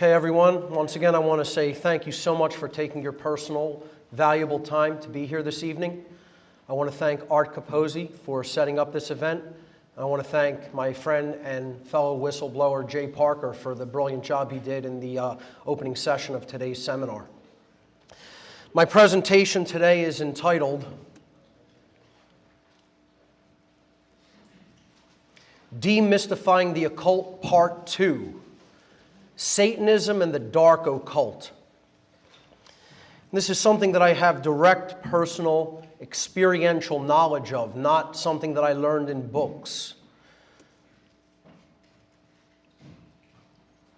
Okay, everyone, once again, I want to say thank you so much for taking your personal, valuable time to be here this evening. I want to thank Art Capozzi for setting up this event. I want to thank my friend and fellow whistleblower, Jay Parker, for the brilliant job he did in the opening session of today's seminar. My presentation today is entitled, Demystifying the Occult, Part 2. Satanism and the Dark Occult. This is something that I have direct, personal, experiential knowledge of, not something that I learned in books.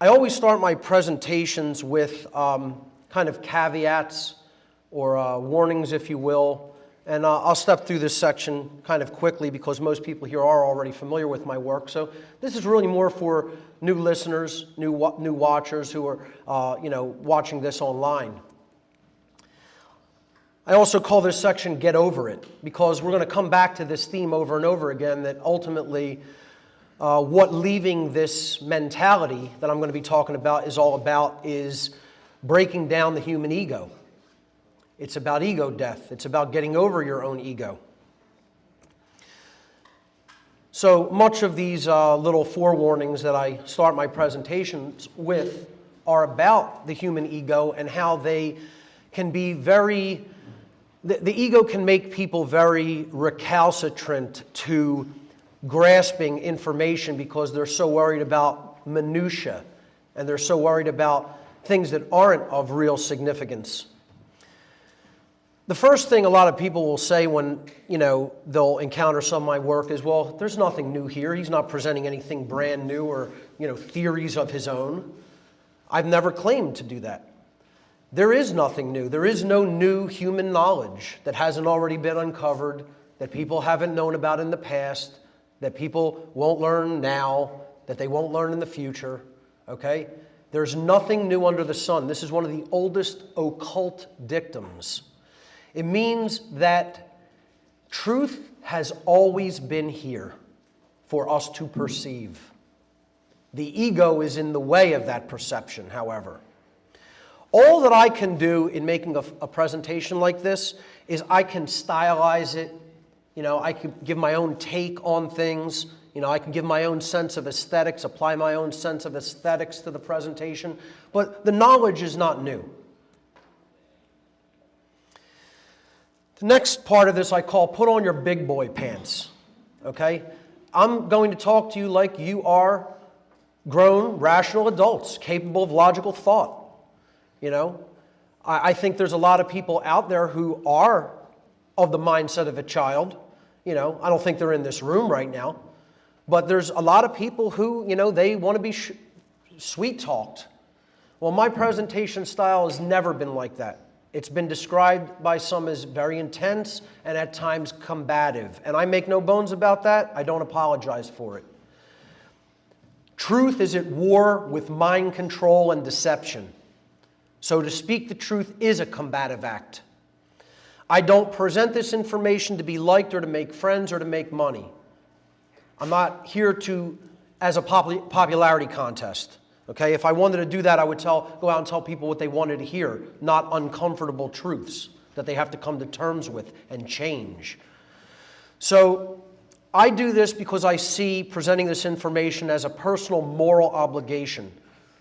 I always start my presentations with kind of caveats or warnings, if you will. And I'll step through this section kind of quickly because most people here are already familiar with my work. So this is really more for new listeners, new watchers who are watching this online. I also call this section Get Over It because we're going to come back to this theme over and over again, that ultimately what leaving this mentality that I'm going to be talking about is all about is breaking down the human ego. It's about ego death. It's about getting over your own ego. So much of these little forewarnings that I start my presentations with are about the human ego and how they can be very... The ego can make people very recalcitrant to grasping information because they're so worried about minutia and they're so worried about things that aren't of real significance. The first thing a lot of people will say when, they'll encounter some of my work is, well, there's nothing new here. He's not presenting anything brand new or, theories of his own. I've never claimed to do that. There is nothing new. There is no new human knowledge that hasn't already been uncovered, that people haven't known about in the past, that people won't learn now, that they won't learn in the future, okay? There's nothing new under the sun. This is one of the oldest occult dictums. It means that truth has always been here for us to perceive. The ego is in the way of that perception, however. All that I can do in making a presentation like this is I can stylize it. I can give my own take on things. I can give my own sense of aesthetics, apply my own sense of aesthetics to the presentation. But the knowledge is not new. The next part of this I call put on your big boy pants, okay? I'm going to talk to you like you are grown, rational adults, capable of logical thought, I think there's a lot of people out there who are of the mindset of a child. I don't think they're in this room right now, but there's a lot of people who, they want to be sweet-talked. Well, my presentation style has never been like that. It's been described by some as very intense and at times combative. And I make no bones about that. I don't apologize for it. Truth is at war with mind control and deception. So to speak the truth is a combative act. I don't present this information to be liked or to make friends or to make money. I'm not here as a popularity contest. Okay, if I wanted to do that, I would go out and tell people what they wanted to hear, not uncomfortable truths that they have to come to terms with and change. So I do this because I see presenting this information as a personal moral obligation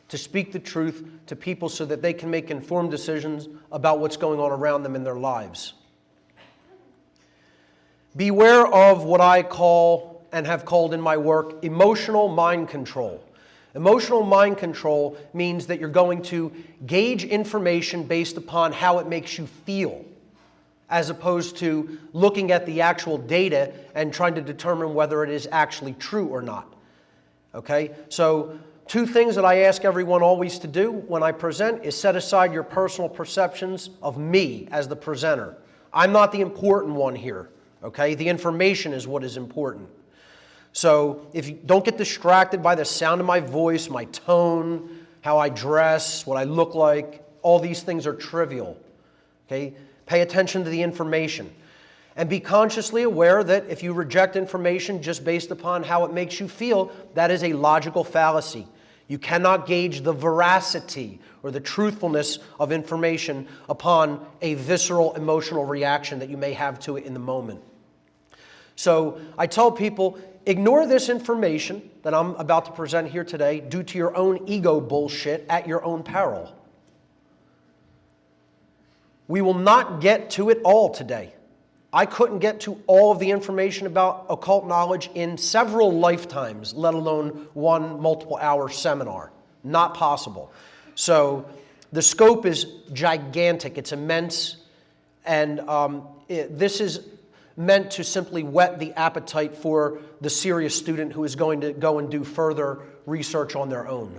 to speak the truth to people so that they can make informed decisions about what's going on around them in their lives. Beware of what I call and have called in my work emotional mind control. Emotional mind control means that you're going to gauge information based upon how it makes you feel, as opposed to looking at the actual data and trying to determine whether it is actually true or not. Okay? So, two things that I ask everyone always to do when I present is set aside your personal perceptions of me as the presenter. I'm not the important one here. Okay? The information is what is important. So if you don't get distracted by the sound of my voice, my tone, how I dress, what I look like, all these things are trivial. Okay? Pay attention to the information. And be consciously aware that if you reject information just based upon how it makes you feel, that is a logical fallacy. You cannot gauge the veracity or the truthfulness of information upon a visceral emotional reaction that you may have to it in the moment. So I tell people, ignore this information that I'm about to present here today due to your own ego bullshit at your own peril. We will not get to it all today. I couldn't get to all of the information about occult knowledge in several lifetimes, let alone one multiple-hour seminar. Not possible. So the scope is gigantic. It's immense. And this is meant to simply whet the appetite for the serious student who is going to go and do further research on their own.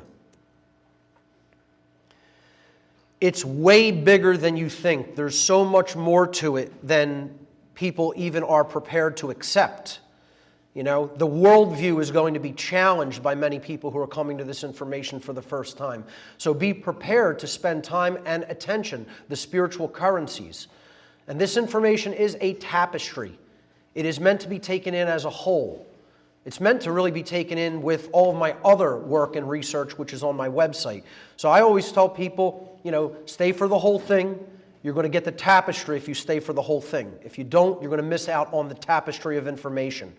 It's way bigger than you think. There's so much more to it than people even are prepared to accept. You know, the worldview is going to be challenged by many people who are coming to this information for the first time. So be prepared to spend time and attention, the spiritual currencies. And this information is a tapestry. It is meant to be taken in as a whole. It's meant to really be taken in with all of my other work and research, which is on my website. So I always tell people, you know, stay for the whole thing. You're going to get the tapestry if you stay for the whole thing. If you don't, you're going to miss out on the tapestry of information.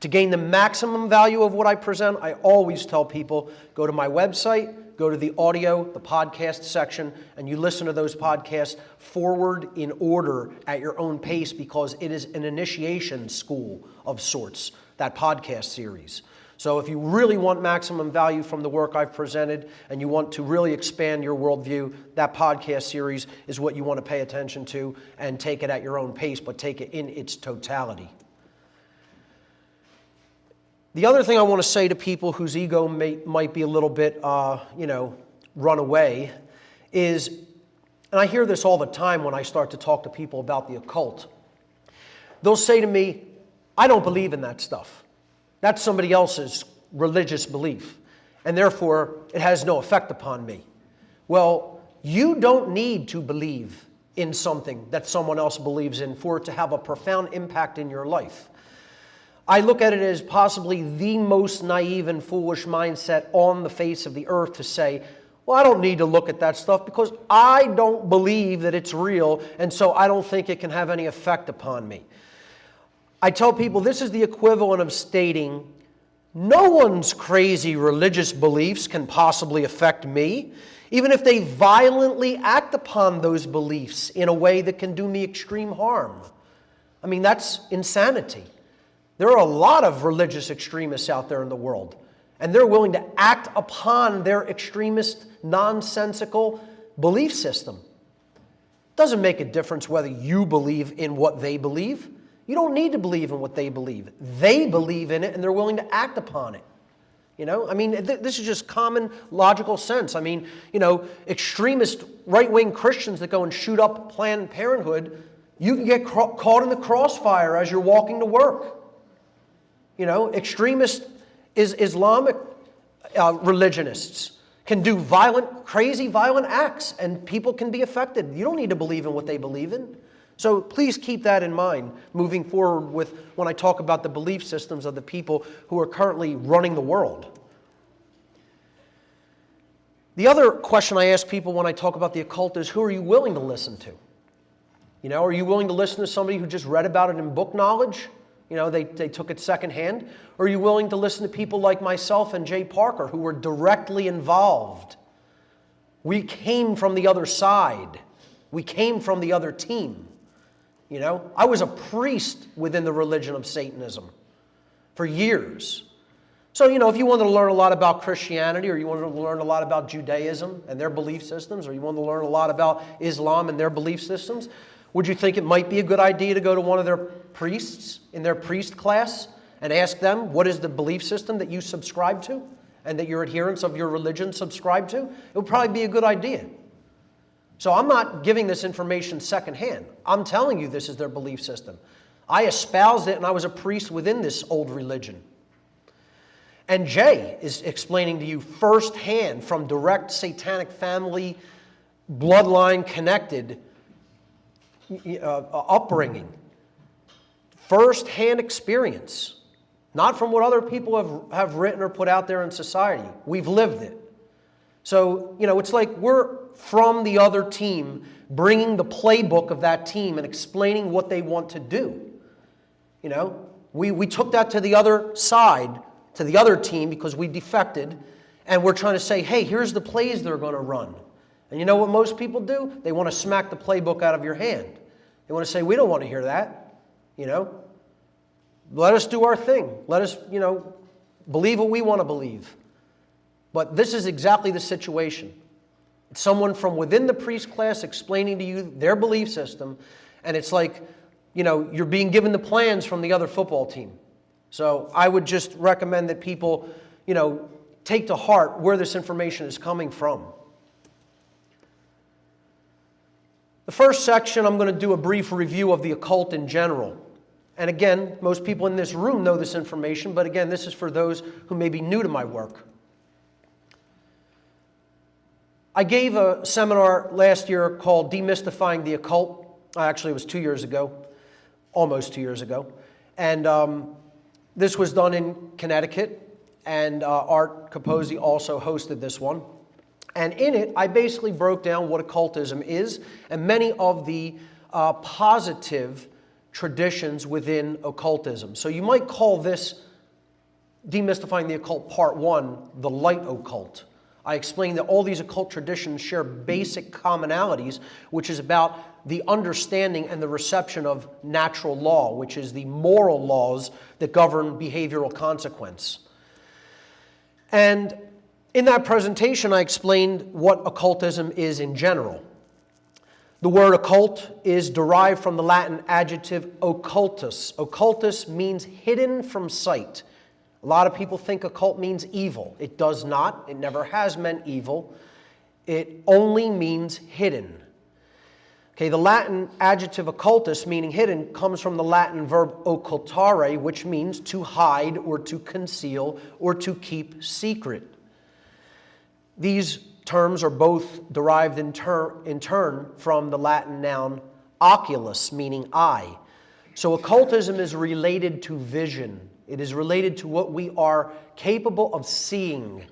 To gain the maximum value of what I present, I always tell people, go to my website, go to the audio, the podcast section, and you listen to those podcasts forward in order at your own pace, because it is an initiation school of sorts, that podcast series. So if you really want maximum value from the work I've presented and you want to really expand your worldview, that podcast series is what you want to pay attention to, and take it at your own pace, but take it in its totality. The other thing I want to say to people whose ego might be a little bit, run away is, and I hear this all the time when I start to talk to people about the occult. They'll say to me, I don't believe in that stuff. That's somebody else's religious belief, and therefore it has no effect upon me. Well, you don't need to believe in something that someone else believes in for it to have a profound impact in your life. I look at it as possibly the most naive and foolish mindset on the face of the earth to say, well, I don't need to look at that stuff because I don't believe that it's real, and so I don't think it can have any effect upon me. I tell people this is the equivalent of stating, no one's crazy religious beliefs can possibly affect me, even if they violently act upon those beliefs in a way that can do me extreme harm. I mean, that's insanity. There are a lot of religious extremists out there in the world, and they're willing to act upon their extremist, nonsensical belief system. It doesn't make a difference whether you believe in what they believe. You don't need to believe in what they believe. They believe in it, and they're willing to act upon it. You know, I mean, this is just common logical sense. I mean, extremist right-wing Christians that go and shoot up Planned Parenthood, you can get caught in the crossfire as you're walking to work. Extremist Islamic religionists can do crazy violent acts, and people can be affected. You don't need to believe in what they believe in. So please keep that in mind moving forward with when I talk about the belief systems of the people who are currently running the world. The other question I ask people when I talk about the occult is, who are you willing to listen to? Are you willing to listen to somebody who just read about it in book knowledge? They took it secondhand. Or are you willing to listen to people like myself and Jay Parker who were directly involved? We came from the other side. We came from the other team. I was a priest within the religion of Satanism for years. So, if you wanted to learn a lot about Christianity, or you wanted to learn a lot about Judaism and their belief systems, or you wanted to learn a lot about Islam and their belief systems, would you think it might be a good idea to go to one of their priests in their priest class and ask them, what is the belief system that you subscribe to and that your adherents of your religion subscribe to? It would probably be a good idea. So I'm not giving this information secondhand. I'm telling you this is their belief system. I espoused it, and I was a priest within this old religion. And Jay is explaining to you firsthand from direct satanic family, bloodline connected upbringing, first-hand experience, not from what other people have written or put out there in society. We've lived it. So, it's like we're from the other team, bringing the playbook of that team and explaining what they want to do. We took that to the other side, to the other team, because we defected, and we're trying to say, hey, here's the plays they're going to run. And you know what most people do? They want to smack the playbook out of your hand. They want to say, we don't want to hear that. Let us do our thing. Let us, believe what we want to believe. But this is exactly the situation. It's someone from within the priest class explaining to you their belief system, and it's like, you're being given the plans from the other football team. So I would just recommend that people, take to heart where this information is coming from. The first section, I'm going to do a brief review of the occult in general. And again, most people in this room know this information, but again, this is for those who may be new to my work. I gave a seminar last year called Demystifying the Occult. Actually, it was 2 years ago, almost 2 years ago. And this was done in Connecticut, and Art Capozzi also hosted this one. And in it, I basically broke down what occultism is and many of the positive traditions within occultism. So you might call this Demystifying the Occult Part 1, the light occult. I explained that all these occult traditions share basic commonalities, which is about the understanding and the reception of natural law, which is the moral laws that govern behavioral consequence. And in that presentation, I explained what occultism is in general. The word occult is derived from the Latin adjective occultus. Occultus means hidden from sight. A lot of people think occult means evil. It does not. It never has meant evil. It only means hidden. Okay, the Latin adjective occultus, meaning hidden, comes from the Latin verb occultare, which means to hide or to conceal or to keep secret. These terms are both derived in turn from the Latin noun oculus, meaning eye. So occultism is related to vision. It is related to what we are capable of seeing,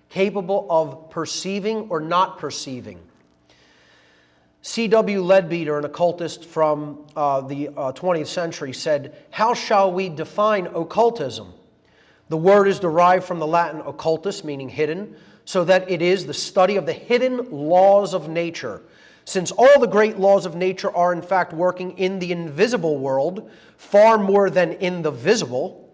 capable of perceiving or not perceiving. C.W. Leadbeater, an occultist from the 20th century, said, "How shall we define occultism? The word is derived from the Latin occultus, meaning hidden, so that it is the study of the hidden laws of nature. Since all the great laws of nature are in fact working in the invisible world, far more than in the visible,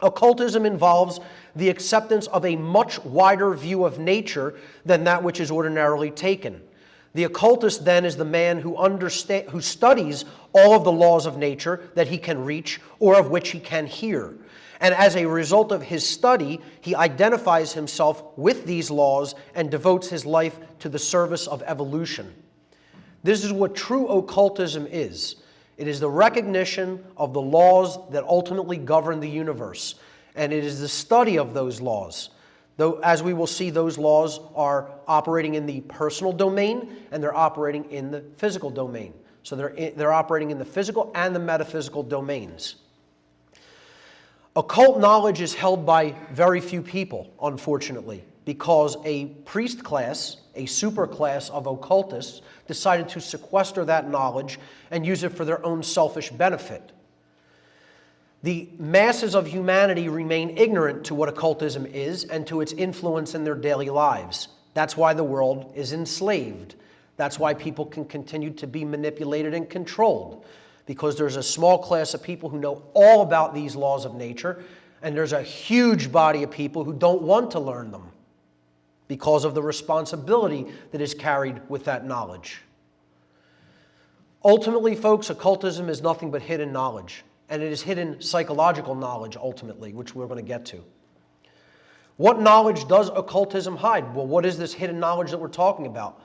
occultism involves the acceptance of a much wider view of nature than that which is ordinarily taken. The occultist then is the man who studies all of the laws of nature that he can reach or of which he can hear. And as a result of his study, he identifies himself with these laws and devotes his life to the service of evolution." This is what true occultism is. It is the recognition of the laws that ultimately govern the universe, and it is the study of those laws. Though, as we will see, those laws are operating in the personal domain and they're operating in the physical domain. So they're operating in the physical and the metaphysical domains. Occult knowledge is held by very few people, unfortunately, because a priest class, a superclass of occultists, decided to sequester that knowledge and use it for their own selfish benefit. The masses of humanity remain ignorant to what occultism is and to its influence in their daily lives. That's why the world is enslaved. That's why people can continue to be manipulated and controlled, because there's a small class of people who know all about these laws of nature, and there's a huge body of people who don't want to learn them because of the responsibility that is carried with that knowledge. Ultimately, folks, occultism is nothing but hidden knowledge, and it is hidden psychological knowledge, ultimately, which we're going to get to. What knowledge does occultism hide? Well, what is this hidden knowledge that we're talking about?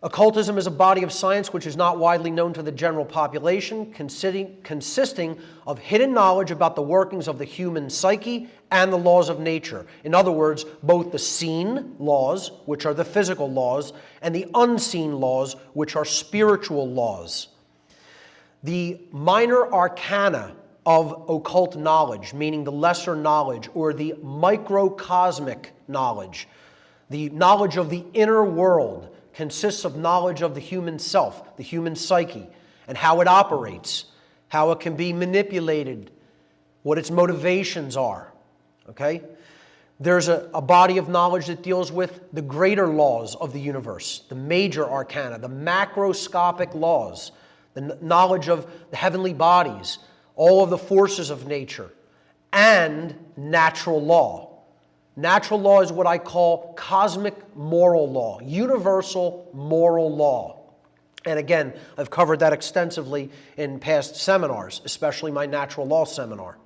Occultism is a body of science which is not widely known to the general population, consisting of hidden knowledge about the workings of the human psyche and the laws of nature. In other words, both the seen laws, which are the physical laws, and the unseen laws, which are spiritual laws. The minor arcana of occult knowledge, meaning the lesser knowledge or the microcosmic knowledge, The knowledge of the inner world consists of knowledge of the human self, the human psyche, and how it operates, how it can be manipulated, what its motivations are. Okay? There's a body of knowledge that deals with the greater laws of the universe, the major arcana, the macroscopic laws, the knowledge of the heavenly bodies, all of the forces of nature, and natural law. Natural law is what I call cosmic moral law, universal moral law. And again, I've covered that extensively in past seminars, especially my natural law seminar.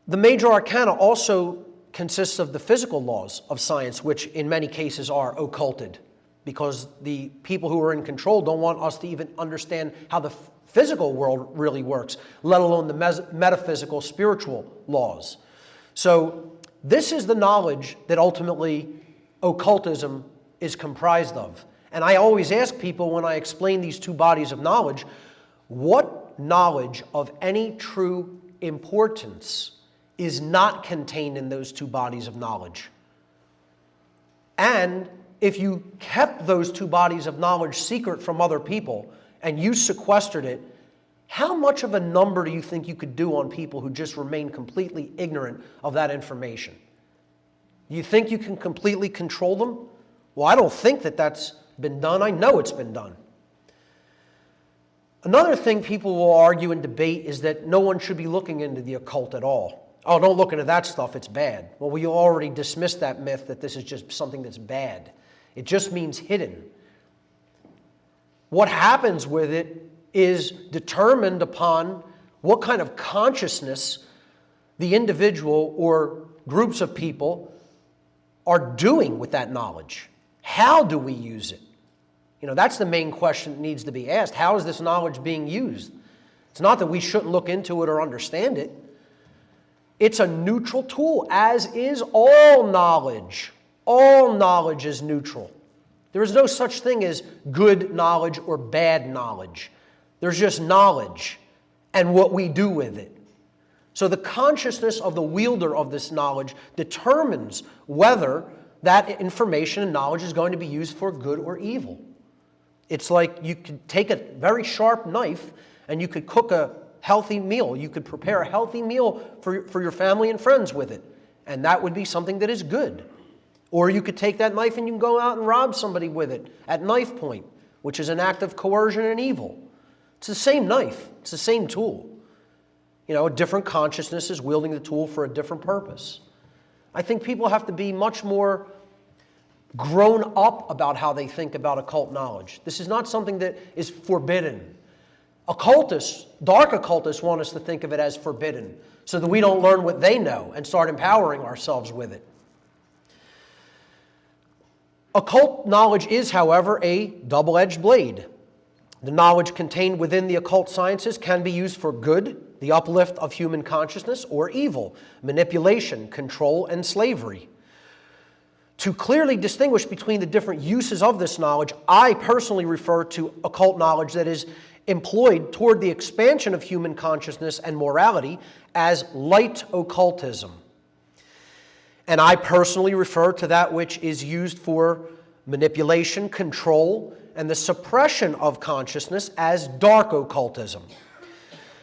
The major arcana also consists of the physical laws of science, which in many cases are occulted, because the people who are in control don't want us to even understand how the physical world really works, let alone the metaphysical, spiritual laws. So this is the knowledge that ultimately occultism is comprised of. And I always ask people when I explain these two bodies of knowledge, what knowledge of any true importance is not contained in those two bodies of knowledge? And if you kept those two bodies of knowledge secret from other people and you sequestered it, how much of a number do you think you could do on people who just remain completely ignorant of that information? Do you think you can completely control them? Well, I don't think that that's been done. I know it's been done. Another thing people will argue and debate is that no one should be looking into the occult at all. Oh, don't look into that stuff, it's bad. Well, we already dismissed that myth that this is just something that's bad. It just means hidden. What happens with it is determined upon what kind of consciousness the individual or groups of people are doing with that knowledge. How do we use it? You know, that's the main question that needs to be asked. How is this knowledge being used? It's not that we shouldn't look into it or understand it. It's a neutral tool, as is all knowledge. All knowledge is neutral. There is no such thing as good knowledge or bad knowledge. There's just knowledge and what we do with it. So the consciousness of the wielder of this knowledge determines whether that information and knowledge is going to be used for good or evil. It's like you could take a very sharp knife and you could cook a healthy meal. You could prepare a healthy meal for your family and friends with it. And that would be something that is good. Or you could take that knife and you can go out and rob somebody with it at knife point, which is an act of coercion and evil. It's the same knife. It's the same tool. You know, a different consciousness is wielding the tool for a different purpose. I think people have to be much more grown up about how they think about occult knowledge. This is not something that is forbidden. Occultists, dark occultists, want us to think of it as forbidden so that we don't learn what they know and start empowering ourselves with it. Occult knowledge is, however, a double-edged blade. The knowledge contained within the occult sciences can be used for good, the uplift of human consciousness, or evil, manipulation, control, and slavery. To clearly distinguish between the different uses of this knowledge, I personally refer to occult knowledge that is employed toward the expansion of human consciousness and morality as light occultism. And I personally refer to that which is used for manipulation, control, and the suppression of consciousness as dark occultism.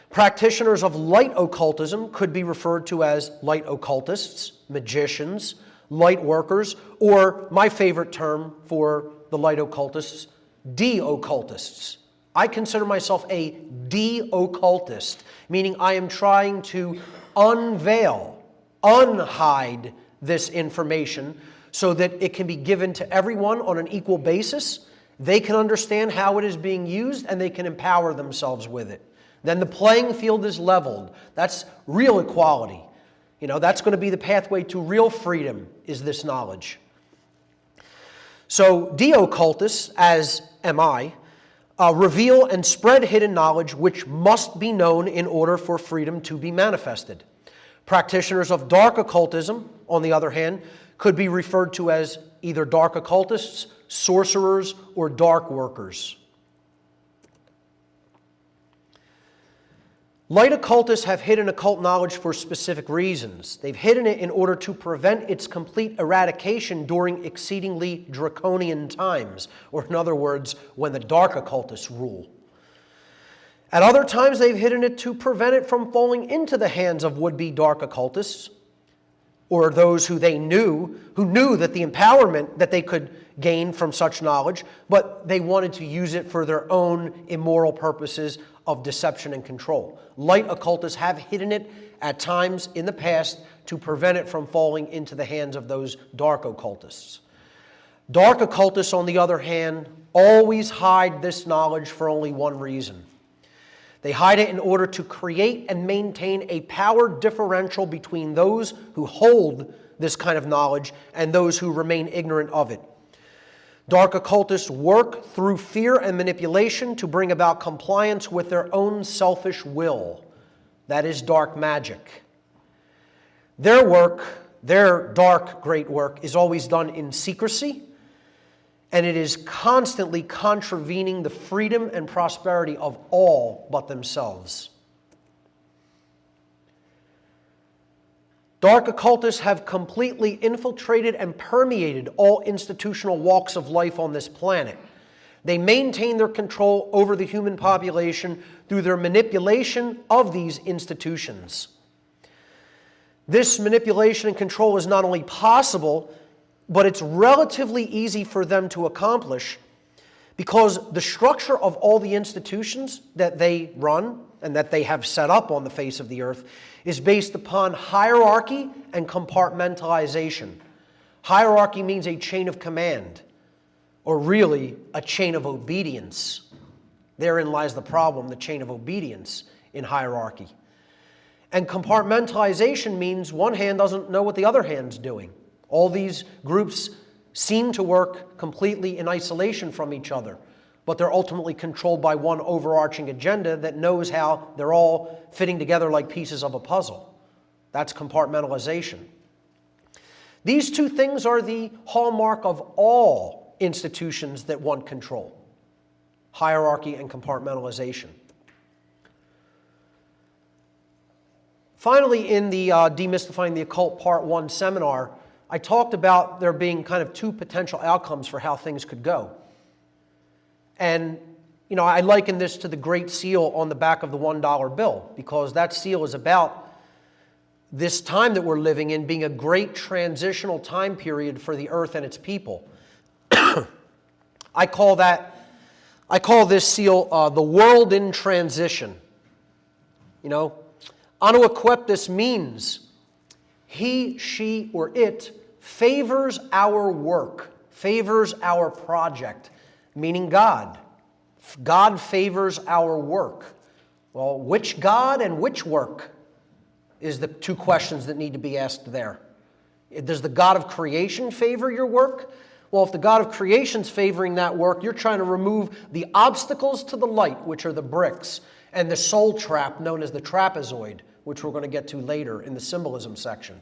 Practitioners of light occultism could be referred to as light occultists, magicians, light workers, or my favorite term for the light occultists, de-occultists. I consider myself a de-occultist, meaning I am trying to unveil, unhide this information so that it can be given to everyone on an equal basis. They can understand how it is being used and they can empower themselves with it. Then the playing field is leveled. That's real equality. You know, that's going to be the pathway to real freedom, is this knowledge. So de-occultists, as am I, reveal and spread hidden knowledge which must be known in order for freedom to be manifested. Practitioners of dark occultism, on the other hand, could be referred to as either dark occultists, sorcerers, or dark workers. Light occultists have hidden occult knowledge for specific reasons. They've hidden it in order to prevent its complete eradication during exceedingly draconian times, or in other words, when the dark occultists rule. At other times, they've hidden it to prevent it from falling into the hands of would-be dark occultists, or those who knew that the empowerment that they could gain from such knowledge, but they wanted to use it for their own immoral purposes of deception and control. Light occultists have hidden it at times in the past to prevent it from falling into the hands of those dark occultists. Dark occultists, on the other hand, always hide this knowledge for only one reason. They hide it in order to create and maintain a power differential between those who hold this kind of knowledge and those who remain ignorant of it. Dark occultists work through fear and manipulation to bring about compliance with their own selfish will. That is dark magic. Their work, their dark great work, is always done in secrecy, and it is constantly contravening the freedom and prosperity of all but themselves. Dark occultists have completely infiltrated and permeated all institutional walks of life on this planet. They maintain their control over the human population through their manipulation of these institutions. This manipulation and control is not only possible, but it's relatively easy for them to accomplish because the structure of all the institutions that they run and that they have set up on the face of the earth is based upon hierarchy and compartmentalization. Hierarchy means a chain of command, or really a chain of obedience. Therein lies the problem, the chain of obedience in hierarchy. And compartmentalization means one hand doesn't know what the other hand's doing. All these groups seem to work completely in isolation from each other, but they're ultimately controlled by one overarching agenda that knows how they're all fitting together like pieces of a puzzle. That's compartmentalization. These two things are the hallmark of all institutions that want control: hierarchy and compartmentalization. Finally, in the Demystifying the Occult Part 1 seminar, I talked about there being kind of two potential outcomes for how things could go. And, I liken this to the Great Seal on the back of the $1 bill, because that seal is about this time that we're living in being a great transitional time period for the earth and its people. I call this seal the world in transition. Anaequiptus means he, she, or it favors our work, favors our project, meaning God. God favors our work. Well, which God and which work is the two questions that need to be asked there. Does the God of creation favor your work? Well, if the God of creation's favoring that work, you're trying to remove the obstacles to the light, which are the bricks, and the soul trap known as the trapezoid, which we're going to get to later in the symbolism section.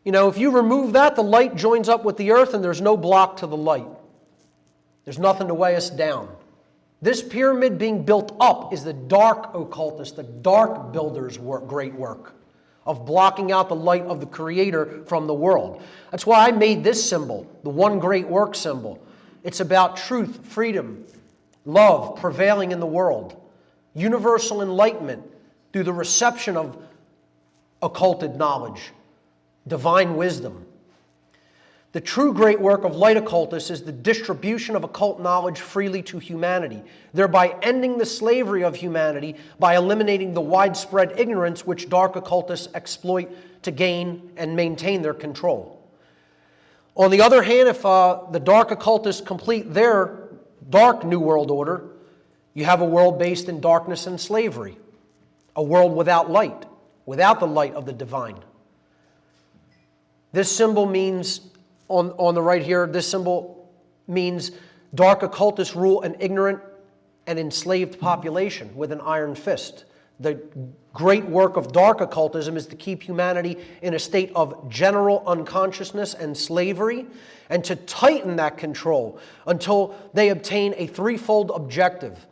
If you remove that, the light joins up with the earth and there's no block to the light. There's nothing to weigh us down. This pyramid being built up is the dark occultist, the dark builder's great work of blocking out the light of the Creator from the world. That's why I made this symbol, the one great work symbol. It's about truth, freedom, love prevailing in the world, universal enlightenment through the reception of occulted knowledge, divine wisdom. The true great work of light occultists is the distribution of occult knowledge freely to humanity, thereby ending the slavery of humanity by eliminating the widespread ignorance which dark occultists exploit to gain and maintain their control. On the other hand, if the dark occultists complete their dark New World Order, you have a world based in darkness and slavery, a world without light, without the light of the divine. This symbol means, on the right here, this symbol means dark occultists rule an ignorant and enslaved population with an iron fist. The great work of dark occultism is to keep humanity in a state of general unconsciousness and slavery, and to tighten that control until they obtain a threefold objective.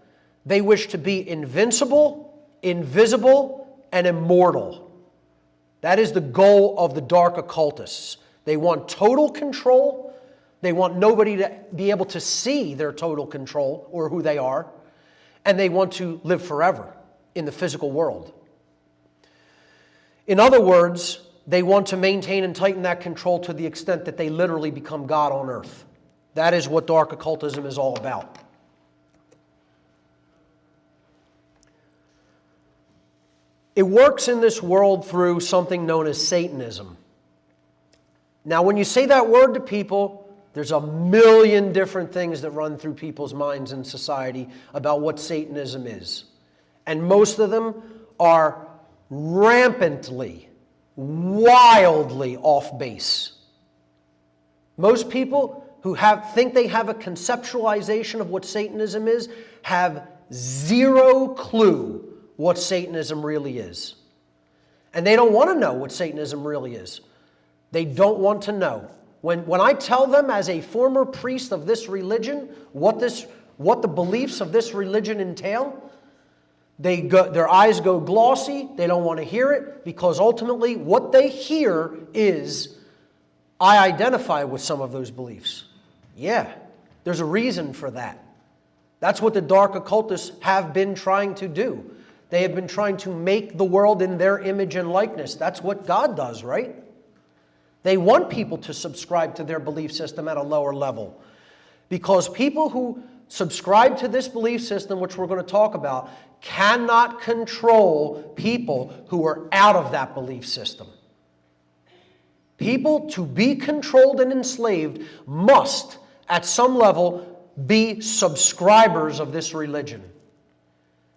They wish to be invincible, invisible, and immortal. That is the goal of the dark occultists. They want total control. They want nobody to be able to see their total control or who they are. And they want to live forever in the physical world. In other words, they want to maintain and tighten that control to the extent that they literally become God on earth. That is what dark occultism is all about. It works in this world through something known as Satanism. Now, when you say that word to people, there's a million different things that run through people's minds in society about what Satanism is. And most of them are rampantly, wildly off base. Most people who think they have a conceptualization of what Satanism is have zero clue what Satanism really is. And they don't want to know what Satanism really is. They don't want to know. When I tell them as a former priest of this religion what the beliefs of this religion entail, their eyes go glossy. They don't want to hear it because ultimately what they hear is, I identify with some of those beliefs. Yeah, there's a reason for that. That's what the dark occultists have been trying to do. They have been trying to make the world in their image and likeness. That's what God does, right? They want people to subscribe to their belief system at a lower level. Because people who subscribe to this belief system, which we're going to talk about, cannot control people who are out of that belief system. People, to be controlled and enslaved, must, at some level, be subscribers of this religion.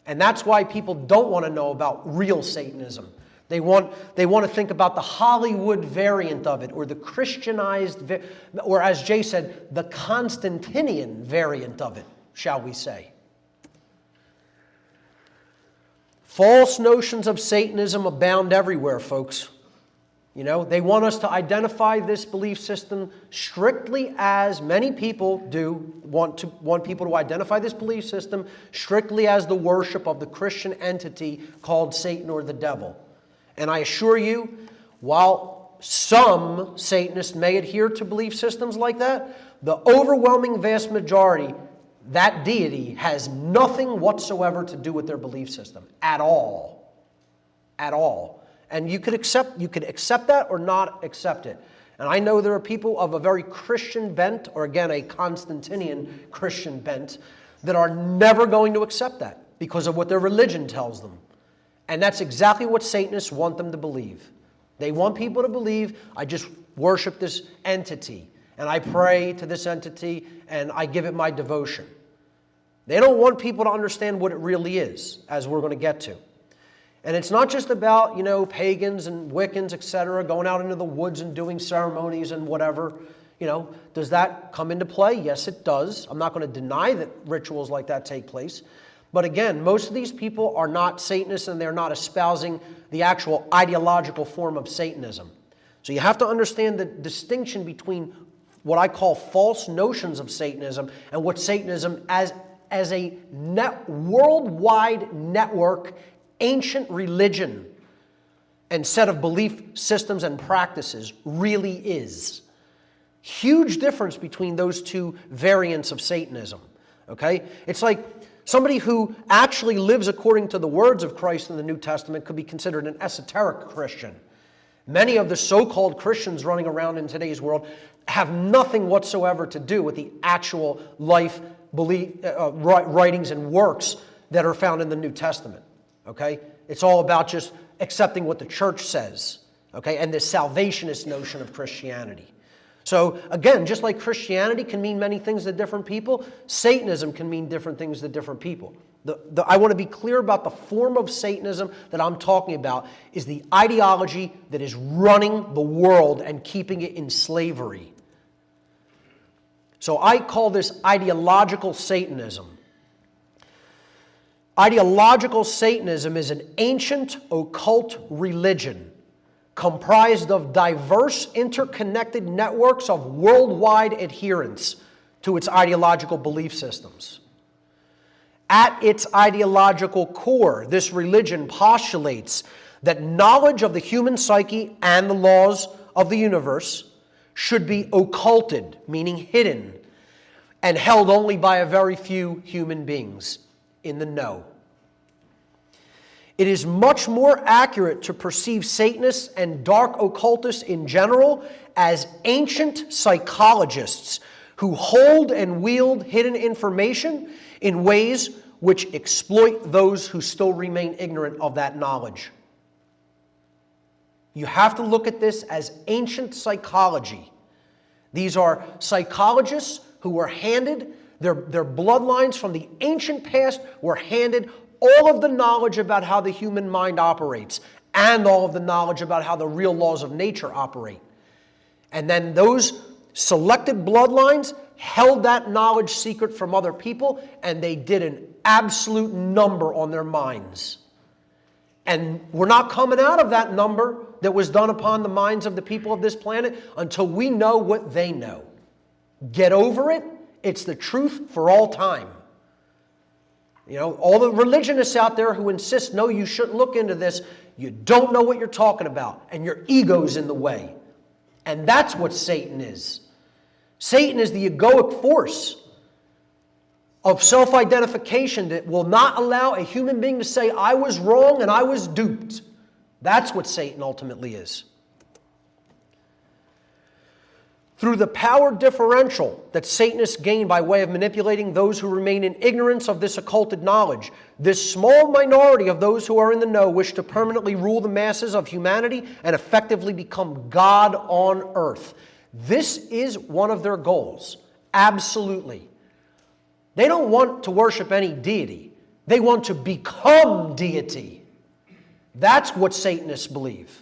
And that's why people don't want to know about real Satanism. They want to think about the Hollywood variant of it, or the Christianized, or as Jay said, the Constantinian variant of it, shall we say. False notions of Satanism abound everywhere, folks. You know, they want us to identify this belief system strictly as many people do, want people to identify this belief system strictly as the worship of the Christian entity called Satan or the devil. And I assure you, while some Satanists may adhere to belief systems like that, the overwhelming vast majority, that deity has nothing whatsoever to do with their belief system at all. At all. And you could accept that or not accept it. And I know there are people of a very Christian bent, or again, a Constantinian Christian bent, that are never going to accept that because of what their religion tells them. And that's exactly what Satanists want them to believe. They want people to believe, I just worship this entity, and I pray to this entity, and I give it my devotion. They don't want people to understand what it really is, as we're going to get to. And it's not just about, pagans and Wiccans, etc., going out into the woods and doing ceremonies and whatever. Does that come into play? Yes, it does. I'm not going to deny that rituals like that take place. But again, most of these people are not Satanists, and they're not espousing the actual ideological form of Satanism. So you have to understand the distinction between what I call false notions of Satanism and what Satanism as a worldwide network, ancient religion and set of belief systems and practices really is. Huge difference between those two variants of Satanism. Okay? It's like somebody who actually lives according to the words of Christ in the New Testament could be considered an esoteric Christian. Many of the so-called Christians running around in today's world have nothing whatsoever to do with the actual life, belief, writings and works that are found in the New Testament. Okay? It's all about just accepting what the church says. Okay? And this salvationist notion of Christianity. So again, just like Christianity can mean many things to different people, Satanism can mean different things to different people. I want to be clear about the form of Satanism that I'm talking about is the ideology that is running the world and keeping it in slavery. So I call this ideological Satanism. Ideological Satanism is an ancient occult religion comprised of diverse interconnected networks of worldwide adherence to its ideological belief systems. At its ideological core, this religion postulates that knowledge of the human psyche and the laws of the universe should be occulted, meaning hidden, and held only by a very few human beings in the know. It is much more accurate to perceive Satanists and dark occultists in general as ancient psychologists who hold and wield hidden information in ways which exploit those who still remain ignorant of that knowledge. You have to look at this as ancient psychology. These are psychologists who were handed, their bloodlines from the ancient past were handed all of the knowledge about how the human mind operates and all of the knowledge about how the real laws of nature operate. And then those selected bloodlines held that knowledge secret from other people, and they did an absolute number on their minds. And we're not coming out of that number that was done upon the minds of the people of this planet until we know what they know. Get over it. It's the truth for all time. You know, all the religionists out there who insist, no, you shouldn't look into this, you don't know what you're talking about, and your ego's in the way. And that's what Satan is. Satan is the egoic force of self-identification that will not allow a human being to say, I was wrong and I was duped. That's what Satan ultimately is. Through the power differential that Satanists gain by way of manipulating those who remain in ignorance of this occulted knowledge, this small minority of those who are in the know wish to permanently rule the masses of humanity and effectively become God on earth. This is one of their goals. Absolutely. They don't want to worship any deity. They want to become deity. That's what Satanists believe.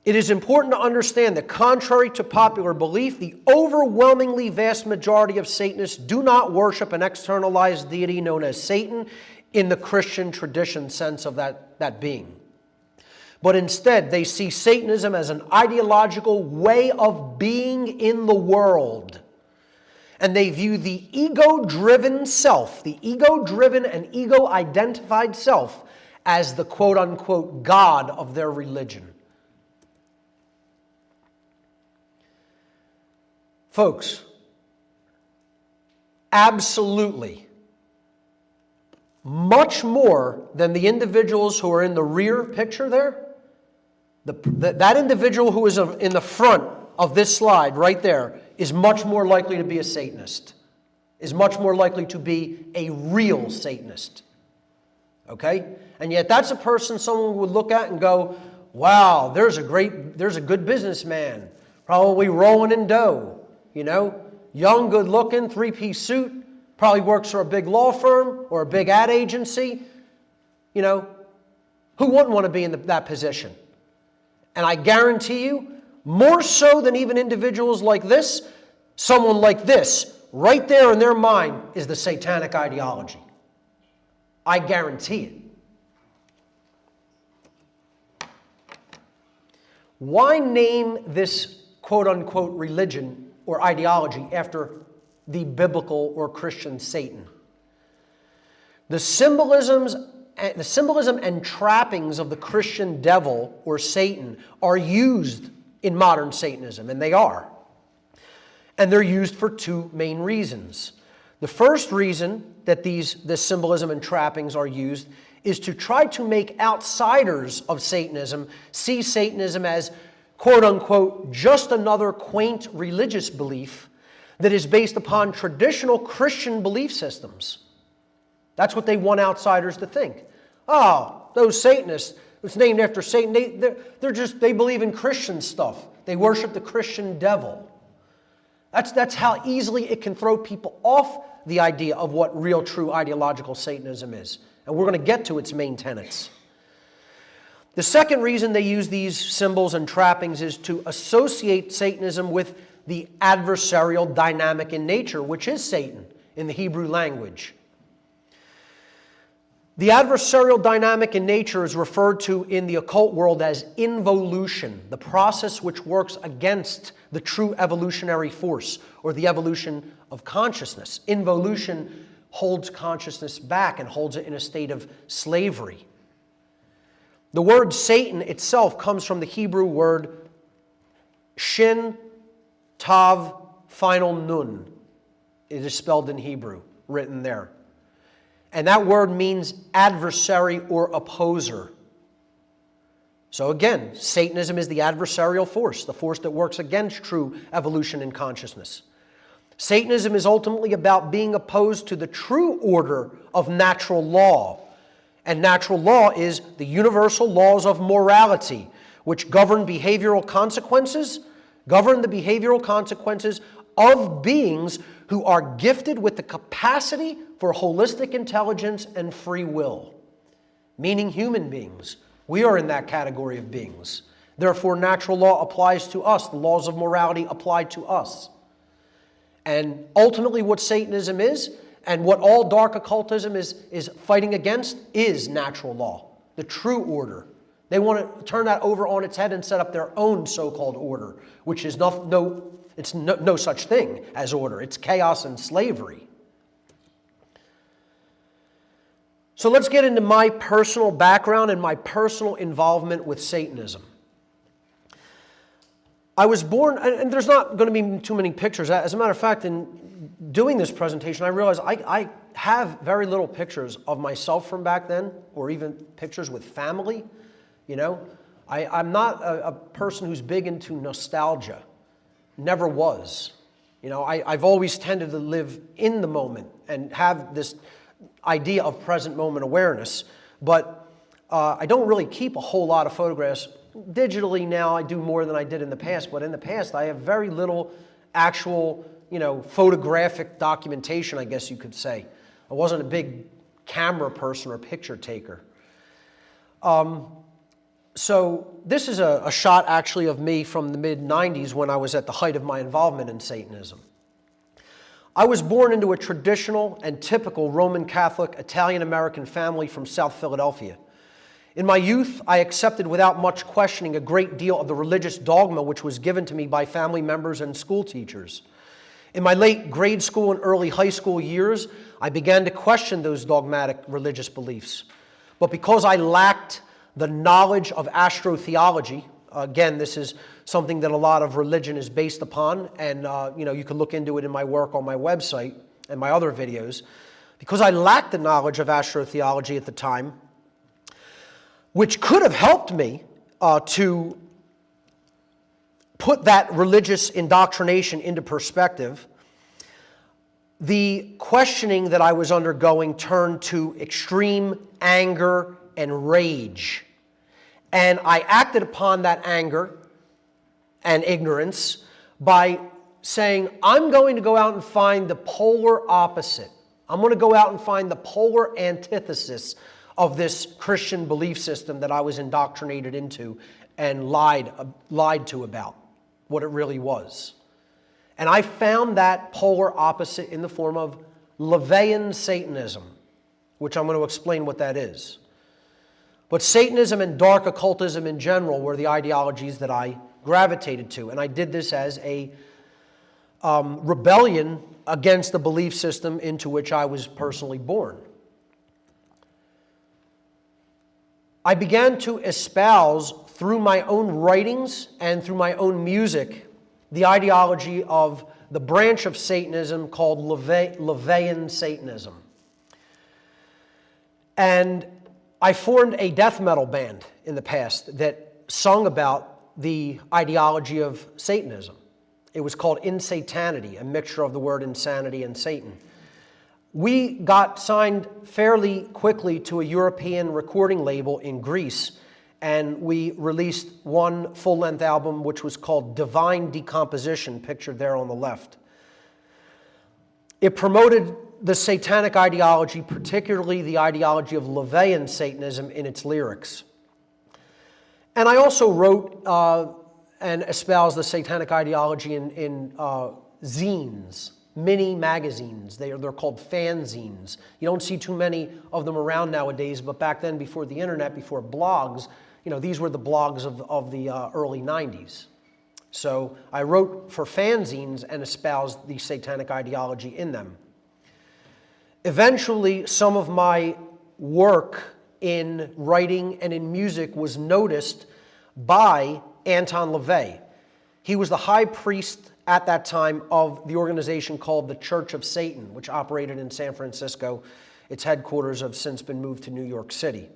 It is important to understand that contrary to popular belief, the overwhelmingly vast majority of Satanists do not worship an externalized deity known as Satan in the Christian tradition sense of that being. But instead, they see Satanism as an ideological way of being in the world. And they view the ego-driven self, the ego-driven and ego-identified self, as the quote-unquote God of their religion. Folks, absolutely, much more than the individuals who are in the rear picture there, that individual who is in the front of this slide right there is much more likely to be a Satanist, is much more likely to be a real Satanist. Okay? And yet that's a person someone would look at and go, wow, there's a good businessman, probably rolling in dough. You know, young, good-looking, three-piece suit, probably works for a big law firm or a big ad agency. You know, who wouldn't want to be in that position? And I guarantee you, more so than even individuals like this, someone like this, right there in their mind, is the satanic ideology. I guarantee it. Why name this quote-unquote religion or ideology after the biblical or Christian Satan? The symbolism and trappings of the Christian devil or Satan are used in modern Satanism, and they are. And they're used for two main reasons. The first reason that this symbolism and trappings are used is to try to make outsiders of Satanism see Satanism as quote-unquote, just another quaint religious belief that is based upon traditional Christian belief systems. That's what they want outsiders to think. Oh, those Satanists, it's named after Satan, they believe in Christian stuff. They worship the Christian devil. That's how easily it can throw people off the idea of what real, true ideological Satanism is. And we're going to get to its main tenets. The second reason they use these symbols and trappings is to associate Satanism with the adversarial dynamic in nature, which is Satan in the Hebrew language. The adversarial dynamic in nature is referred to in the occult world as involution, the process which works against the true evolutionary force or the evolution of consciousness. Involution holds consciousness back and holds it in a state of slavery. The word Satan itself comes from the Hebrew word shin, tav, final nun. It is spelled in Hebrew, written there. And that word means adversary or opposer. So again, Satanism is the adversarial force, the force that works against true evolution in consciousness. Satanism is ultimately about being opposed to the true order of natural law. And natural law is the universal laws of morality, which govern the behavioral consequences of beings who are gifted with the capacity for holistic intelligence and free will, meaning human beings. We are in that category of beings. Therefore, natural law applies to us. The laws of morality apply to us. And ultimately what Satanism is, and what all dark occultism is fighting against, is natural law, the true order. They want to turn that over on its head and set up their own so-called order, which is no such thing as order. It's chaos and slavery. So let's get into my personal background and my personal involvement with Satanism. I was born, and there's not going to be too many pictures. As a matter of fact, in doing this presentation, I realized I have very little pictures of myself from back then, or even pictures with family. You know, I'm not a person who's big into nostalgia. Never was. You know, I've always tended to live in the moment and have this idea of present moment awareness, but I don't really keep a whole lot of photographs. Digitally now I do more than I did in the past, but in the past I have very little actual, photographic documentation, I guess you could say. I wasn't a big camera person or picture taker. So this is a shot actually of me from the mid-90s when I was at the height of my involvement in Satanism. I was born into a traditional and typical Roman Catholic Italian-American family from South Philadelphia. In my youth, I accepted without much questioning a great deal of the religious dogma which was given to me by family members and school teachers. In my late grade school and early high school years, I began to question those dogmatic religious beliefs. But because I lacked the knowledge of astrotheology, again, this is something that a lot of religion is based upon, and you can look into it in my work on my website and my other videos. Because I lacked the knowledge of astrotheology at the time, which could have helped me to put that religious indoctrination into perspective, the questioning that I was undergoing turned to extreme anger and rage. And I acted upon that anger and ignorance by saying, I'm going to go out and find the polar opposite. I'm going to go out and find the polar antithesis of this Christian belief system that I was indoctrinated into and lied to about what it really was. And I found that polar opposite in the form of LaVeyan Satanism, which I'm going to explain what that is. But Satanism and dark occultism in general were the ideologies that I gravitated to. And I did this as a rebellion against the belief system into which I was personally born. I began to espouse through my own writings and through my own music the ideology of the branch of Satanism called LaVeyan Satanism. And I formed a death metal band in the past that sung about the ideology of Satanism. It was called Insanity, a mixture of the word insanity and Satan. We got signed fairly quickly to a European recording label in Greece, and we released one full-length album which was called Divine Decomposition, pictured there on the left. It promoted the satanic ideology, particularly the ideology of LaVeyan Satanism, in its lyrics. And I also wrote and espoused the satanic ideology in zines, mini magazines. They're called fanzines. You don't see too many of them around nowadays, but back then, before the internet, before blogs, these were the blogs of the early 90s. So I wrote for fanzines and espoused the satanic ideology in them. Eventually, some of my work in writing and in music was noticed by Anton LaVey. He was the high priest at that time of the organization called the Church of Satan, which operated in San Francisco. Its headquarters have since been moved to New York City.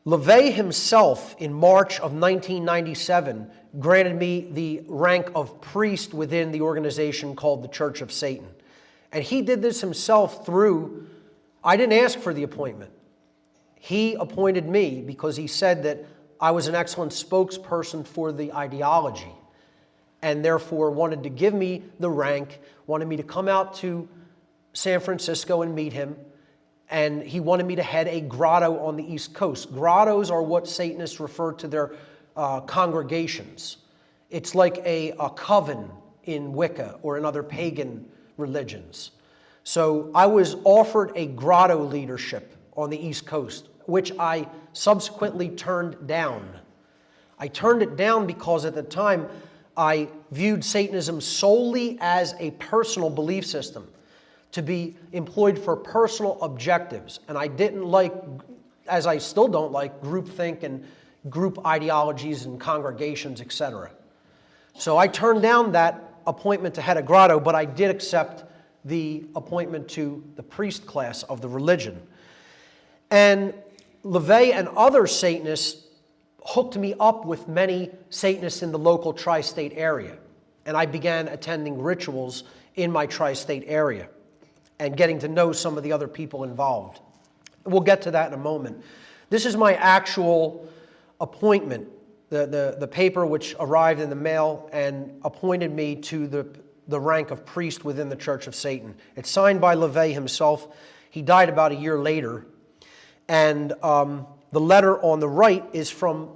LaVey himself, in March of 1997, granted me the rank of priest within the organization called the Church of Satan. And he did this himself through, I didn't ask for the appointment. He appointed me because he said that I was an excellent spokesperson for the ideology, and therefore wanted to give me the rank, wanted me to come out to San Francisco and meet him, and he wanted me to head a grotto on the East Coast. Grottos are what Satanists refer to their congregations. It's like a coven in Wicca or in other pagan religions. So I was offered a grotto leadership on the East Coast, which I subsequently turned down. I turned it down because at the time I viewed Satanism solely as a personal belief system to be employed for personal objectives. And I didn't like, as I still don't like, groupthink and group ideologies and congregations, etc. So I turned down that appointment to head a grotto, but I did accept the appointment to the priest class of the religion. And LaVey and other Satanists hooked me up with many Satanists in the local tri-state area. And I began attending rituals in my tri-state area and getting to know some of the other people involved. We'll get to that in a moment. This is my actual appointment, the paper which arrived in the mail and appointed me to the rank of priest within the Church of Satan. It's signed by LaVey himself. He died about a year later. And the letter on the right is from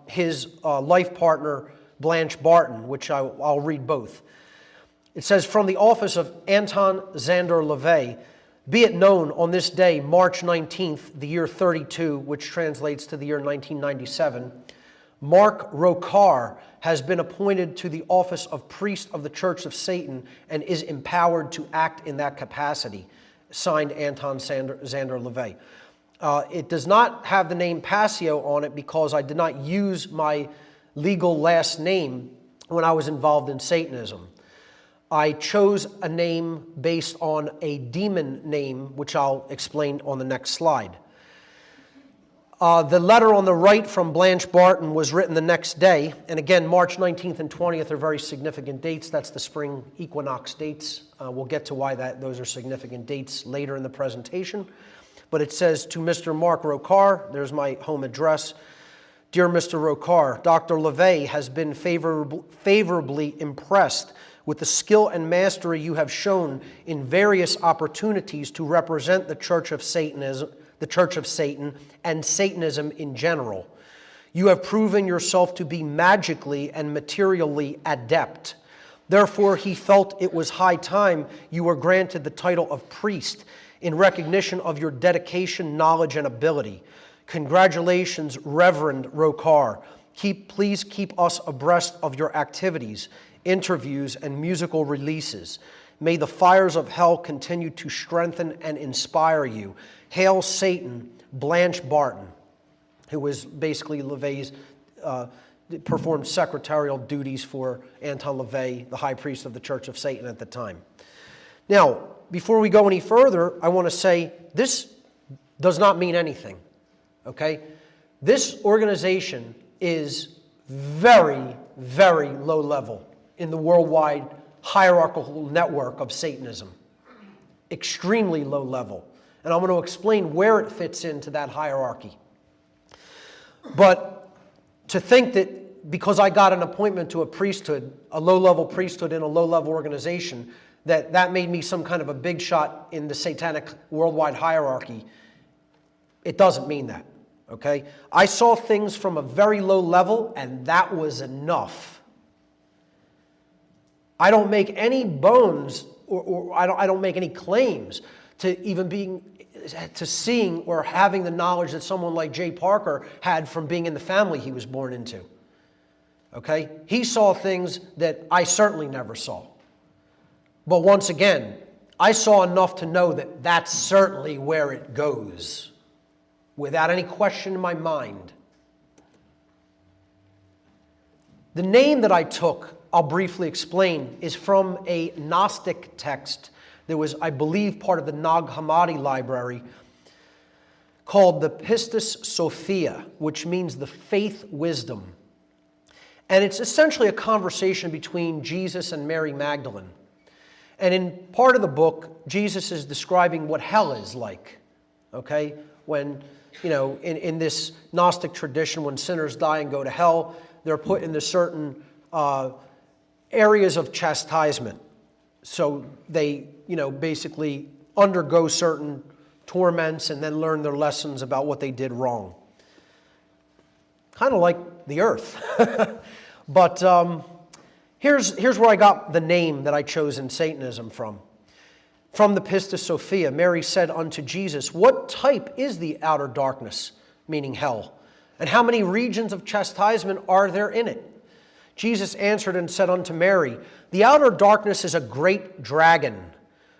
his life partner, Blanche Barton, which I'll read both. It says, "From the office of Anton Zander LaVey, be it known on this day, March 19th, the year 32, which translates to the year 1997, Mark Rokar has been appointed to the office of priest of the Church of Satan and is empowered to act in that capacity." Signed, Anton Zander LaVey. It does not have the name Passio on it because I did not use my legal last name when I was involved in Satanism. I chose a name based on a demon name, which I'll explain on the next slide. The letter on the right from Blanche Barton was written the next day. And again, March 19th and 20th are very significant dates. That's the spring equinox dates. We'll get to why those are significant dates later in the presentation. But it says, "To Mr. Mark Rokar," there's my home address. "Dear Mr. Rokar, Dr. LaVey has been favorably impressed with the skill and mastery you have shown in various opportunities to represent the Church of Satan and Satanism in general. You have proven yourself to be magically and materially adept. Therefore, he felt it was high time you were granted the title of priest in recognition of your dedication, knowledge, and ability. Congratulations, Reverend Rokar. Please keep us abreast of your activities, interviews, and musical releases. May the fires of hell continue to strengthen and inspire you. Hail Satan, Blanche Barton," who was basically LaVey's, performed secretarial duties for Anton LaVey, the high priest of the Church of Satan at the time. Now, before we go any further, I want to say this does not mean anything, okay? This organization is very, very low level in the worldwide hierarchical network of Satanism. Extremely low level. And I'm going to explain where it fits into that hierarchy. But to think that because I got an appointment to a priesthood, a low-level priesthood in a low-level organization, that made me some kind of a big shot in the satanic worldwide hierarchy, it doesn't mean that, okay? I saw things from a very low level, and that was enough. I don't make any bones, or I don't make any claims to even seeing or having the knowledge that someone like Jay Parker had from being in the family he was born into. Okay? He saw things that I certainly never saw. But once again, I saw enough to know that that's certainly where it goes, without any question in my mind. The name that I took, I'll briefly explain, is from a Gnostic text that was, I believe, part of the Nag Hammadi library, called the Pistis Sophia, which means the faith wisdom. And it's essentially a conversation between Jesus and Mary Magdalene. And in part of the book, Jesus is describing what hell is like, okay? When, in this Gnostic tradition, when sinners die and go to hell, they're put into certain areas of chastisement. So they, basically undergo certain torments and then learn their lessons about what they did wrong. Kind of like the earth. But here's where I got the name that I chose in Satanism from. From the Pistis Sophia, Mary said unto Jesus, "What type is the outer darkness," meaning hell, "and how many regions of chastisement are there in it?" Jesus answered and said unto Mary, "The outer darkness is a great dragon,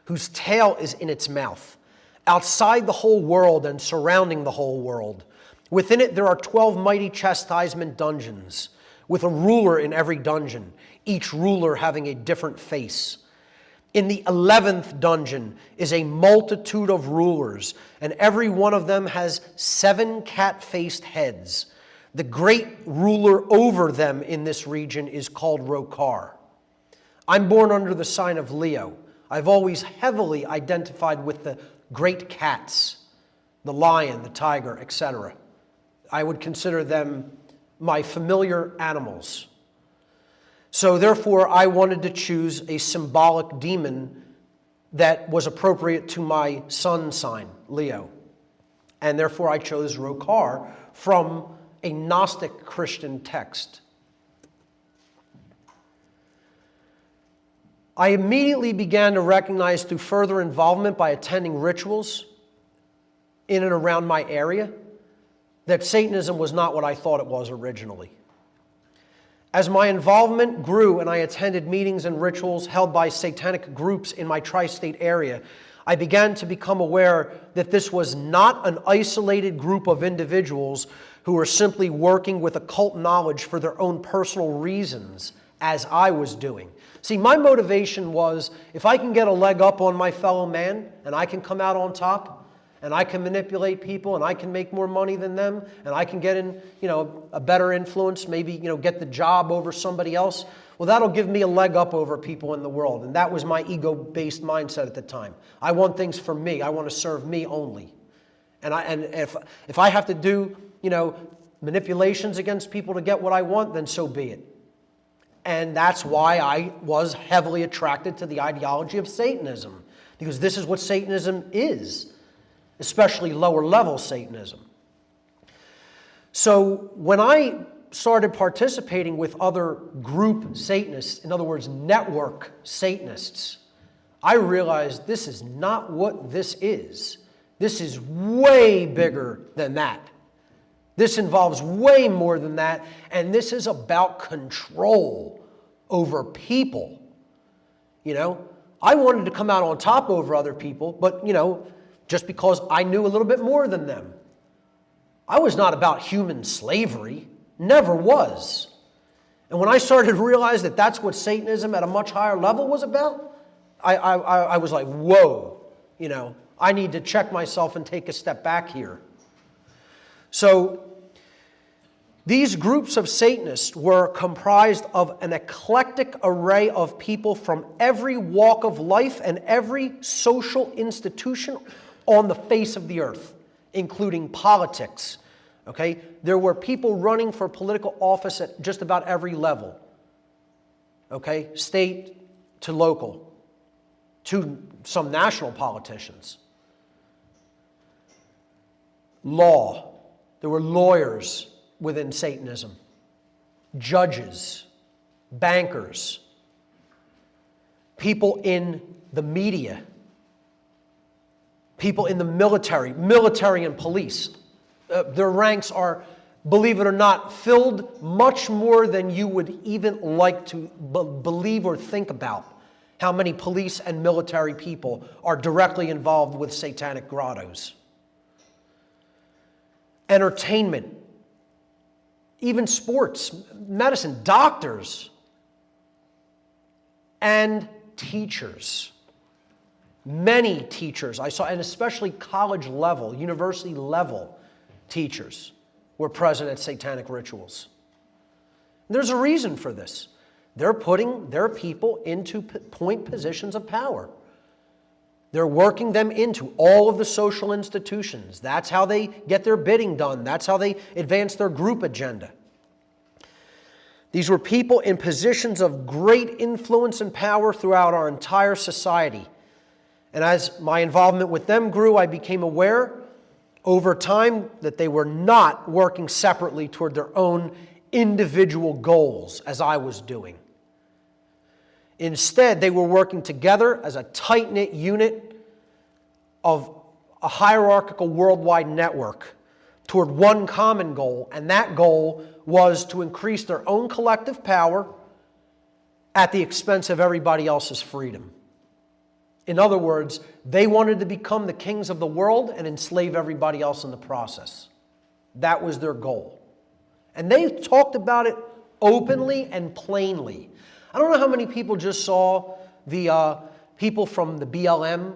whose tail is in its mouth, outside the whole world and surrounding the whole world. Within it there are 12 mighty chastisement dungeons, with a ruler in every dungeon, each ruler having a different face. In the 11th dungeon is a multitude of rulers, and every one of them has 7 cat-faced heads. The great ruler over them in this region is called Rokar. I'm born under the sign of Leo. I've always heavily identified with the great cats, the lion, the tiger, etc. I would consider them my familiar animals. So therefore, I wanted to choose a symbolic demon that was appropriate to my sun sign, Leo. And therefore, I chose Rokar from a Gnostic Christian text. I immediately began to recognize through further involvement by attending rituals in and around my area that Satanism was not what I thought it was originally. As my involvement grew and I attended meetings and rituals held by satanic groups in my tri-state area, I began to become aware that this was not an isolated group of individuals who were simply working with occult knowledge for their own personal reasons, as I was doing. See, my motivation was, if I can get a leg up on my fellow man and I can come out on top, and I can manipulate people, and I can make more money than them, and I can get in, a better influence, maybe, get the job over somebody else, well, that'll give me a leg up over people in the world. And that was my ego-based mindset at the time. I want things for me. I want to serve me only. And if I have to do, manipulations against people to get what I want, then so be it. And that's why I was heavily attracted to the ideology of Satanism, because this is what Satanism is. Especially lower-level Satanism. So when I started participating with other group Satanists, in other words, network Satanists, I realized this is not what this is. This is way bigger than that. This involves way more than that, and this is about control over people. I wanted to come out on top over other people, but, just because I knew a little bit more than them. I was not about human slavery, never was. And when I started to realize that that's what Satanism at a much higher level was about, I was like, whoa, I need to check myself and take a step back here. So these groups of Satanists were comprised of an eclectic array of people from every walk of life and every social institution on the face of the earth, including politics. Okay? There were people running for political office at just about every level. Okay? State to local, to some national politicians. Law. There were lawyers within Satanism. Judges. Bankers. People in the media. People in the military and police. Their ranks are, believe it or not, filled much more than you would even like to believe or think about. how many police and military people are directly involved with satanic grottos. Entertainment, even sports, medicine, doctors, and teachers. Many teachers I saw, and especially college level, university level teachers, were present at satanic rituals. There's a reason for this. They're putting their people into point positions of power. They're working them into all of the social institutions. That's how they get their bidding done. That's how they advance their group agenda. These were people in positions of great influence and power throughout our entire society. And as my involvement with them grew, I became aware over time that they were not working separately toward their own individual goals as I was doing. Instead, they were working together as a tight-knit unit of a hierarchical worldwide network toward one common goal, and that goal was to increase their own collective power at the expense of everybody else's freedom. In other words, they wanted to become the kings of the world and enslave everybody else in the process. That was their goal. And they talked about it openly and plainly. I don't know how many people just saw the people from the BLM,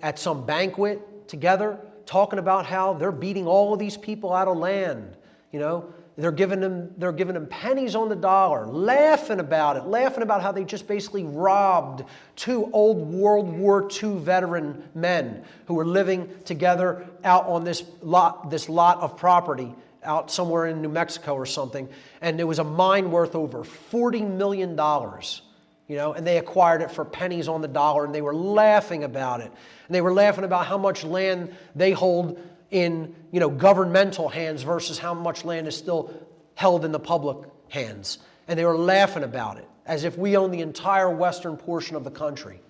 at some banquet together, talking about how they're beating all of these people out of land. They're giving them pennies on the dollar, laughing about it, laughing about how they just basically robbed two old World War II veteran men who were living together out on this lot of property out somewhere in New Mexico or something, and it was a mine worth over $40 million, and they acquired it for pennies on the dollar, and they were laughing about it. And they were laughing about how much land they hold in, governmental hands versus how much land is still held in the public hands. And they were laughing about it, as if we own the entire western portion of the country.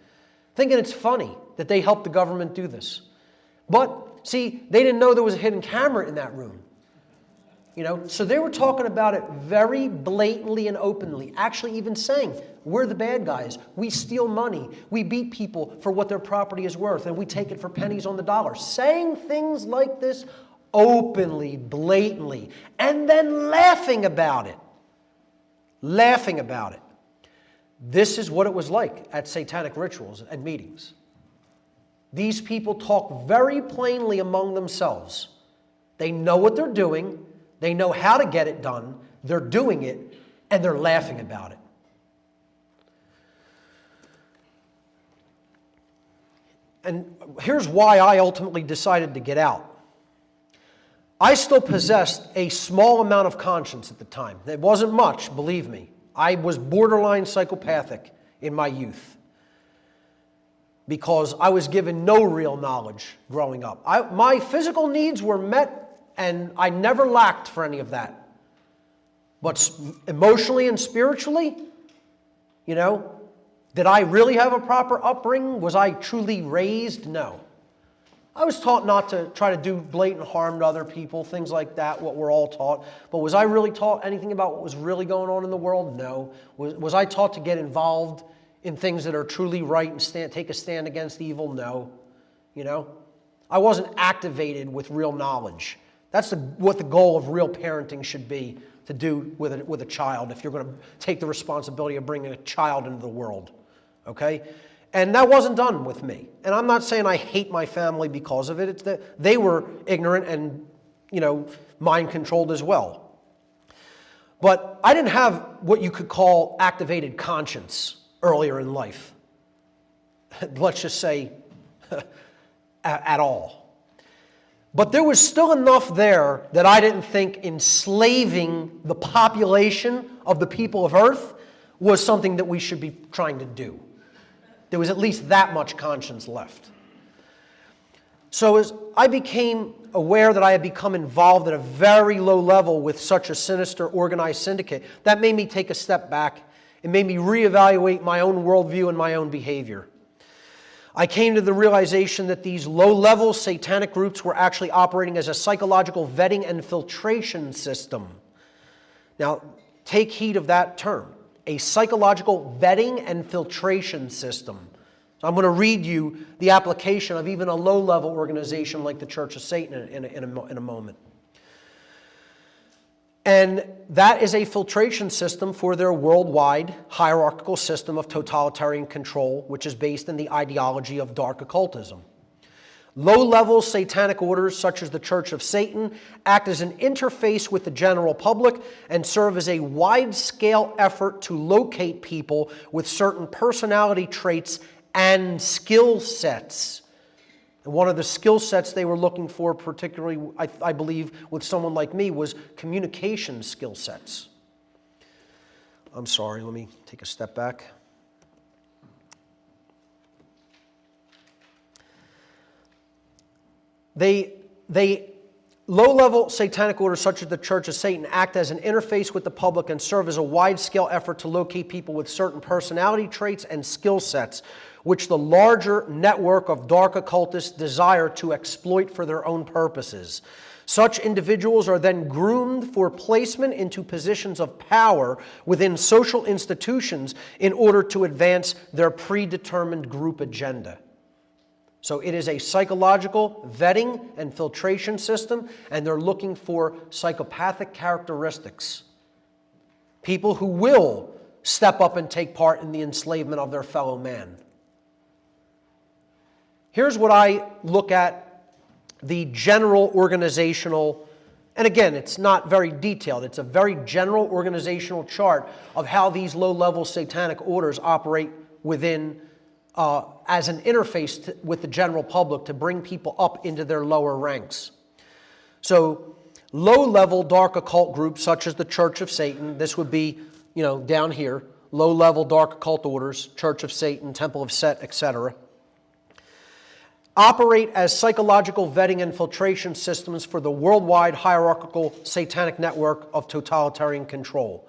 Thinking it's funny that they helped the government do this. But, see, they didn't know there was a hidden camera in that room. So they were talking about it very blatantly and openly, actually even saying, we're the bad guys. We steal money. We beat people for what their property is worth, and we take it for pennies on the dollar. Saying things like this openly, blatantly, and then laughing about it. Laughing about it. This is what it was like at satanic rituals and meetings. These people talk very plainly among themselves. They know what they're doing. They know how to get it done, they're doing it, and they're laughing about it. And here's why I ultimately decided to get out. I still possessed a small amount of conscience at the time. It wasn't much, believe me. I was borderline psychopathic in my youth because I was given no real knowledge growing up. My physical needs were met, and I never lacked for any of that. But emotionally and spiritually, did I really have a proper upbringing? Was I truly raised? No. I was taught not to try to do blatant harm to other people, things like that, what we're all taught. But was I really taught anything about what was really going on in the world? No. Was I taught to get involved in things that are truly right and take a stand against evil? No. I wasn't activated with real knowledge. That's what the goal of real parenting should be, to do with a child if you're going to take the responsibility of bringing a child into the world, okay? And that wasn't done with me. And I'm not saying I hate my family because of it. It's that they were ignorant and, mind-controlled as well. But I didn't have what you could call activated conscience earlier in life. Let's just say at all. But there was still enough there that I didn't think enslaving the population of the people of Earth was something that we should be trying to do. There was at least that much conscience left. So as I became aware that I had become involved at a very low level with such a sinister organized syndicate, that made me take a step back. It made me reevaluate my own worldview and my own behavior. I came to the realization that these low-level satanic groups were actually operating as a psychological vetting and filtration system. Now, take heed of that term. a psychological vetting and filtration system. So I'm going to read you the application of even a low-level organization like the Church of Satan in a moment. And that is a filtration system for their worldwide hierarchical system of totalitarian control, which is based in the ideology of dark occultism. Low-level satanic orders, such as the Church of Satan, act as an interface with the general public and serve as a wide-scale effort to locate people with certain personality traits and skill sets. And one of the skill sets they were looking for, particularly, I believe, with someone like me, was communication skill sets. I'm sorry, let me take a step back. Low-level satanic orders such as the Church of Satan act as an interface with the public and serve as a wide-scale effort to locate people with certain personality traits and skill sets, which the larger network of dark occultists desire to exploit for their own purposes. Such individuals are then groomed for placement into positions of power within social institutions in order to advance their predetermined group agenda. So it is a psychological vetting and filtration system, and they're looking for psychopathic characteristics. People who will step up and take part in the enslavement of their fellow man. Here's what I look at the general organizational, and again, it's not very detailed. It's a very general organizational chart of how these low-level satanic orders operate within as an interface with the general public to bring people up into their lower ranks. So low-level dark occult groups such as the Church of Satan, this would be, down here, low-level dark occult orders, Church of Satan, Temple of Set, etc., operate as psychological vetting and filtration systems for the worldwide hierarchical satanic network of totalitarian control.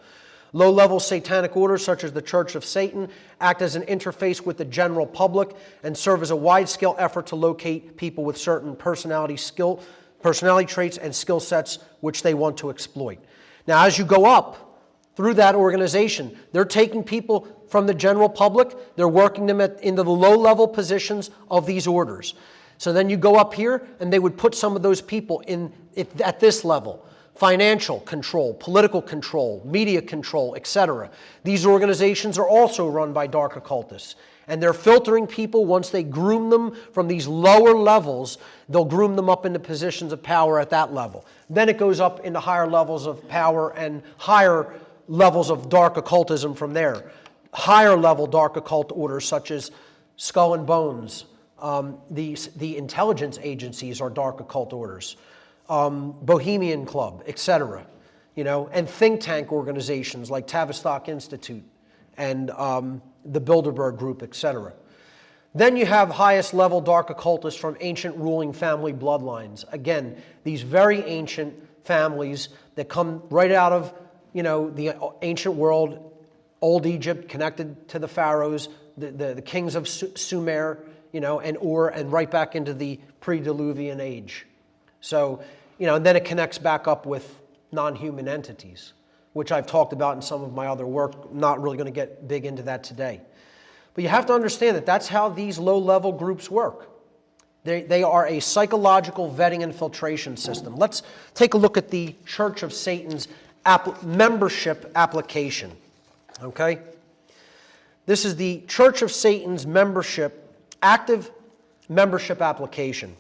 Low-level satanic orders such as the Church of Satan act as an interface with the general public and serve as a wide-scale effort to locate people with certain personality traits and skill sets which they want to exploit. Now, as you go up through that organization, they're taking people from the general public, they're working them into the low-level positions of these orders. So then you go up here, and they would put some of those people at this level. Financial control, political control, media control, etc. These organizations are also run by dark occultists. And they're filtering people. Once they groom them from these lower levels, they'll groom them up into positions of power at that level. Then it goes up into higher levels of power and higher levels of dark occultism from there. Higher level dark occult orders such as Skull and Bones. The intelligence agencies are dark occult orders. Bohemian Club, etc. And think tank organizations like Tavistock Institute and the Bilderberg Group, etc. Then you have highest level dark occultists from ancient ruling family bloodlines. Again, these very ancient families that come right out of the ancient world, Old Egypt, connected to the pharaohs, the kings of Sumer, and Ur, and right back into the pre-Diluvian age. So, and then it connects back up with non-human entities, which I've talked about in some of my other work. Not really going to get big into that today. But you have to understand that that's how these low-level groups work. They are a psychological vetting and filtration system. Let's take a look at the Church of Satan's membership application. Okay? This is the Church of Satan's active membership application.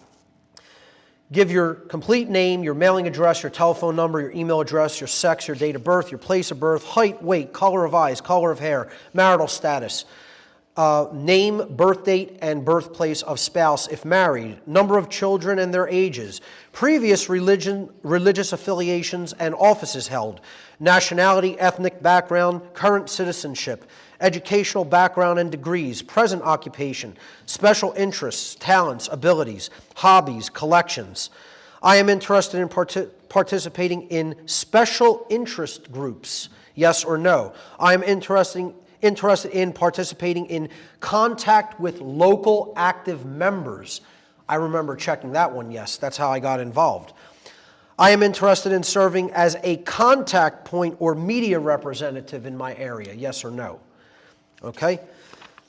Give your complete name, your mailing address, your telephone number, your email address, your sex, your date of birth, your place of birth, height, weight, color of eyes, color of hair, marital status, name, birth date, and birthplace of spouse if married, number of children and their ages, previous religious affiliations and offices held, nationality, ethnic background, current citizenship, educational background and degrees, present occupation, special interests, talents, abilities, hobbies, collections. I am interested in participating in special interest groups, yes or no. I am interested in participating in contact with local active members. I remember checking that one, yes. That's how I got involved. I am interested in serving as a contact point or media representative in my area, yes or no. Okay?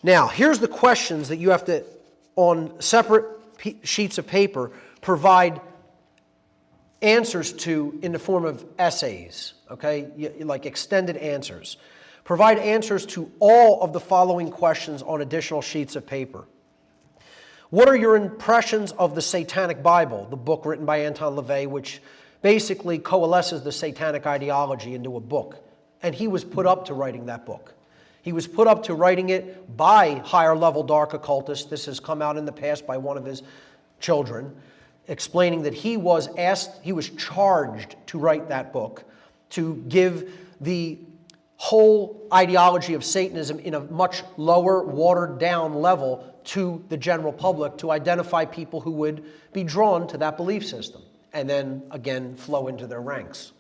Now, here's the questions that you have to, on separate sheets of paper, provide answers to in the form of essays, okay? Like extended answers. Provide answers to all of the following questions on additional sheets of paper. What are your impressions of the Satanic Bible, the book written by Anton LaVey, which basically coalesces the satanic ideology into a book? And he was put up to writing that book. He was put up to writing it by higher level dark occultists. This has come out in the past by one of his children, explaining that he was charged to write that book, to give the whole ideology of Satanism in a much lower, watered down level to the general public, to identify people who would be drawn to that belief system and then again flow into their ranks.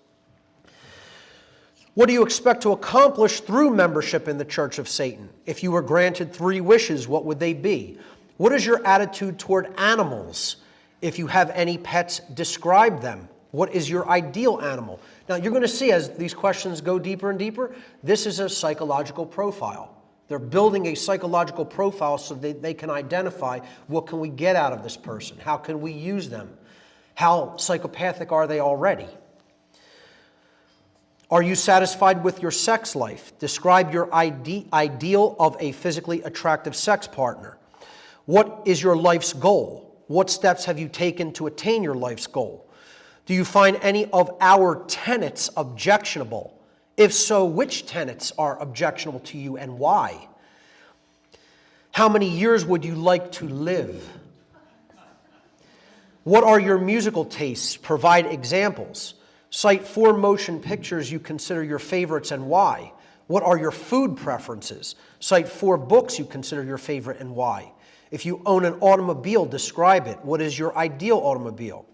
What do you expect to accomplish through membership in the Church of Satan? If you were granted 3 wishes, what would they be? What is your attitude toward animals? If you have any pets, describe them. What is your ideal animal? Now, you're going to see as these questions go deeper and deeper, this is a psychological profile. They're building a psychological profile so that they can identify what can we get out of this person? How can we use them? How psychopathic are they already? Are you satisfied with your sex life? Describe your ideal of a physically attractive sex partner. What is your life's goal? What steps have you taken to attain your life's goal? Do you find any of our tenets objectionable? If so, which tenets are objectionable to you and why? How many years would you like to live? What are your musical tastes? Provide examples. Cite 4 motion pictures you consider your favorites and why. What are your food preferences? Cite 4 books you consider your favorite and why. If you own an automobile, describe it. What is your ideal automobile?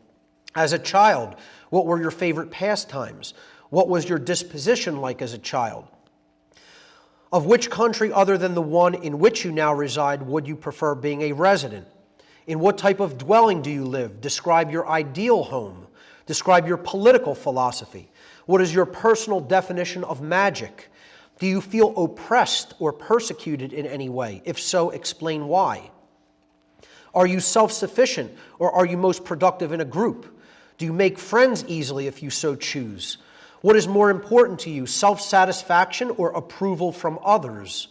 As a child, what were your favorite pastimes? What was your disposition like as a child? Of which country other than the one in which you now reside would you prefer being a resident? In what type of dwelling do you live? Describe your ideal home. Describe your political philosophy. What is your personal definition of magic? Do you feel oppressed or persecuted in any way? If so, explain why. Are you self-sufficient or are you most productive in a group? Do you make friends easily if you so choose? What is more important to you, self-satisfaction or approval from others?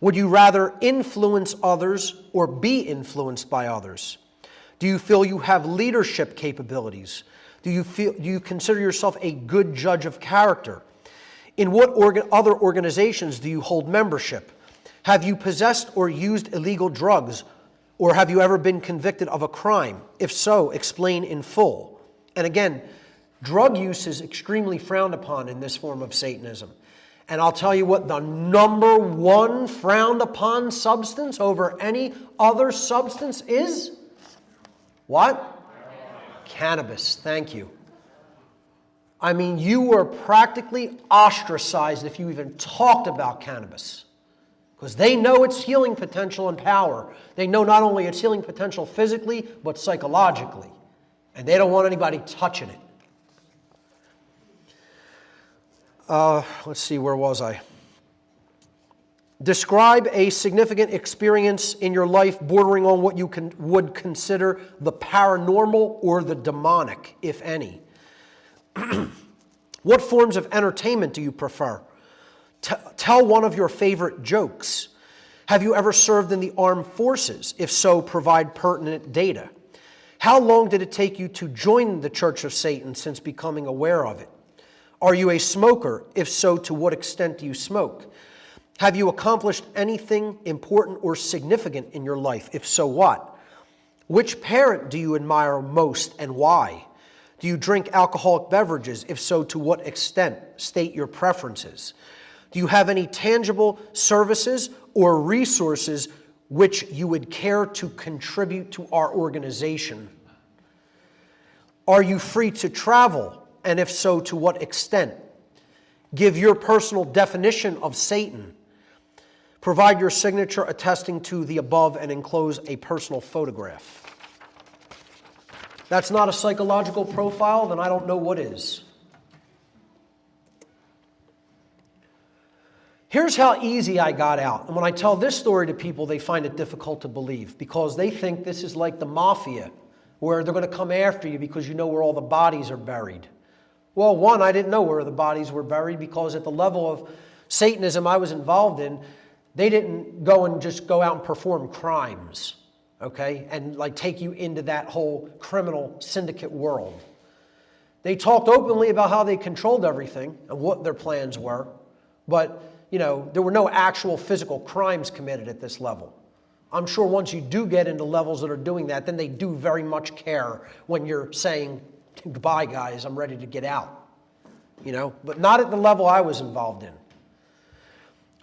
Would you rather influence others or be influenced by others? Do you feel you have leadership capabilities? Do you consider yourself a good judge of character? In what other organizations do you hold membership? Have you possessed or used illegal drugs? Or have you ever been convicted of a crime? If so, explain in full. And again, drug use is extremely frowned upon in this form of Satanism. And I'll tell you what, the number 1 frowned upon substance over any other substance is? What? Cannabis. Thank you. I mean, you were practically ostracized if you even talked about cannabis. Because they know its healing potential and power. They know not only its healing potential physically, but psychologically. And they don't want anybody touching it. Let's see, where was I? Describe a significant experience in your life bordering on what you would consider the paranormal or the demonic, if any. What forms of entertainment do you prefer? Tell one of your favorite jokes. Have you ever served in the armed forces? If so, provide pertinent data. How long did it take you to join the Church of Satan since becoming aware of it? Are you a smoker? If so, to what extent do you smoke? Have you accomplished anything important or significant in your life? If so, what? Which parent do you admire most and why? Do you drink alcoholic beverages? If so, to what extent? State your preferences. Do you have any tangible services or resources which you would care to contribute to our organization? Are you free to travel? And if so, to what extent? Give your personal definition of Satan. Provide your signature attesting to the above and enclose a personal photograph. That's not a psychological profile, then I don't know what is. Here's how easy I got out. And when I tell this story to people, they find it difficult to believe because they think this is like the mafia, where they're going to come after you because you know where all the bodies are buried. Well, one, I didn't know where the bodies were buried because at the level of Satanism I was involved in, they didn't go and just go out and perform crimes, okay, and like take you into that whole criminal syndicate world. They talked openly about how they controlled everything and what their plans were, but there were no actual physical crimes committed at this level. I'm sure once you do get into levels that are doing that, then they do very much care when you're saying, goodbye, guys, I'm ready to get out. But not at the level I was involved in.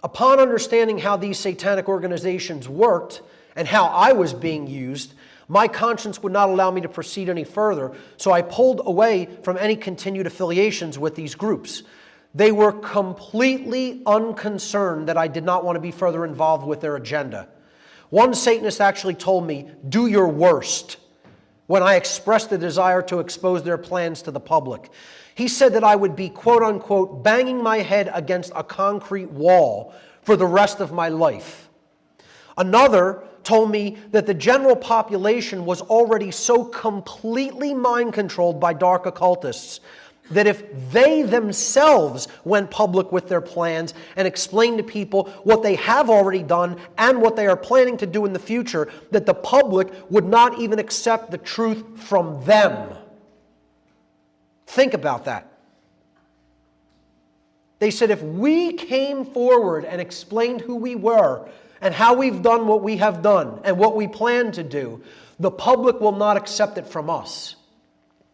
Upon understanding how these satanic organizations worked and how I was being used, my conscience would not allow me to proceed any further, so I pulled away from any continued affiliations with these groups. They were completely unconcerned that I did not want to be further involved with their agenda. One Satanist actually told me, "Do your worst," when I expressed the desire to expose their plans to the public. He said that I would be, quote unquote, banging my head against a concrete wall for the rest of my life. Another told me that the general population was already so completely mind-controlled by dark occultists that if they themselves went public with their plans and explained to people what they have already done and what they are planning to do in the future, that the public would not even accept the truth from them. Think about that. They said if we came forward and explained who we were and how we've done what we have done and what we plan to do, the public will not accept it from us.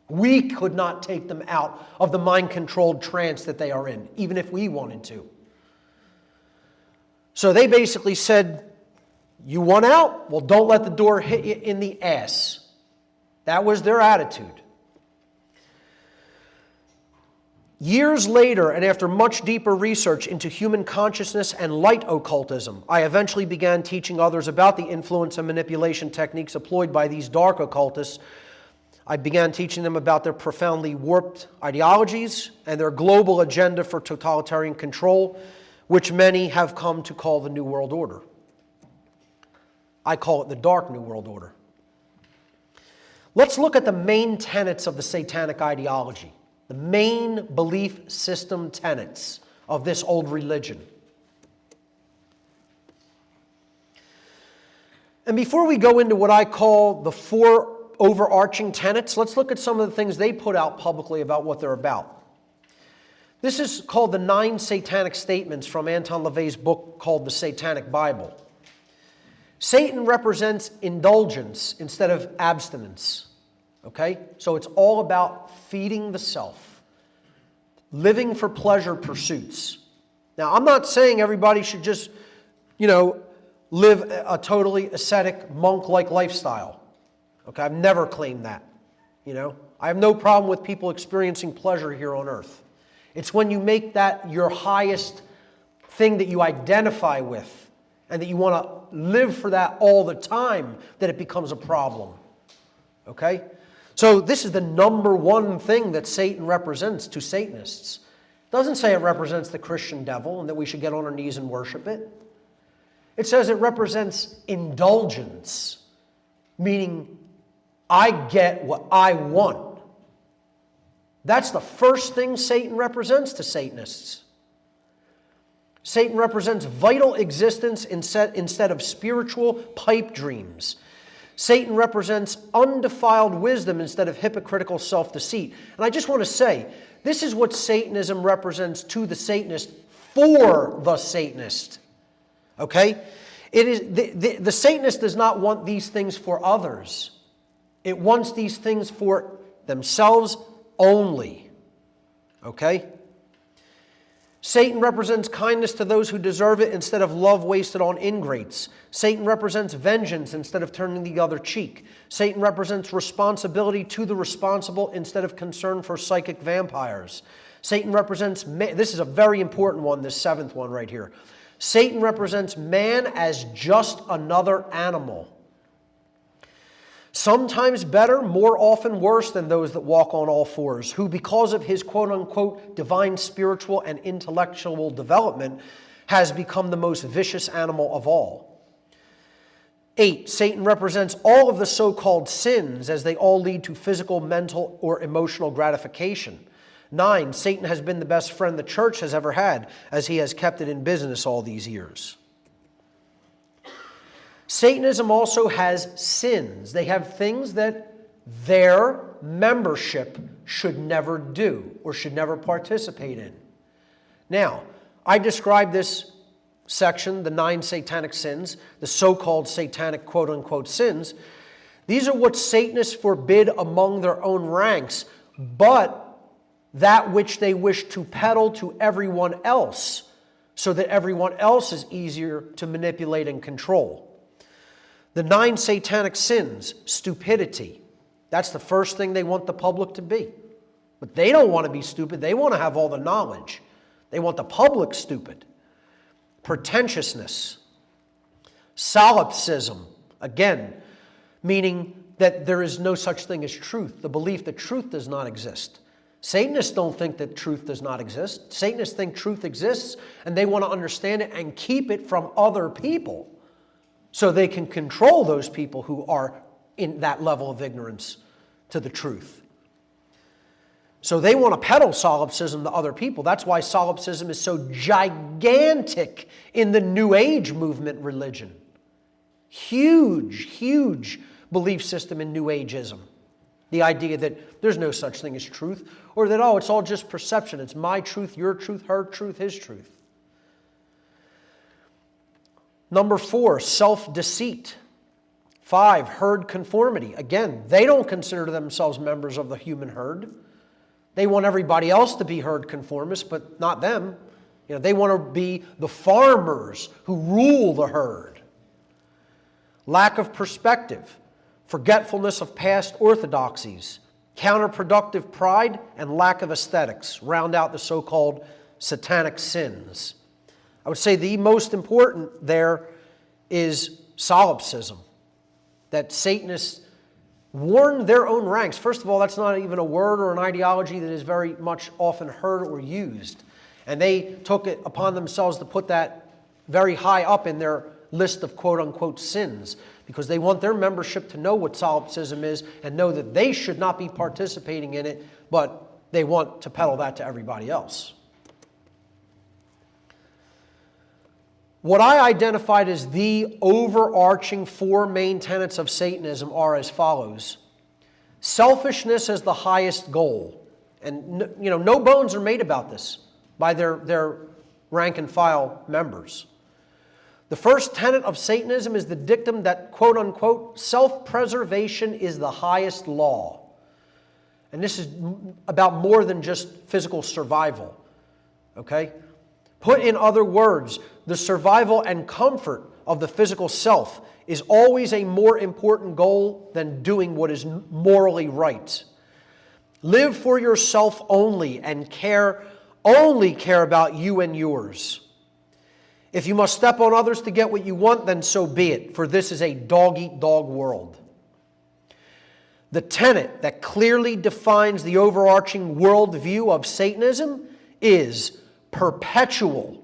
We could not take them out of the mind-controlled trance that they are in, even if we wanted to. So they basically said, you want out? Well, don't let the door hit you in the ass. That was their attitude. Years later, and after much deeper research into human consciousness and light occultism, I eventually began teaching others about the influence and manipulation techniques employed by these dark occultists. I began teaching them about their profoundly warped ideologies and their global agenda for totalitarian control, which many have come to call the New World Order. I call it the Dark New World Order. Let's look at the main tenets of the satanic ideology, the main belief system tenets of this old religion. And before we go into what I call the four overarching tenets, let's look at some of the things they put out publicly about what they're about. This is called the 9 Satanic Statements from Anton LaVey's book called The Satanic Bible. Satan represents indulgence instead of abstinence. Okay? So it's all about feeding the self, living for pleasure pursuits. Now, I'm not saying everybody should just, live a totally ascetic, monk-like lifestyle. Okay, I've never claimed that. I have no problem with people experiencing pleasure here on earth. It's when you make that your highest thing that you identify with and that you want to live for that all the time that it becomes a problem. Okay? So this is the number one thing that Satan represents to Satanists. It doesn't say it represents the Christian devil and that we should get on our knees and worship it. It says it represents indulgence, meaning I get what I want. That's the first thing Satan represents to Satanists. Satan represents vital existence instead of spiritual pipe dreams. Satan represents undefiled wisdom instead of hypocritical self-deceit. And I just want to say, this is what Satanism represents to the Satanist for the Satanist. Okay? It is the Satanist does not want these things for others. It wants these things for themselves only. Okay? Satan represents kindness to those who deserve it instead of love wasted on ingrates. Satan represents vengeance instead of turning the other cheek. Satan represents responsibility to the responsible instead of concern for psychic vampires. Satan represents, this is a very important one, this 7th one right here. Satan represents man as just another animal. sometimes better, more often worse than those that walk on all fours, who because of his quote-unquote divine spiritual and intellectual development has become the most vicious animal of all. 8, Satan represents all of the so-called sins as they all lead to physical, mental, or emotional gratification. 9, Satan has been the best friend the church has ever had as he has kept it in business all these years. Satanism also has sins. They have things that their membership should never do or should never participate in. Now, I describe this section, the 9 satanic sins, the so-called satanic quote-unquote sins. These are what Satanists forbid among their own ranks, but that which they wish to peddle to everyone else so that everyone else is easier to manipulate and control. The 9 satanic sins: stupidity. That's the first thing they want the public to be. But they don't want to be stupid. They want to have all the knowledge. They want the public stupid. Pretentiousness. Solipsism. Again, meaning that there is no such thing as truth. The belief that truth does not exist. Satanists don't think that truth does not exist. Satanists think truth exists, and they want to understand it and keep it from other people so they can control those people who are in that level of ignorance to the truth. So they want to peddle solipsism to other people. That's why solipsism is so gigantic in the New Age movement religion. Huge, huge belief system in New Ageism. The idea that there's no such thing as truth, or that, oh, it's all just perception. It's my truth, your truth, her truth, his truth. Number 4, self-deceit. 5, herd conformity. Again, they don't consider themselves members of the human herd. They want everybody else to be herd conformists, but not them. You know, they want to be the farmers who rule the herd. Lack of perspective, forgetfulness of past orthodoxies, counterproductive pride, and lack of aesthetics round out the so-called satanic sins. I would say the most important there is solipsism, that Satanists warn their own ranks. First of all, that's not even a word or an ideology that is very much often heard or used. And they took it upon themselves to put that very high up in their list of quote-unquote sins, because they want their membership to know what solipsism is and know that they should not be participating in it, but they want to peddle that to everybody else. What I identified as the overarching 4 main tenets of Satanism are as follows. Selfishness as the highest goal. And no bones are made about this by their rank and file members. The first tenet of Satanism is the dictum that, quote unquote, self-preservation is the highest law. And this is about more than just physical survival. Okay? Put in other words, the survival and comfort of the physical self is always a more important goal than doing what is morally right. Live for yourself only and only care about you and yours. If you must step on others to get what you want, then so be it, for this is a dog-eat-dog world. The tenet that clearly defines the overarching worldview of Satanism is perpetual,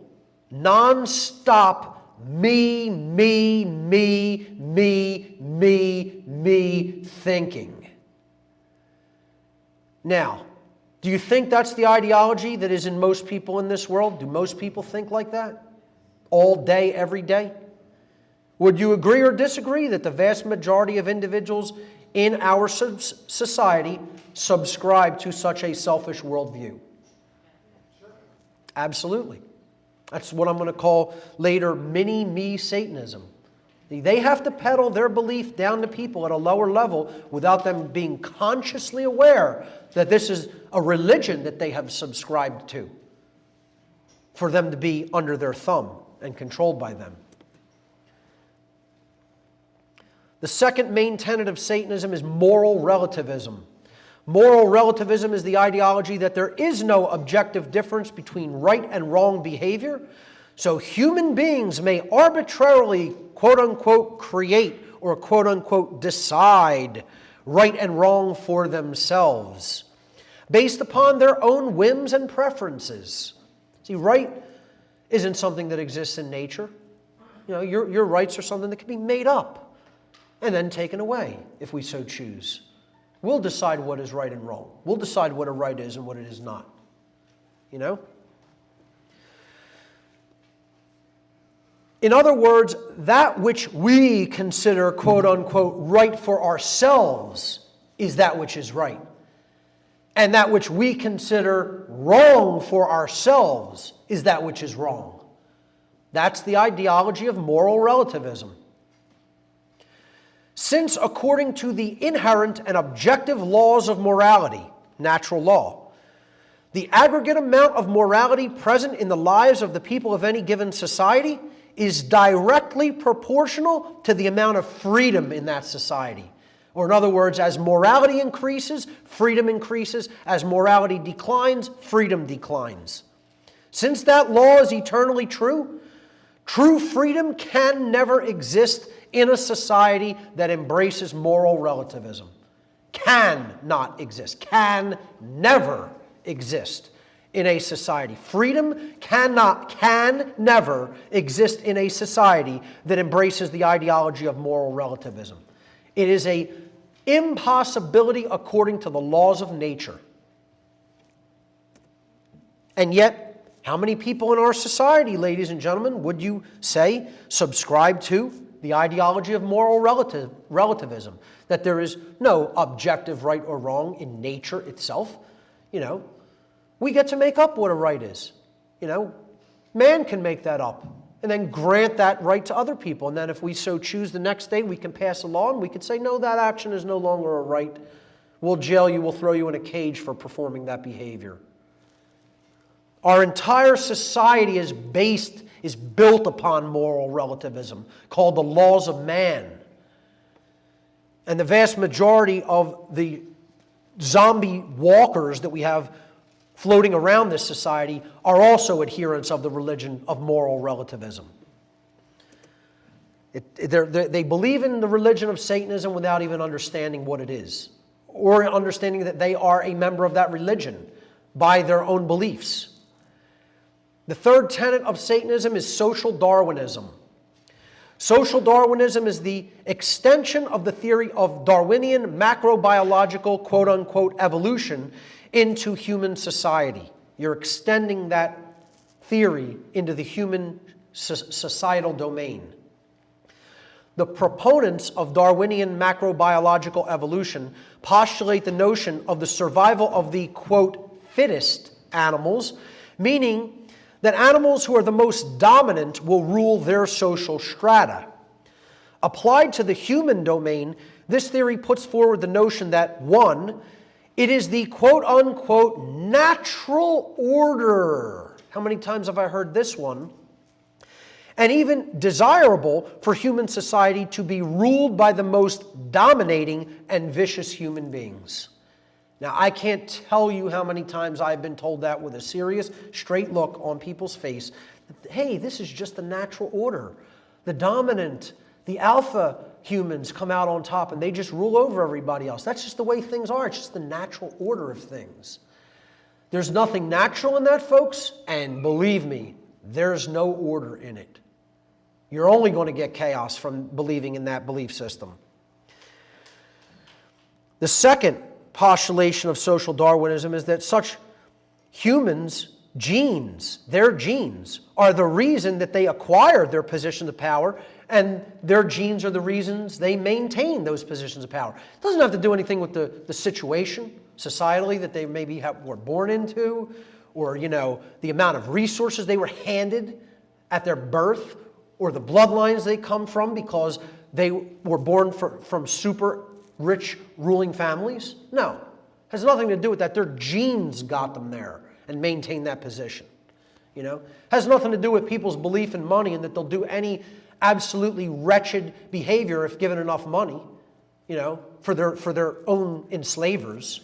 non-stop me thinking. Now, do you think that's the ideology that is in most people in this world? Do most people think like that? All day, every day? Would you agree or disagree that the vast majority of individuals in our society subscribe to such a selfish worldview? Absolutely. That's what I'm going to call later mini-me Satanism. They have to peddle their belief down to people at a lower level without them being consciously aware that this is a religion that they have subscribed to, for them to be under their thumb and controlled by them. The second main tenet of Satanism is moral relativism. Moral relativism is the ideology that there is no objective difference between right and wrong behavior, so human beings may arbitrarily, quote-unquote, create or quote-unquote decide right and wrong for themselves based upon their own whims and preferences. See, right isn't something that exists in nature. You know, your rights are something that can be made up and then taken away if we so choose. We'll decide what is right and wrong. We'll decide what a right is and what it is not. You know? In other words, that which we consider quote-unquote right for ourselves is that which is right. And that which we consider wrong for ourselves is that which is wrong. That's the ideology of moral relativism. Since according to the inherent and objective laws of morality, natural law, the aggregate amount of morality present in the lives of the people of any given society is directly proportional to the amount of freedom in that society. Or in other words, as morality increases, freedom increases. As morality declines, freedom declines. Since that law is eternally true, true freedom can never exist in a society that embraces moral relativism. Can not exist. Can never exist in a society. Freedom can never exist in a society that embraces the ideology of moral relativism. It is an impossibility according to the laws of nature. And yet, how many people in our society, ladies and gentlemen, would you say subscribe to the ideology of moral relativism? That there is no objective right or wrong in nature itself. You know, we get to make up what a right is. You know, man can make that up and then grant that right to other people. And then if we so choose the next day, we can pass a law and we can say, no, that action is no longer a right. We'll jail you, we'll throw you in a cage for performing that behavior. Our entire society is built upon moral relativism, called the laws of man. And the vast majority of the zombie walkers that we have floating around this society are also adherents of the religion of moral relativism. They believe in the religion of Satanism without even understanding what it is, or understanding that they are a member of that religion by their own beliefs. The third tenet of Satanism is social Darwinism. Social Darwinism is the extension of the theory of Darwinian macrobiological quote-unquote evolution into human society. You're extending that theory into the human societal domain. The proponents of Darwinian macrobiological evolution postulate the notion of the survival of the, quote, fittest animals, meaning that animals who are the most dominant will rule their social strata. Applied to the human domain, this theory puts forward the notion that, one, it is the quote-unquote natural order. How many times have I heard this one? And even desirable for human society to be ruled by the most dominating and vicious human beings. Now, I can't tell you how many times I've been told that with a serious, straight look on people's face. Hey, this is just the natural order. The dominant, the alpha humans come out on top and they just rule over everybody else. That's just the way things are. It's just the natural order of things. There's nothing natural in that, folks, and believe me, there's no order in it. You're only going to get chaos from believing in that belief system. The second postulation of social Darwinism is that such humans' genes, their genes, are the reason that they acquired their position of power, and their genes are the reasons they maintain those positions of power. It doesn't have to do anything with the situation, societally, that they maybe were born into, or, you know, the amount of resources they were handed at their birth, or the bloodlines they come from because they were born from super rich ruling families. No, it has nothing to do with that. Their genes got them there and maintain that position. You know, it has nothing to do with people's belief in money and that they'll do any absolutely wretched behavior if given enough money, you know, for their own enslavers.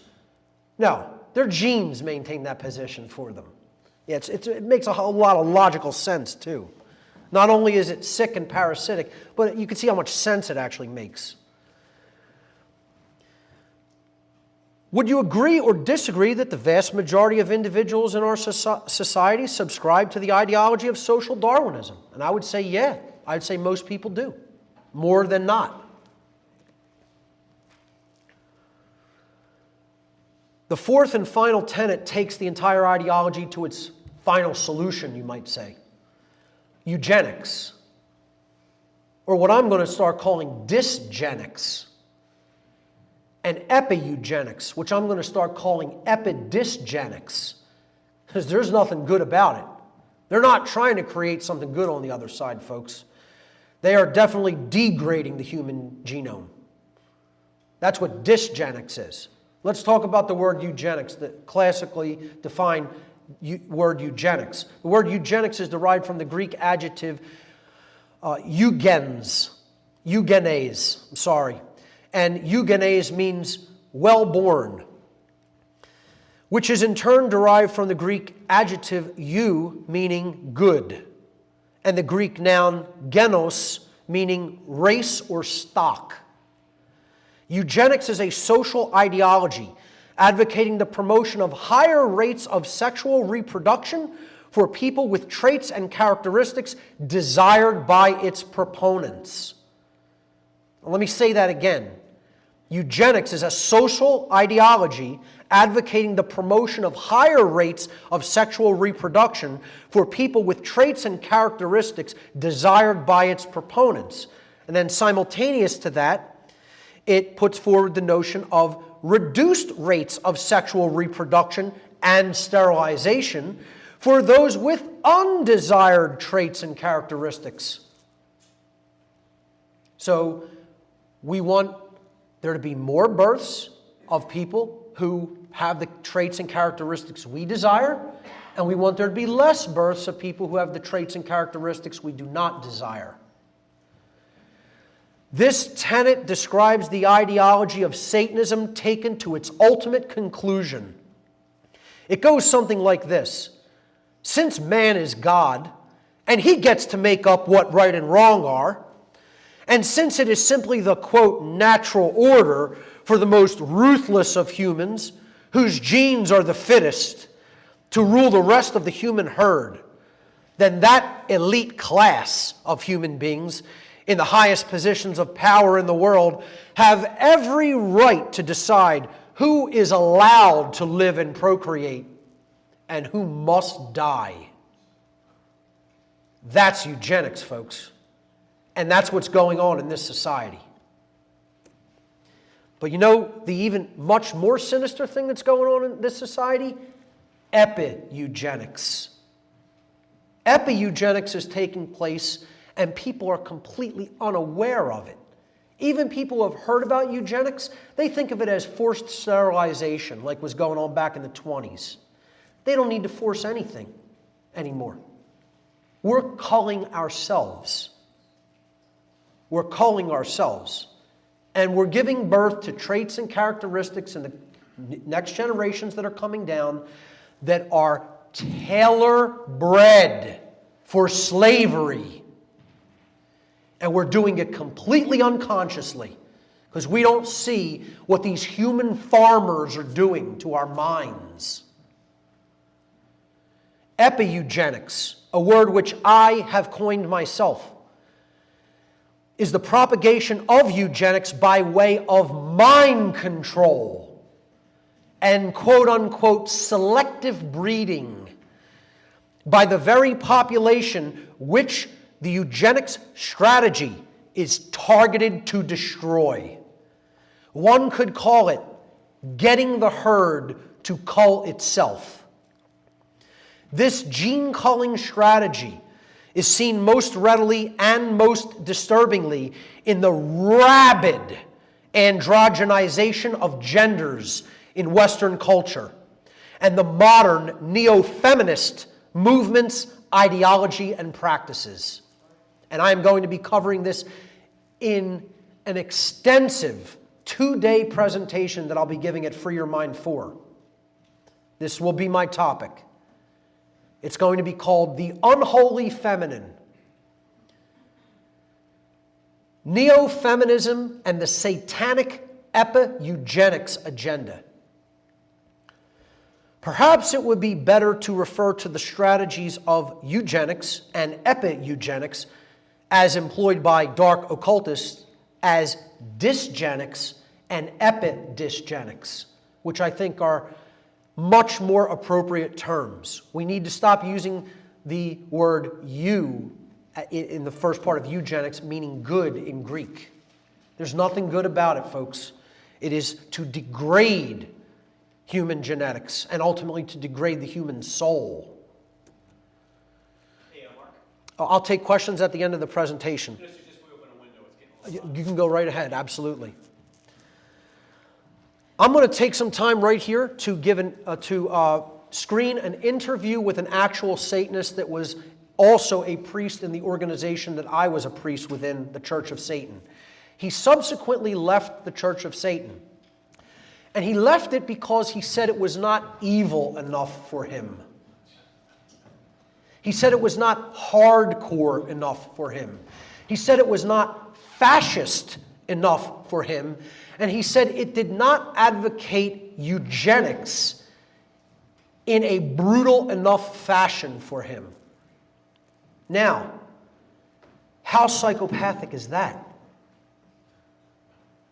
No, their genes maintain that position for them. Yeah, it makes a whole lot of logical sense too. Not only is it sick and parasitic, but you can see how much sense it actually makes. Would you agree or disagree that the vast majority of individuals in our society subscribe to the ideology of social Darwinism? And I would say, yeah. I'd say most people do, more than not. The fourth and final tenet takes the entire ideology to its final solution, you might say. Eugenics, or what I'm going to start calling dysgenics, and epi-eugenics, which I'm going to start calling epidysgenics, because there's nothing good about it. They're not trying to create something good on the other side, folks. They are definitely degrading the human genome. That's what dysgenics is. Let's talk about the word eugenics, the classically defined word eugenics. The word eugenics is derived from the Greek adjective eugenes, and eugenes means well-born, which is in turn derived from the Greek adjective eu, meaning good, and the Greek noun genos, meaning race or stock. Eugenics is a social ideology advocating the promotion of higher rates of sexual reproduction for people with traits and characteristics desired by its proponents. Let me say that again. Eugenics is a social ideology advocating the promotion of higher rates of sexual reproduction for people with traits and characteristics desired by its proponents. And then simultaneous to that, it puts forward the notion of reduced rates of sexual reproduction and sterilization for those with undesired traits and characteristics. So we want there to be more births of people who have the traits and characteristics we desire, and we want there to be less births of people who have the traits and characteristics we do not desire. This tenet describes the ideology of Satanism taken to its ultimate conclusion. It goes something like this. Since man is God, and he gets to make up what right and wrong are, and since it is simply the, quote, natural order for the most ruthless of humans, whose genes are the fittest, to rule the rest of the human herd, then that elite class of human beings in the highest positions of power in the world have every right to decide who is allowed to live and procreate and who must die. That's eugenics, folks. And that's what's going on in this society. But you know the even much more sinister thing that's going on in this society? Epi-eugenics. Epi-eugenics is taking place and people are completely unaware of it. Even people who have heard about eugenics, they think of it as forced sterilization, like was going on back in the 20s. They don't need to force anything anymore. We're culling ourselves. We're culling ourselves. And we're giving birth to traits and characteristics in the next generations that are coming down that are tailor-bred for slavery. And we're doing it completely unconsciously because we don't see what these human farmers are doing to our minds. Epi-eugenics, a word which I have coined myself, is the propagation of eugenics by way of mind control and quote-unquote selective breeding by the very population which the eugenics strategy is targeted to destroy. One could call it getting the herd to cull itself. This gene culling strategy is seen most readily and most disturbingly in the rabid androgenization of genders in Western culture and the modern neo-feminist movements, ideology, and practices. And I am going to be covering this in an extensive 2-day presentation that I'll be giving at Free Your Mind 4. This will be my topic. It's going to be called The Unholy Feminine, neo-feminism and the satanic epi-eugenics agenda. Perhaps it would be better to refer to the strategies of eugenics and epi-eugenics as employed by dark occultists as dysgenics and epidysgenics, which I think are much more appropriate terms. We need to stop using the word "eu" in the first part of eugenics, meaning good in Greek. There's nothing good about it, folks. It is to degrade human genetics and ultimately to degrade the human soul. Hey, Mark. I'll take questions at the end of the presentation. Just open a window. It's getting a little You can go right ahead, absolutely. I'm going to take some time right here to screen an interview with an actual Satanist that was also a priest in the organization that I was a priest within, the Church of Satan. He subsequently left the Church of Satan. And he left it because he said it was not evil enough for him. He said it was not hardcore enough for him. He said it was not fascist enough for him. And he said it did not advocate eugenics in a brutal enough fashion for him. Now, how psychopathic is that?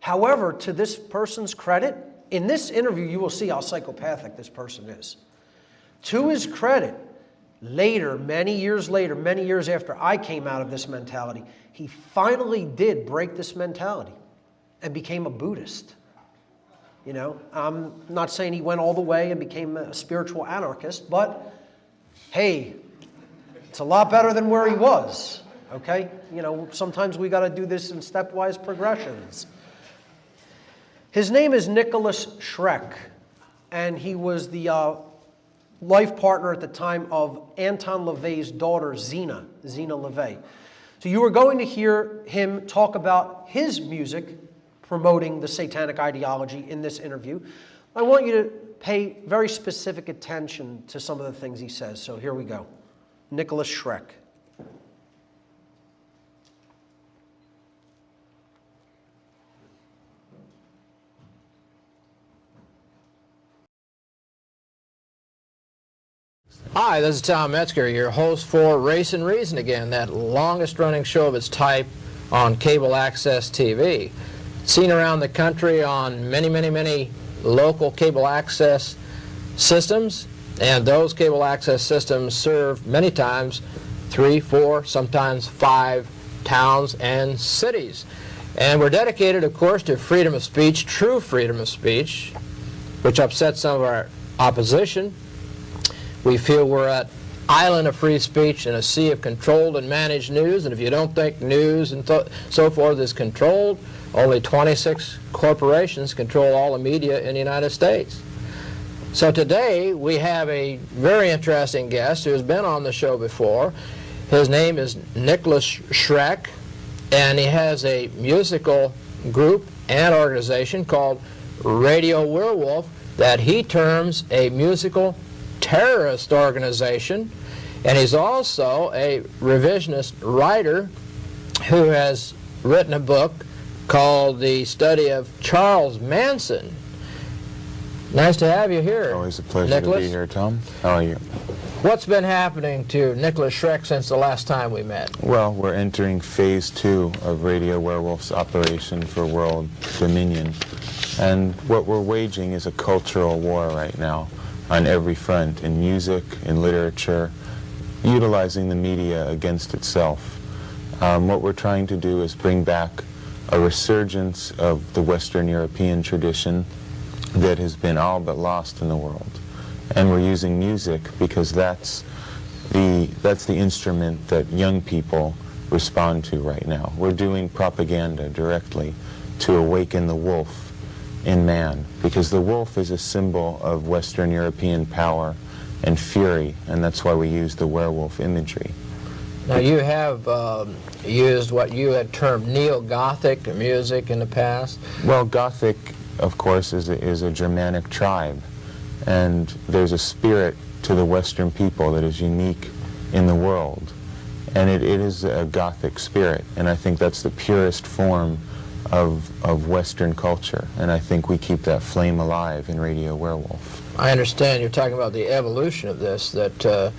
However, to this person's credit, in this interview you will see how psychopathic this person is. To his credit, later, many years after I came out of this mentality, he finally did break this mentality and became a Buddhist. You know, I'm not saying he went all the way and became a spiritual anarchist, but hey, it's a lot better than where he was, okay? You know, sometimes we got to do this in stepwise progressions. His name is Nicholas Schreck, and he was the life partner at the time of Anton LaVey's daughter, Zena LaVey. So you are going to hear him talk about his music promoting the satanic ideology in this interview. I want you to pay very specific attention to some of the things he says. So here we go. Nicholas Schreck. Hi, this is Tom Metzger, your host for Race and Reason again, that longest running show of its type on cable access TV. Seen around the country on many local cable access systems, and those cable access systems serve many times 3, 4, sometimes 5 towns and cities. And we're dedicated, of course, to freedom of speech, true freedom of speech, which upsets some of our opposition. We feel we're an island of free speech in a sea of controlled and managed news, and if you don't think news and so forth is controlled, only 26 corporations control all the media in the United States. So today we have a very interesting guest who has been on the show before. His name is Nicholas Schreck, and he has a musical group and organization called Radio Werewolf that he terms a musical terrorist organization, and he's also a revisionist writer who has written a book called The Study of Charles Manson. Nice to have you here. Always a pleasure Nicholas. to be here, Tom. How are you? What's been happening to Nicholas Schreck since the last time we met? Well, we're entering phase 2 of Radio Werewolf's operation for world dominion, and what we're waging is a cultural war right now on every front, in music, in literature, utilizing the media against itself. What we're trying to do is bring back a resurgence of the Western European tradition that has been all but lost in the world. And we're using music because that's the instrument that young people respond to right now. We're doing propaganda directly to awaken the wolf in man, because the wolf is a symbol of Western European power and fury, and that's why we use the werewolf imagery. Now you have used what you had termed neo-Gothic music in the past. Well, Gothic, of course, is a Germanic tribe, and there's a spirit to the Western people that is unique in the world. And it is a Gothic spirit, and I think that's the purest form of Western culture, and I think we keep that flame alive in Radio Werewolf. I understand you're talking about the evolution of this, that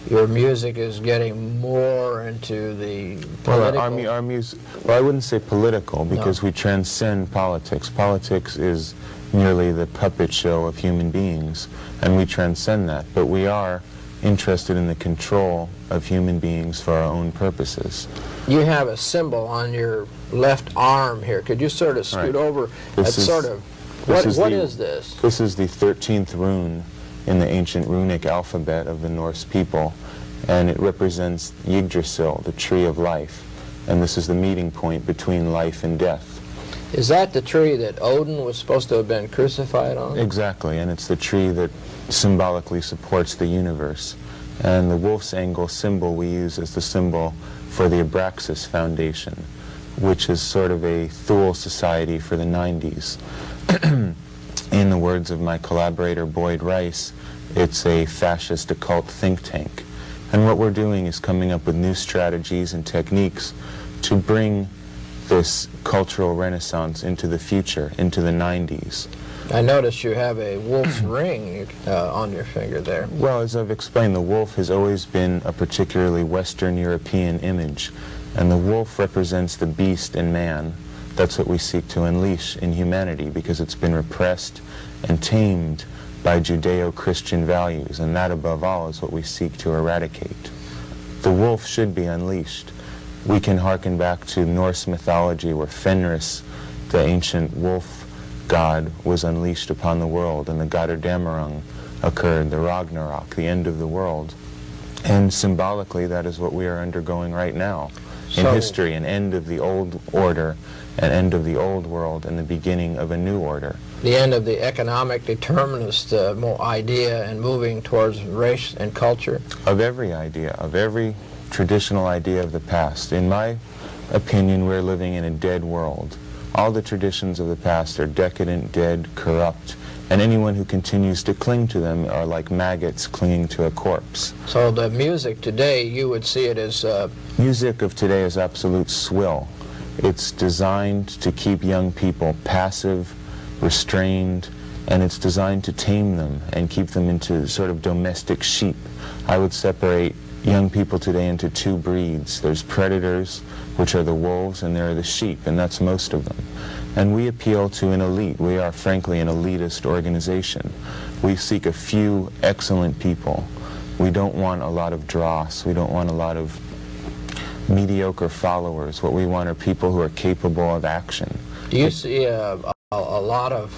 your music is getting more into the political... Well, our music, well, I wouldn't say political, because we transcend politics. Politics is merely the puppet show of human beings, and we transcend that, but we are interested in the control of human beings for our own purposes. You have a symbol on your left arm here. Could you sort of scoot over? What is this? This is the 13th rune in the ancient runic alphabet of the Norse people, and it represents Yggdrasil, the tree of life, and this is the meeting point between life and death. Is that the tree that Odin was supposed to have been crucified on? Exactly, and it's the tree that symbolically supports the universe. And the wolf's angle symbol we use as the symbol for the Abraxas Foundation, which is sort of a Thule society for the 90s. In the words of my collaborator Boyd Rice, it's a fascist occult think tank. And what we're doing is coming up with new strategies and techniques to bring this cultural renaissance into the future, into the 90s. I noticed you have a wolf's ring on your finger there. Well, as I've explained, the wolf has always been a particularly Western European image, and the wolf represents the beast in man. That's what we seek to unleash in humanity, because it's been repressed and tamed by Judeo-Christian values, and that above all is what we seek to eradicate. The wolf should be unleashed. We can hearken back to Norse mythology, where Fenris, the ancient wolf god, was unleashed upon the world, and the Götterdämmerung occurred, the Ragnarok, the end of the world. And symbolically, that is what we are undergoing right now in history, an end of the old order, an end of the old world, and the beginning of a new order. The end of the economic determinist idea and moving towards race and culture? Of every idea, of every traditional idea of the past. In my opinion, we're living in a dead world. All the traditions of the past are decadent, dead, corrupt, and anyone who continues to cling to them are like maggots clinging to a corpse. So the music today, you would see it as... Music of today is absolute swill. It's designed to keep young people passive, restrained, and it's designed to tame them and keep them into sort of domestic sheep. I would separate young people today into two breeds. There's predators, which are the wolves, and there are the sheep, and that's most of them. And we appeal to an elite. We are, frankly, an elitist organization. We seek a few excellent people. We don't want a lot of dross. We don't want a lot of mediocre followers. What we want are people who are capable of action. Do you see a lot of,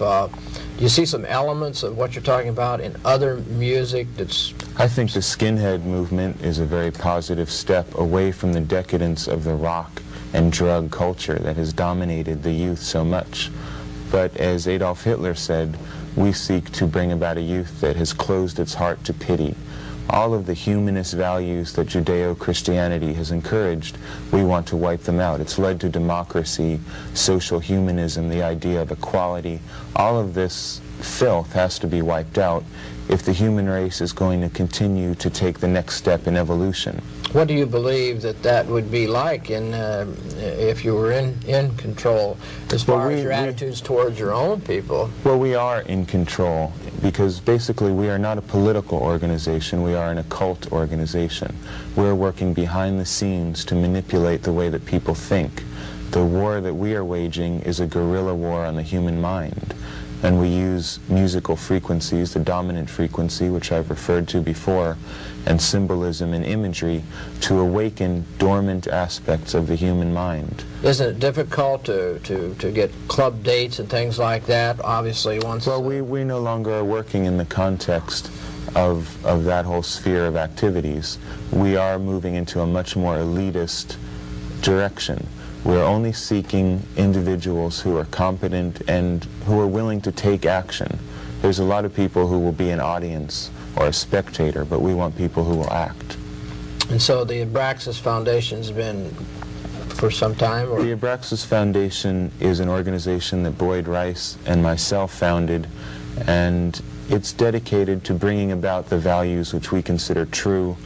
do you see some elements of what you're talking about in other music that's... I think the skinhead movement is a very positive step away from the decadence of the rock and drug culture that has dominated the youth so much. But as Adolf Hitler said, we seek to bring about a youth that has closed its heart to pity. All of the humanist values that Judeo-Christianity has encouraged, we want to wipe them out. It's led to democracy, social humanism, the idea of equality. All of this filth has to be wiped out if the human race is going to continue to take the next step in evolution. What do you believe that would be like if you were in control, as far as your attitudes towards your own people? Well, we are in control, because basically we are not a political organization, we are an occult organization. We're working behind the scenes to manipulate the way that people think. The war that we are waging is a guerrilla war on the human mind. And we use musical frequencies, the dominant frequency, which I've referred to before, and symbolism and imagery to awaken dormant aspects of the human mind. Isn't it difficult to get club dates and things like that, obviously, once... Well, we no longer are working in the context of that whole sphere of activities. We are moving into a much more elitist direction. We're only seeking individuals who are competent and who are willing to take action. There's a lot of people who will be an audience or a spectator, but we want people who will act. And so the Abraxas Foundation's been for some time? Or? The Abraxas Foundation is an organization that Boyd Rice and myself founded, and it's dedicated to bringing about the values which we consider true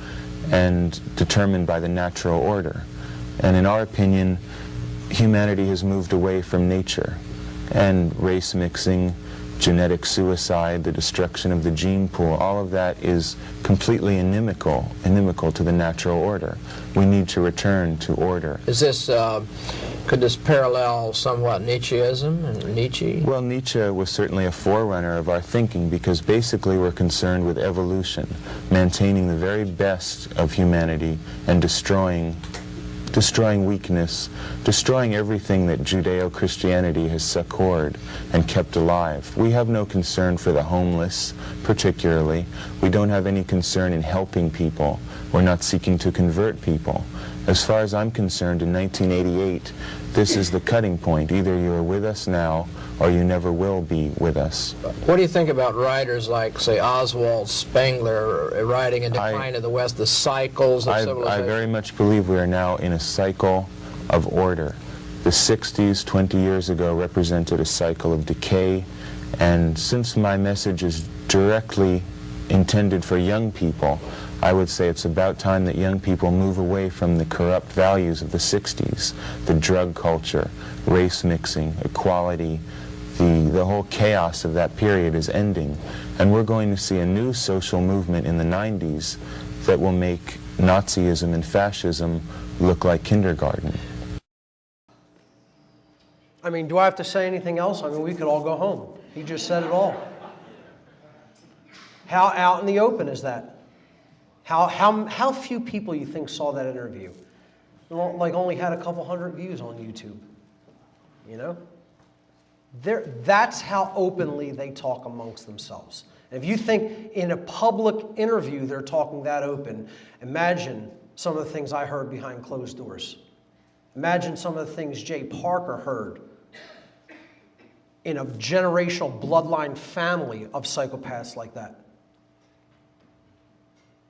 and determined by the natural order. And in our opinion, humanity has moved away from nature, and race mixing, genetic suicide, the destruction of the gene pool, all of that is completely inimical to the natural order. We need to return to order. Is this, could this parallel somewhat Nietzscheism and Nietzsche? Well, Nietzsche was certainly a forerunner of our thinking, because basically we're concerned with evolution, maintaining the very best of humanity and destroying weakness, destroying everything that Judeo-Christianity has succored and kept alive. We have no concern for the homeless, particularly. We don't have any concern in helping people. We're not seeking to convert people. As far as I'm concerned, in 1988, this is the cutting point. Either you're with us now, or you never will be with us. What do you think about writers like, say, Oswald Spengler writing in Decline of the West, the cycles of civilization? I very much believe we are now in a cycle of order. The 60s, 20 years ago, represented a cycle of decay, and since my message is directly intended for young people, I would say it's about time that young people move away from the corrupt values of the 60s, the drug culture, race mixing, equality. The whole chaos of that period is ending, and we're going to see a new social movement in the 90s that will make Nazism and fascism look like kindergarten. I mean, do I have to say anything else? I mean, we could all go home. He just said it all. How out in the open is that? How few people you think saw that interview? Like only had a couple hundred views on YouTube, you know? That's how openly they talk amongst themselves. And if you think in a public interview they're talking that open, imagine some of the things I heard behind closed doors. Imagine some of the things Jay Parker heard in a generational bloodline family of psychopaths like that.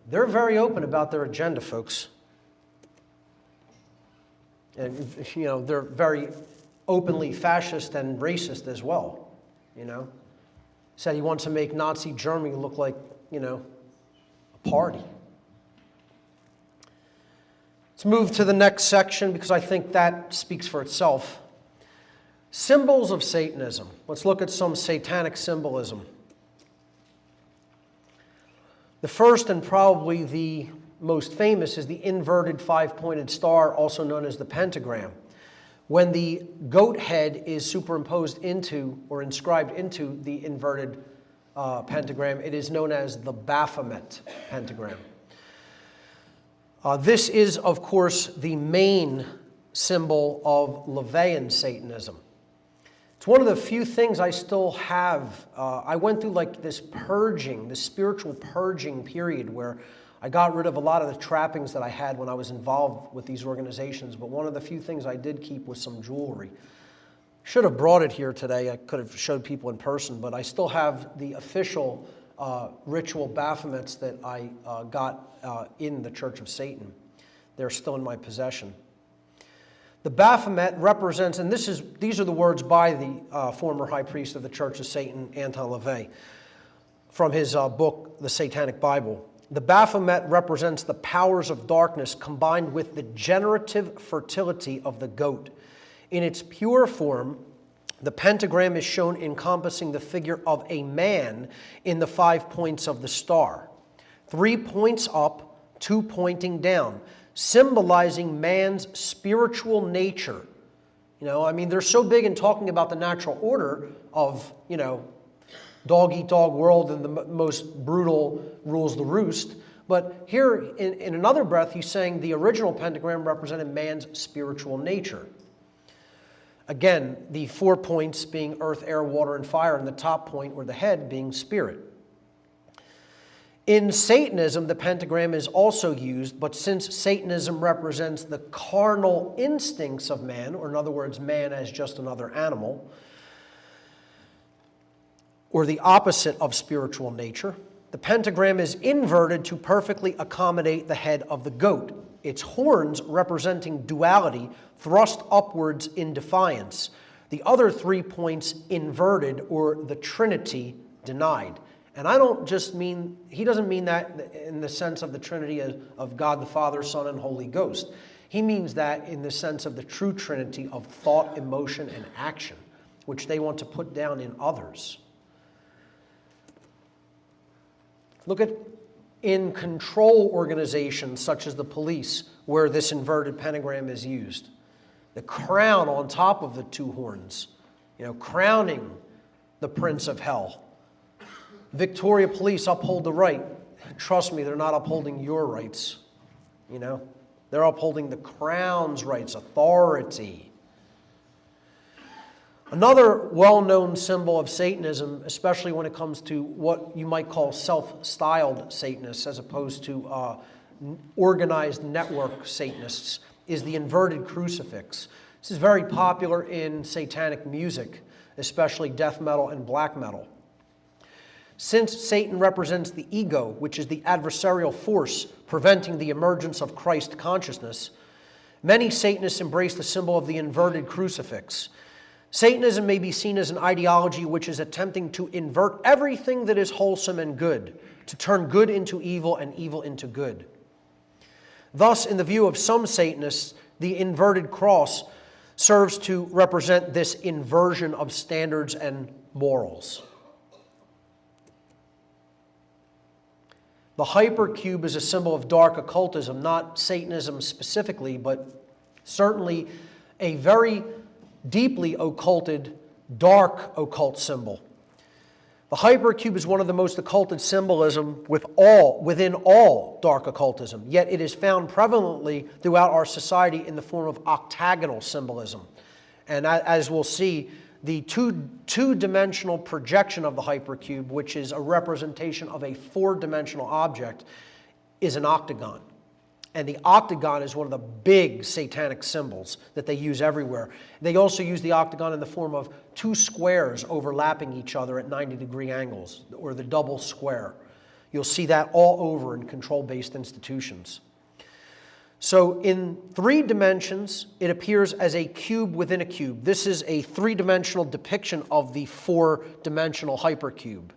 They're very open about their agenda, folks. And, you know, they're very openly fascist and racist as well, you know. Said he wants to make Nazi Germany look like, you know, a party. Let's move to the next section, because I think that speaks for itself. Symbols of Satanism. Let's look at some satanic symbolism. The first and probably the most famous is the inverted five-pointed star, also known as the pentagram. When the goat head is superimposed into or inscribed into the inverted pentagram, it is known as the Baphomet pentagram. This is, of course, the main symbol of LaVeyan Satanism. It's one of the few things I still have. I went through like this purging, this spiritual purging period where I got rid of a lot of the trappings that I had when I was involved with these organizations, but one of the few things I did keep was some jewelry. Should have brought it here today. I could have showed people in person, but I still have the official ritual Baphomets that I got in the Church of Satan. They're still in my possession. The Baphomet represents, and these are the words by the former high priest of the Church of Satan, Anton LaVey, from his book, The Satanic Bible. The Baphomet represents the powers of darkness combined with the generative fertility of the goat. In its pure form, the pentagram is shown encompassing the figure of a man in the 5 points of the star. 3 points up, 2 pointing down, symbolizing man's spiritual nature. You know, I mean, they're so big in talking about the natural order of, you know, dog-eat-dog world and the most brutal rules the roost. But here, in another breath, he's saying the original pentagram represented man's spiritual nature. Again, the 4 points being earth, air, water, and fire, and the top point, or the head, being spirit. In Satanism, the pentagram is also used, but since Satanism represents the carnal instincts of man, or in other words, man as just another animal, or the opposite of spiritual nature, the pentagram is inverted to perfectly accommodate the head of the goat, its horns representing duality thrust upwards in defiance, the other 3 points inverted, or the Trinity denied. And I don't just mean, he doesn't mean that in the sense of the Trinity of God the Father, Son, and Holy Ghost. He means that in the sense of the true Trinity of thought, emotion, and action, which they want to put down in others. Look at in control organizations such as the police, where this inverted pentagram is used. The crown on top of the two horns, crowning the prince of hell. Victoria Police uphold the right. Trust me, they're not upholding your rights. They're upholding the crown's rights, authority. Another well-known symbol of Satanism, especially when it comes to what you might call self-styled Satanists as opposed to organized network Satanists, is the inverted crucifix. This is very popular in satanic music, especially death metal and black metal. Since Satan represents the ego, which is the adversarial force preventing the emergence of Christ consciousness, many Satanists embrace the symbol of the inverted crucifix. Satanism may be seen as an ideology which is attempting to invert everything that is wholesome and good, to turn good into evil and evil into good. Thus, in the view of some Satanists, the inverted cross serves to represent this inversion of standards and morals. The hypercube is a symbol of dark occultism, not Satanism specifically, but certainly a very deeply occulted, dark occult symbol. The hypercube is one of the most occulted symbolism within all dark occultism, yet it is found prevalently throughout our society in the form of octagonal symbolism. And as we'll see, the two-dimensional projection of the hypercube, which is a representation of a four-dimensional object, is an octagon. And the octagon is one of the big satanic symbols that they use everywhere. They also use the octagon in the form of two squares overlapping each other at 90-degree angles, or the double square. You'll see that all over in control-based institutions. So in 3 dimensions, it appears as a cube within a cube. This is a 3-dimensional depiction of the 4-dimensional hypercube.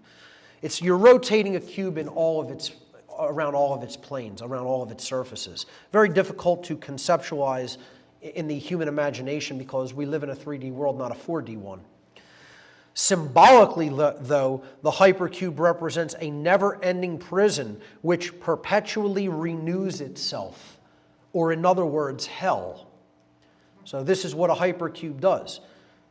You're rotating a cube in around all of its planes, around all of its surfaces. Very difficult to conceptualize in the human imagination because we live in a 3D world, not a 4D one. Symbolically, though, the hypercube represents a never-ending prison which perpetually renews itself, or in other words, hell. So this is what a hypercube does.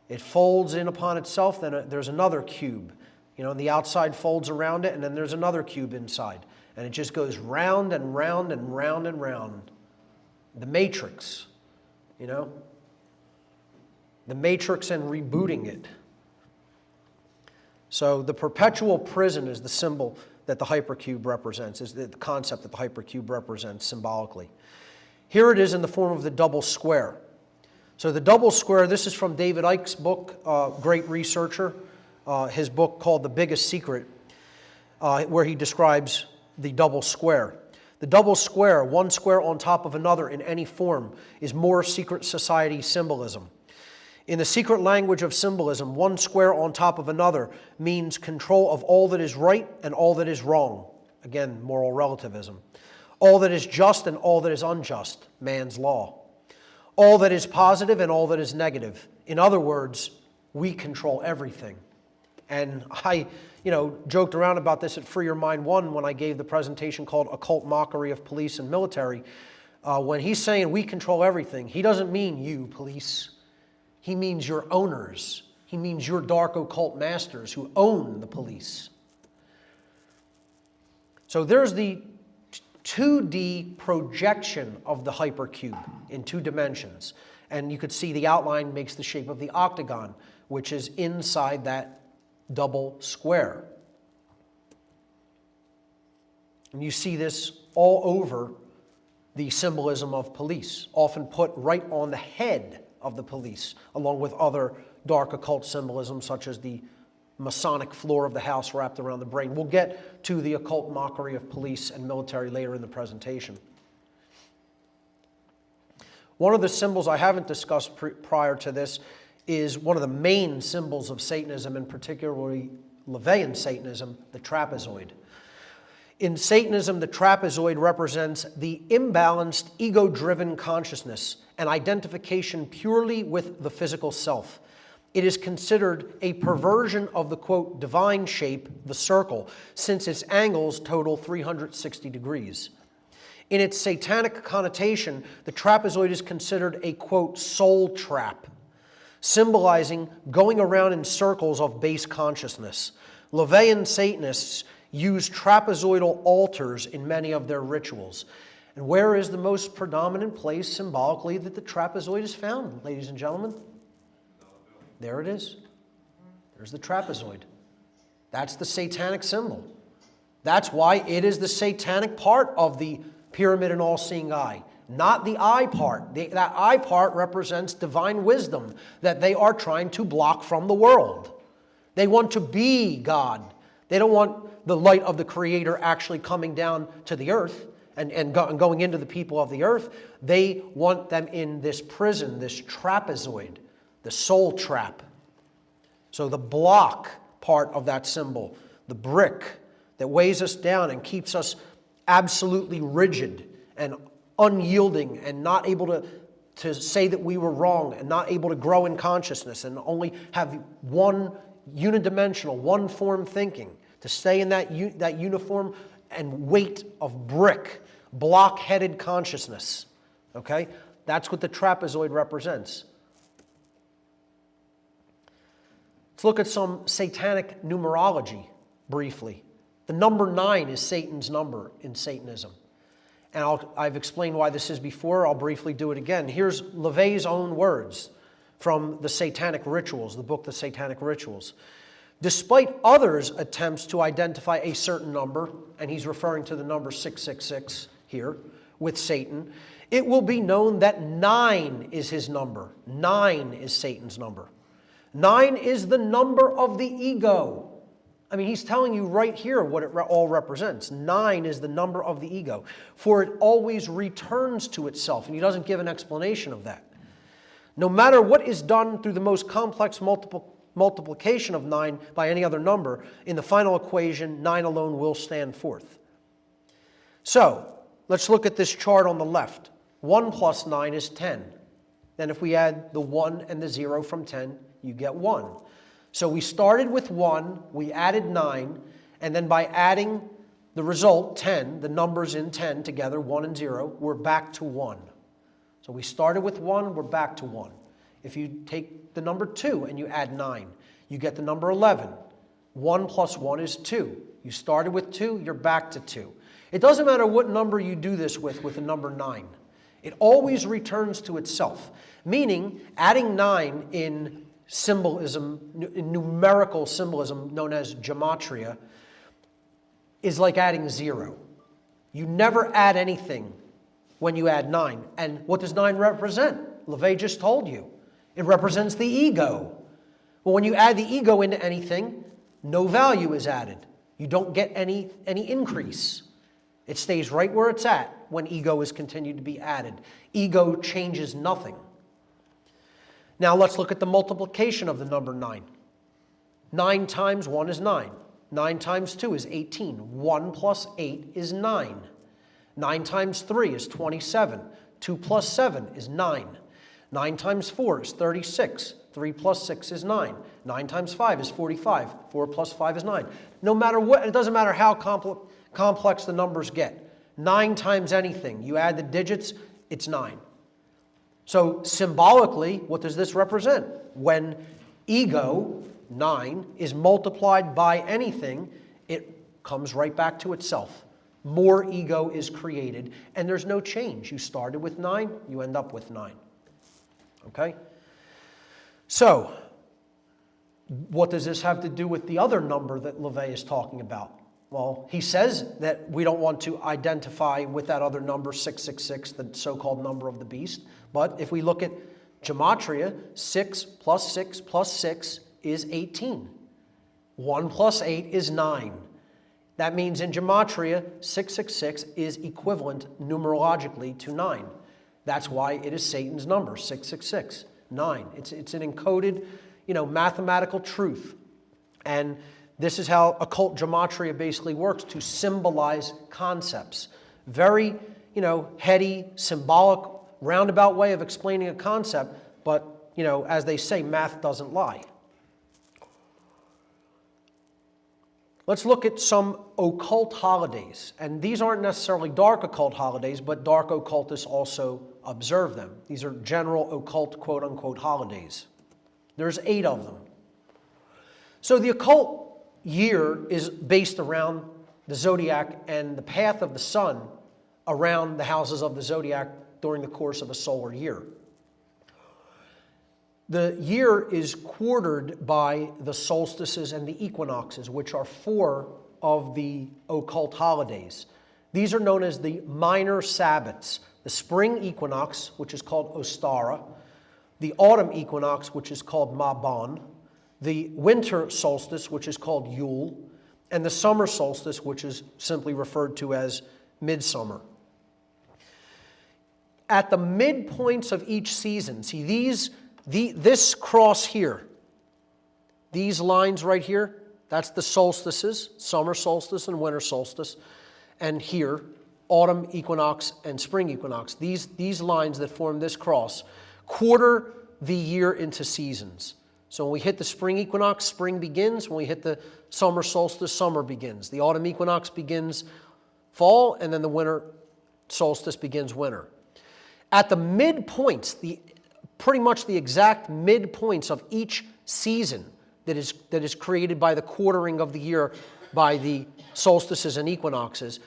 It folds in upon itself, then there's another cube. And the outside folds around it, and then there's another cube inside. And it just goes round and round and round and round. The Matrix, The Matrix and rebooting it. So the perpetual prison is the symbol that the hypercube represents, is the concept that the hypercube represents symbolically. Here it is in the form of the double square. So the double square, this is from David Icke's book, great researcher, his book called The Biggest Secret, where he describes the double square. The double square, one square on top of another in any form, is more secret society symbolism. In the secret language of symbolism, one square on top of another means control of all that is right and all that is wrong. Again, moral relativism. All that is just and all that is unjust, man's law. All that is positive and all that is negative. In other words, we control everything. And I, joked around about this at Free Your Mind 1 when I gave the presentation called Occult Mockery of Police and Military. When he's saying we control everything, he doesn't mean you, police. He means your owners. He means your dark occult masters who own the police. So there's the 2D projection of the hypercube in 2 dimensions. And you could see the outline makes the shape of the octagon, which is inside that double square. And you see this all over the symbolism of police, often put right on the head of the police, along with other dark occult symbolism such as the Masonic floor of the house wrapped around the brain. We'll get to the occult mockery of police and military later in the presentation. One of the symbols I haven't discussed prior to this is one of the main symbols of Satanism, and particularly LaVeyan Satanism, the trapezoid. In Satanism, the trapezoid represents the imbalanced, ego-driven consciousness and identification purely with the physical self. It is considered a perversion of the, quote, divine shape, the circle, since its angles total 360 degrees. In its satanic connotation, the trapezoid is considered a, quote, soul trap, symbolizing going around in circles of base consciousness. LaVeyan Satanists use trapezoidal altars in many of their rituals. And where is the most predominant place symbolically that the trapezoid is found, ladies and gentlemen? There it is. There's the trapezoid. That's the satanic symbol. That's why it is the satanic part of the pyramid and all-seeing eye, not the eye part. That eye part represents divine wisdom that they are trying to block from the world. They want to be God. They don't want the light of the Creator actually coming down to the earth and going into the people of the earth. They want them in this prison, this trapezoid, the soul trap. So the block part of that symbol, the brick that weighs us down and keeps us absolutely rigid and unyielding and not able to say that we were wrong and not able to grow in consciousness and only have one unidimensional, one form thinking, to stay in that uniform and weight of brick, block-headed consciousness. Okay? That's what the trapezoid represents. Let's look at some satanic numerology briefly. The number 9 is Satan's number in Satanism. And I've explained why this is before. I'll briefly do it again. Here's LaVey's own words from the Satanic Rituals, the book The Satanic Rituals. Despite others' attempts to identify a certain number, and he's referring to the number 666 here, with Satan, it will be known that 9 is his number. 9 is Satan's number. 9 is the number of the ego. I mean, he's telling you right here what it all represents. 9 is the number of the ego, for it always returns to itself, and he doesn't give an explanation of that. No matter what is done through the most complex multiplication of 9 by any other number, in the final equation, 9 alone will stand forth. So, let's look at this chart on the left. 1 plus 9 is 10. Then if we add the 1 and the 0 from 10, you get 1. So we started with 1, we added 9, and then by adding the result, 10, the numbers in 10 together, 1 and 0, we're back to 1. So we started with 1, we're back to 1. If you take the number 2 and you add 9, you get the number 11. 1 plus 1 is 2. You started with 2, you're back to 2. It doesn't matter what number you do this with the number 9. It always returns to itself, meaning adding 9 in symbolism, in numerical symbolism known as gematria, is like adding 0. You never add anything when you add 9. And what does 9 represent? LaVey just told you. It represents the ego. Well, when you add the ego into anything, no value is added. You don't get any increase. It stays right where it's at when ego is continued to be added. Ego changes nothing. Now let's look at the multiplication of the number 9. 9 times 1 is 9. 9 times 2 is 18. 1 plus 8 is 9. 9 times 3 is 27. 2 plus 7 is 9. 9 times 4 is 36. 3 plus 6 is 9. 9 times 5 is 45. 4 plus 5 is 9. No matter what, it doesn't matter how complex the numbers get. 9 times anything. You add the digits, it's 9. So symbolically, what does this represent? When ego, 9, is multiplied by anything, it comes right back to itself. More ego is created, and there's no change. You started with 9, you end up with 9. Okay? So, what does this have to do with the other number that LaVey is talking about? Well, he says that we don't want to identify with that other number, 666, the so-called number of the beast. But if we look at gematria, 6 plus 6 plus 6 is 18. 1 plus 8 is 9. That means in gematria, 666 is equivalent numerologically to 9. That's why it is Satan's number, 666, 9. It's an encoded, mathematical truth. And This is how occult gematria basically works, to symbolize concepts. Very, heady, symbolic, roundabout way of explaining a concept, but, as they say, math doesn't lie. Let's look at some occult holidays. And these aren't necessarily dark occult holidays, but dark occultists also observe them. These are general occult, quote-unquote, holidays. There's 8 of them. So the occult year is based around the zodiac and the path of the sun around the houses of the zodiac during the course of a solar year. The year is quartered by the solstices and the equinoxes, which are 4 of the occult holidays. These are known as the minor Sabbats. The spring equinox, which is called Ostara, the autumn equinox, which is called Mabon, the winter solstice, which is called Yule, and the summer solstice, which is simply referred to as midsummer. At the midpoints of each season, see this cross here, these lines right here, that's the solstices, summer solstice and winter solstice, and here, autumn equinox and spring equinox. These lines that form this cross quarter the year into seasons. So when we hit the spring equinox, spring begins. When we hit the summer solstice, summer begins. The autumn equinox begins fall, and then the winter solstice begins winter. At the midpoints, pretty much the exact midpoints of each season that is created by the quartering of the year by the solstices and equinoxes,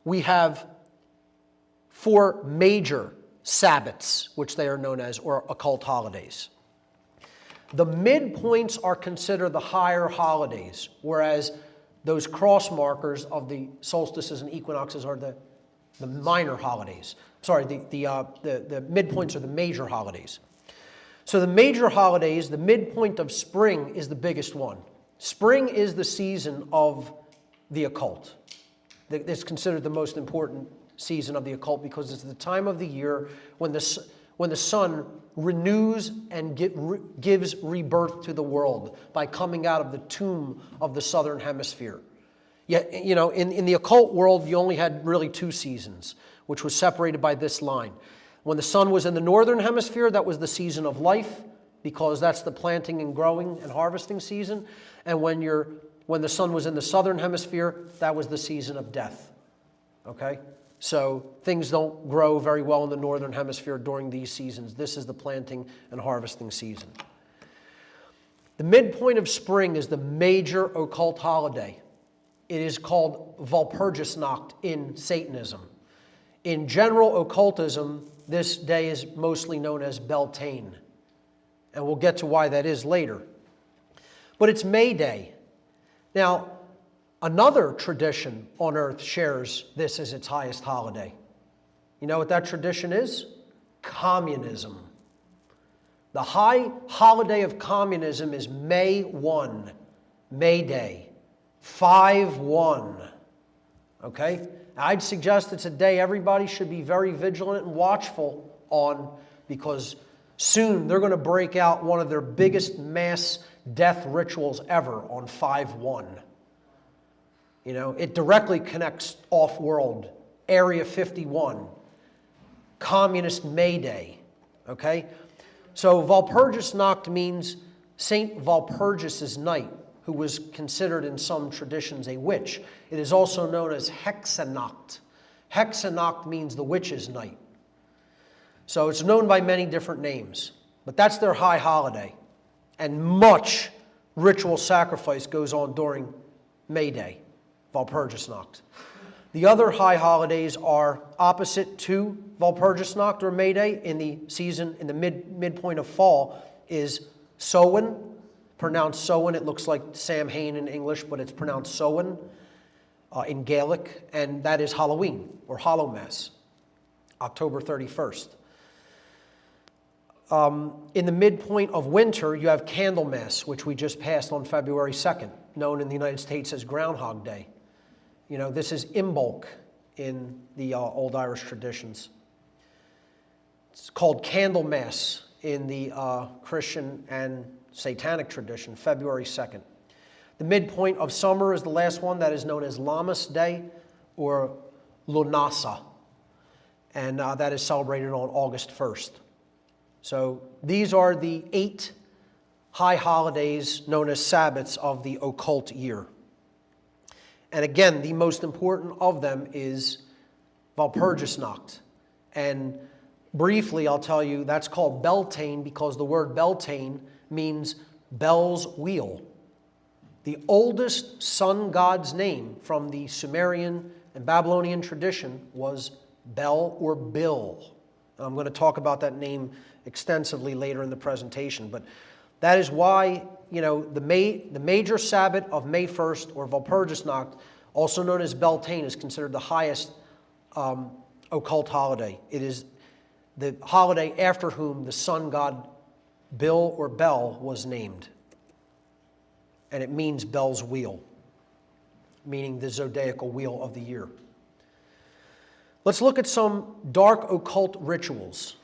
we have 4 major Sabbats, which they are known as, or occult holidays. The midpoints are considered the higher holidays, whereas those cross markers of the solstices and equinoxes are the minor holidays. Sorry, the midpoints are the major holidays. So the major holidays, the midpoint of spring is the biggest one. Spring is the season of the occult. It's considered the most important season of the occult because it's the time of the year when the sun renews and gives rebirth to the world by coming out of the tomb of the southern hemisphere. Yet, in the occult world, you only had really 2 seasons, which was separated by this line. When the sun was in the northern hemisphere, that was the season of life, because that's the planting and growing and harvesting season. And when the sun was in the southern hemisphere, that was the season of death. Okay? So things don't grow very well in the northern hemisphere during these seasons. This is the planting and harvesting season. The midpoint of spring is the major occult holiday. It is called Walpurgisnacht in Satanism. In general occultism, this day is mostly known as Beltane. And we'll get to why that is later. But it's May Day. Now, another tradition on earth shares this as its highest holiday. You know what that tradition is? Communism. The high holiday of communism is May 1, May Day, 5/1. Okay? I'd suggest it's a day everybody should be very vigilant and watchful on, because soon they're going to break out one of their biggest mass death rituals ever on 5/1. It directly connects off-world, Area 51, Communist May Day, okay? So Walpurgisnacht means Saint Walpurgis's night, who was considered in some traditions a witch. It is also known as Hexanacht. Hexanacht means the witch's night. So it's known by many different names, but that's their high holiday. And much ritual sacrifice goes on during May Day, Walpurgisnacht. The other high holidays are opposite to Walpurgisnacht or May Day in the season, in the midpoint of fall, is Samhain, pronounced Samhain. It looks like Samhain in English, but it's pronounced Samhain in Gaelic, and that is Halloween or Hallowmas, October 31st. In the midpoint of winter, you have Candlemas, which we just passed on February 2nd, known in the United States as Groundhog Day. This is Imbolc in the old Irish traditions. It's called Candlemas in the Christian and Satanic tradition, February 2nd. The midpoint of summer is the last one, that is known as Lammas Day or Lunasa. And that is celebrated on August 1st. So these are the 8 high holidays known as Sabbats of the occult year. And again, the most important of them is Walpurgisnacht. And briefly, I'll tell you, that's called Beltane because the word Beltane means bell's wheel. The oldest sun god's name from the Sumerian and Babylonian tradition was Bel or Bil. I'm going to talk about that name extensively later in the presentation, but that is why, the major Sabbath of May 1st, or Walpurgisnacht, also known as Beltane, is considered the highest occult holiday. It is the holiday after whom the sun god Bil or Bel was named. And it means Bel's wheel, meaning the zodiacal wheel of the year. Let's look at some dark occult rituals.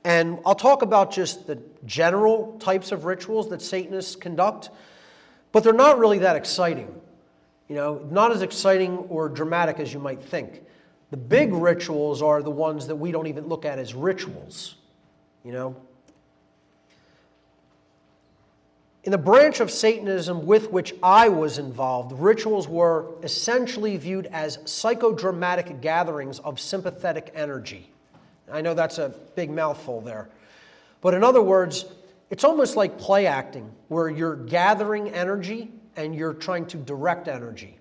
And I'll talk about just the general types of rituals that Satanists conduct, but they're not really that exciting. Not as exciting or dramatic as you might think. The big rituals are the ones that we don't even look at as rituals, In the branch of Satanism with which I was involved, rituals were essentially viewed as psychodramatic gatherings of sympathetic energy. I know that's a big mouthful there. But in other words, it's almost like play acting, where you're gathering energy and you're trying to direct energy.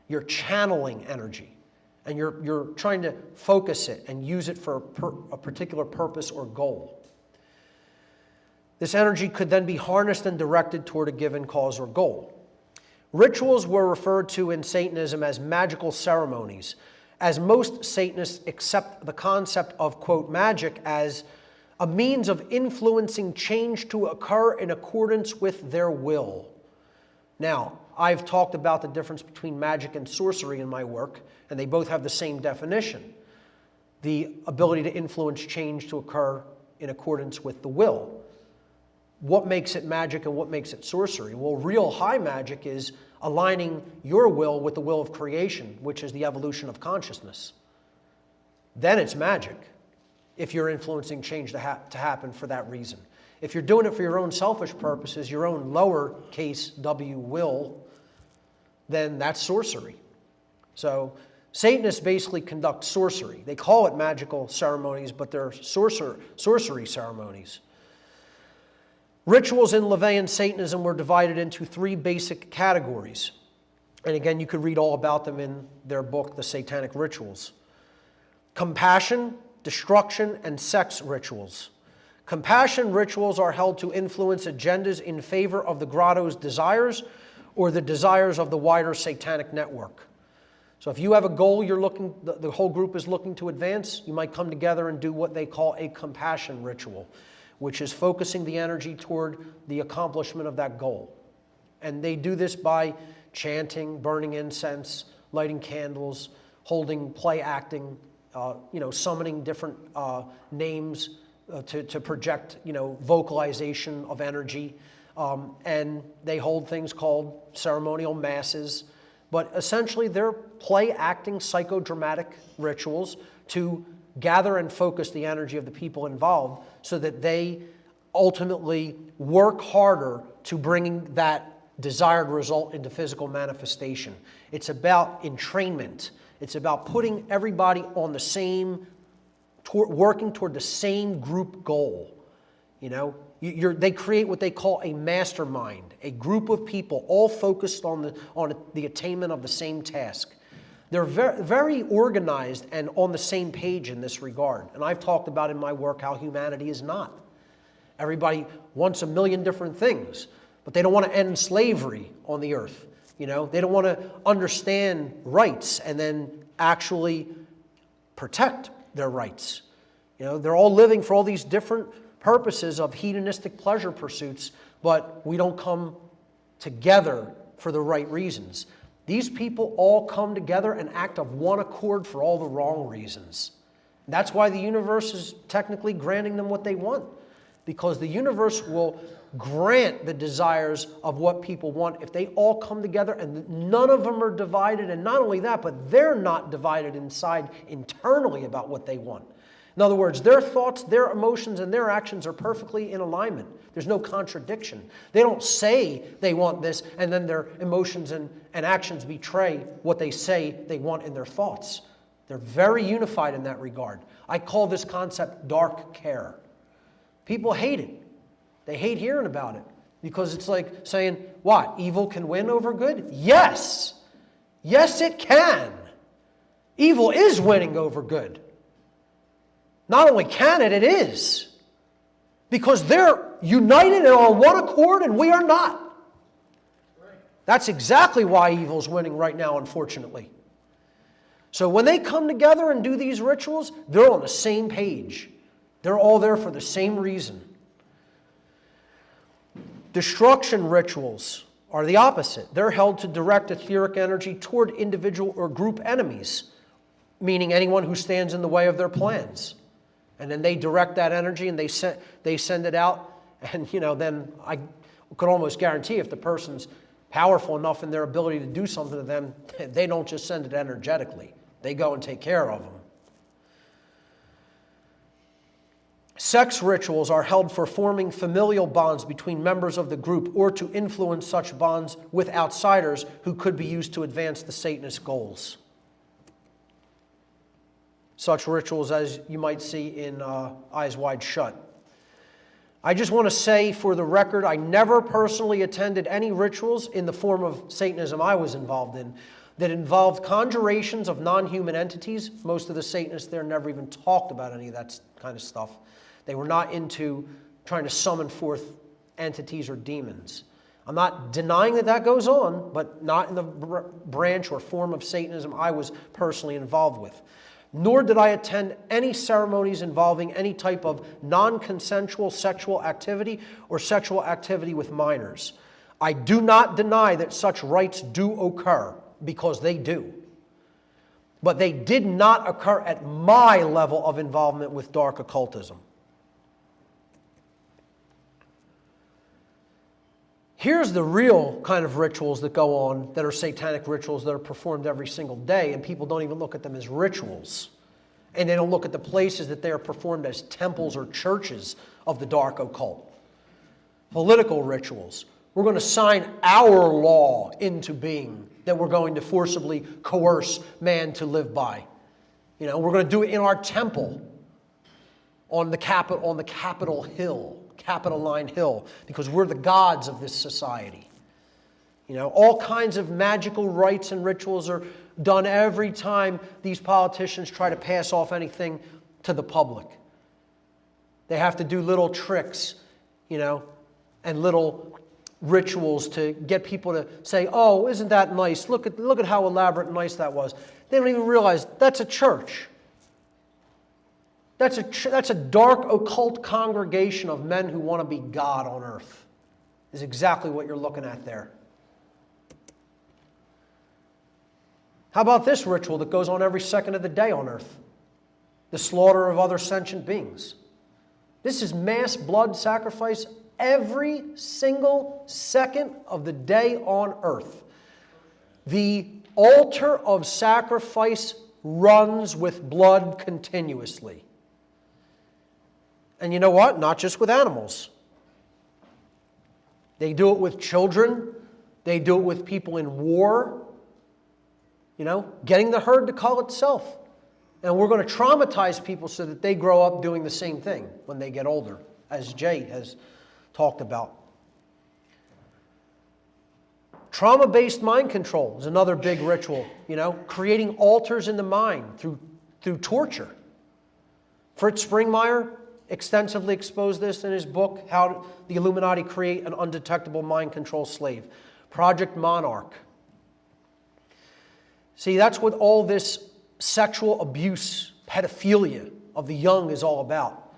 You're channeling energy. And you're trying to focus it and use it for a particular purpose or goal. This energy could then be harnessed and directed toward a given cause or goal. Rituals were referred to in Satanism as magical ceremonies, as most Satanists accept the concept of, quote, magic as a means of influencing change to occur in accordance with their will. Now, I've talked about the difference between magic and sorcery in my work, and they both have the same definition: the ability to influence change to occur in accordance with the will. What makes it magic and what makes it sorcery? Well, real high magic is aligning your will with the will of creation, which is the evolution of consciousness. Then it's magic, if you're influencing change to happen for that reason. If you're doing it for your own selfish purposes, your own lowercase w will, then that's sorcery. So Satanists basically conduct sorcery. They call it magical ceremonies, but they're sorcery ceremonies. Rituals in LaVeyan Satanism were divided into 3 basic categories. And again, you could read all about them in their book, The Satanic Rituals. Compassion, destruction, and sex rituals. Compassion rituals are held to influence agendas in favor of the grotto's desires or the desires of the wider satanic network. So if you have a goal the whole group is looking to advance, you might come together and do what they call a compassion ritual, which is focusing the energy toward the accomplishment of that goal. And they do this by chanting, burning incense, lighting candles, holding play acting, summoning different names to project, vocalization of energy. And they hold things called ceremonial masses. But essentially, they're play acting psychodramatic rituals to gather and focus the energy of the people involved so that they ultimately work harder to bring that desired result into physical manifestation. It's about entrainment. It's about putting everybody on the same, working toward the same group goal. They create what they call a mastermind, a group of people all focused on the attainment of the same task. They're very, very organized and on the same page in this regard. And I've talked about in my work how humanity is not. Everybody wants a million different things, but they don't want to end slavery on the earth. They don't want to understand rights and then actually protect their rights. They're all living for all these different purposes of hedonistic pleasure pursuits, but we don't come together for the right reasons. These people all come together and act of one accord for all the wrong reasons. That's why the universe is technically granting them what they want. because the universe will grant the desires of what people want if they all come together and none of them are divided. And not only that, but they're not divided inside internally about what they want. In other words, their thoughts, their emotions, and their actions are perfectly in alignment. There's no contradiction. They don't say they want this, and then their emotions and actions betray what they say they want in their thoughts. They're very unified in that regard. I call this concept dark care. People hate it. They hate hearing about it because it's like saying, what, evil can win over good? Yes. Yes, it can. Evil is winning over good. Not only can it, it is. Because they're united and on one accord and we are not. That's exactly why evil's winning right now, unfortunately. So when they come together and do these rituals, they're on the same page. They're all there for the same reason. Destruction rituals are the opposite. They're held to direct etheric energy toward individual or group enemies, meaning anyone who stands in the way of their plans. And then they direct that energy and they send it out. And, then I could almost guarantee if the person's powerful enough in their ability to do something to them, they don't just send it energetically. They go and take care of them. Sex rituals are held for forming familial bonds between members of the group or to influence such bonds with outsiders who could be used to advance the Satanist goals. Such rituals as you might see in Eyes Wide Shut. I just want to say for the record, I never personally attended any rituals in the form of Satanism I was involved in that involved conjurations of non-human entities. Most of the Satanists there never even talked about any of that kind of stuff. They were not into trying to summon forth entities or demons. I'm not denying that that goes on, but not in the branch or form of Satanism I was personally involved with. Nor did I attend any ceremonies involving any type of non-consensual sexual activity or sexual activity with minors. I do not deny that such rites do occur, because they do. But they did not occur at my level of involvement with dark occultism. Here's the real kind of rituals that go on that are satanic rituals that are performed every single day, and people don't even look at them as rituals. And they don't look at the places that they are performed as temples or churches of the dark occult. Political rituals. We're going to sign our law into being that we're going to forcibly coerce man to live by. We're going to do it in our temple on the Capitol Hill. Capitoline Hill, because we're the gods of this society. All kinds of magical rites and rituals are done every time these politicians try to pass off anything to the public. They have to do little tricks, and little rituals to get people to say, oh, isn't that nice? Look at how elaborate and nice that was. They don't even realize that's a church. That's a dark occult congregation of men who want to be God on earth, is exactly what you're looking at there. How about this ritual that goes on every second of the day on earth? The slaughter of other sentient beings. This is mass blood sacrifice every single second of the day on earth. The altar of sacrifice runs with blood continuously. And you know what? Not just with animals. They do it with children. They do it with people in war. Getting the herd to cull itself. And we're going to traumatize people so that they grow up doing the same thing when they get older, as Jay has talked about. Trauma-based mind control is another big ritual, creating altars in the mind through torture. Fritz Springmeier extensively exposed this in his book, How the Illuminati Create an Undetectable Mind Control Slave. Project Monarch. See, that's what all this sexual abuse, pedophilia of the young is all about.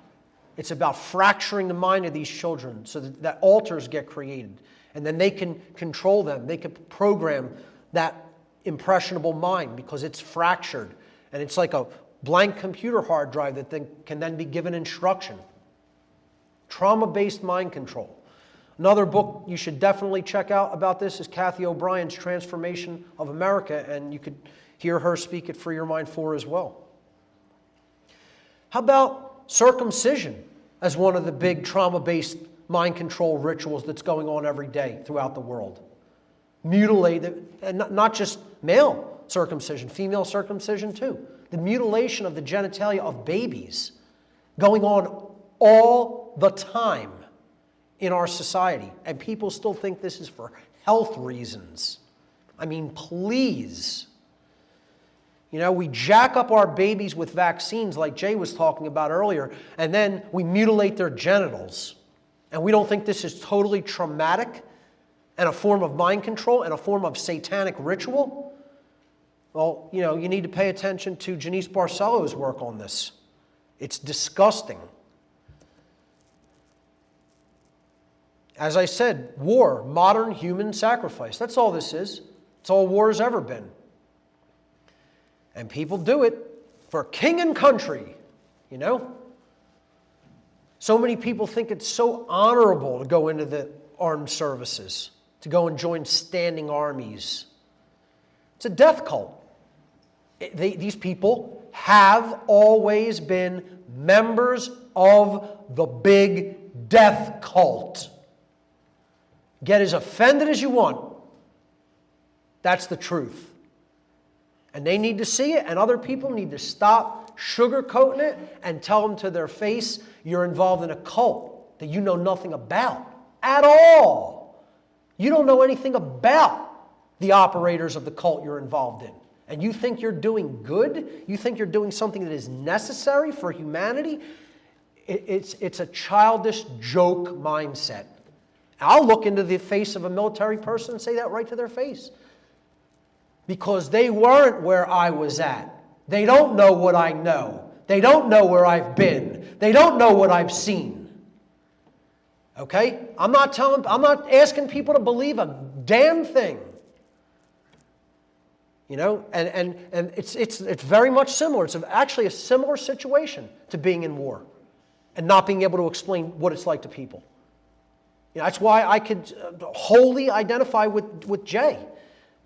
It's about fracturing the mind of these children so that altars get created. And then they can control them. They can program that impressionable mind because it's fractured. And it's like a blank computer hard drive that can then be given instruction. Trauma-based mind control. Another book you should definitely check out about this is Kathy O'Brien's Transformation of America, and you could hear her speak at Free Your Mind 4 as well. How about circumcision as one of the big trauma-based mind control rituals that's going on every day throughout the world? Mutilated, and not just male circumcision, female circumcision too. The mutilation of the genitalia of babies going on all the time in our society. And people still think this is for health reasons. I mean, please. You know, we jack up our babies with vaccines like Jay was talking about earlier, and then we mutilate their genitals. And we don't think this is totally traumatic and a form of mind control and a form of satanic ritual? Well, you know, you need to pay attention to Janice Barcelo's work on this. It's disgusting. As I said, war, modern human sacrifice. That's all this is. It's all war has ever been. And people do it for king and country, you know? So many people think it's so honorable to go into the armed services, to go and join standing armies. It's a death cult. These people have always been members of the big death cult. Get as offended as you want. That's the truth. And they need to see it, and other people need to stop sugarcoating it and tell them to their face, you're involved in a cult that you know nothing about at all. You don't know anything about the operators of the cult you're involved in. And you think you're doing good? You think you're doing something that is necessary for humanity? It's a childish joke mindset. I'll look into the face of a military person and say that right to their face. Because they weren't where I was at. They don't know what I know. They don't know where I've been. They don't know what I've seen. Okay? I'm not asking people to believe a damn thing. You know, and it's very much similar. It's actually a similar situation to being in war and not being able to explain what it's like to people. You know, that's why I could wholly identify with Jay.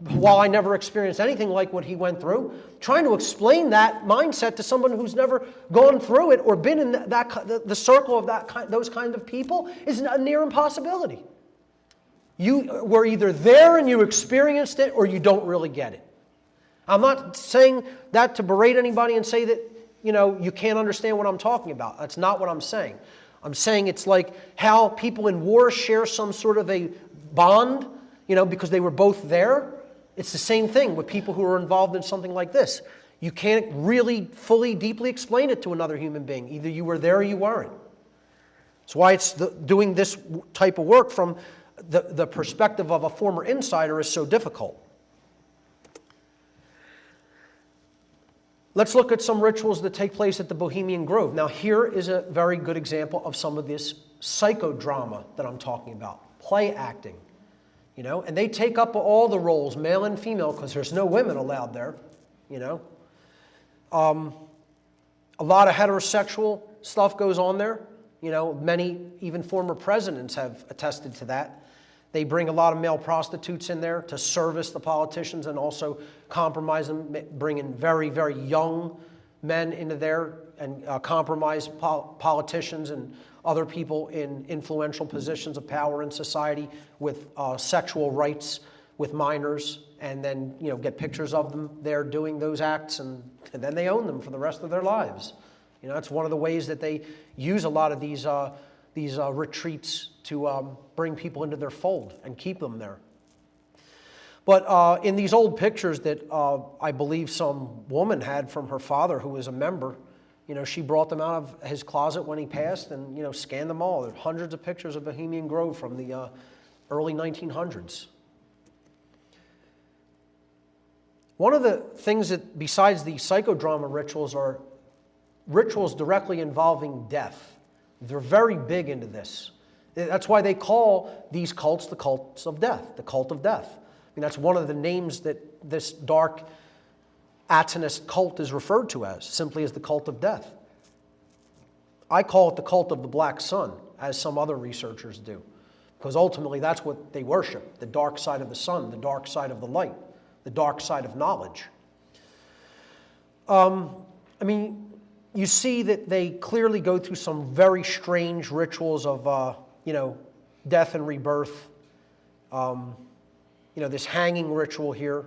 While I never experienced anything like what he went through, trying to explain that mindset to someone who's never gone through it or been in the circle of those kind of people is a near impossibility. You were either there and you experienced it, or you don't really get it. I'm not saying that to berate anybody and say that, you know, you can't understand what I'm talking about. That's not what I'm saying. I'm saying it's like how people in war share some sort of a bond, you know, because they were both there. It's the same thing with people who are involved in something like this. You can't really fully, deeply explain it to another human being. Either you were there or you weren't. That's why it's doing this type of work from the perspective of a former insider is so difficult. Let's look at some rituals that take place at the Bohemian Grove. Now, here is a very good example of some of this psychodrama that I'm talking about. Play acting. You know, and they take up all the roles, male and female, because there's no women allowed there, you know. A lot of heterosexual stuff goes on there. You know, many, even former presidents have attested to that. They bring a lot of male prostitutes in there to service the politicians and also compromise them, bring in very, very young men into there and compromise politicians and other people in influential positions of power in society with sexual rights with minors, and then, you know, get pictures of them there doing those acts, and then they own them for the rest of their lives. You know, that's one of the ways that they use a lot of these retreats to bring people into their fold and keep them there. But in these old pictures that I believe some woman had from her father who was a member, you know, she brought them out of his closet when he passed and, you know, scanned them all. There are hundreds of pictures of Bohemian Grove from the early 1900s. One of the things that, besides the psychodrama rituals, are rituals directly involving death. They're very big into this. That's why they call these cults the cults of death, the cult of death. I mean, that's one of the names that this dark Satanist cult is referred to as, simply as the cult of death. I call it the cult of the black sun, as some other researchers do. Because ultimately that's what they worship, the dark side of the sun, the dark side of the light, the dark side of knowledge. I mean, you see that they clearly go through some very strange rituals of, death and rebirth. This hanging ritual here.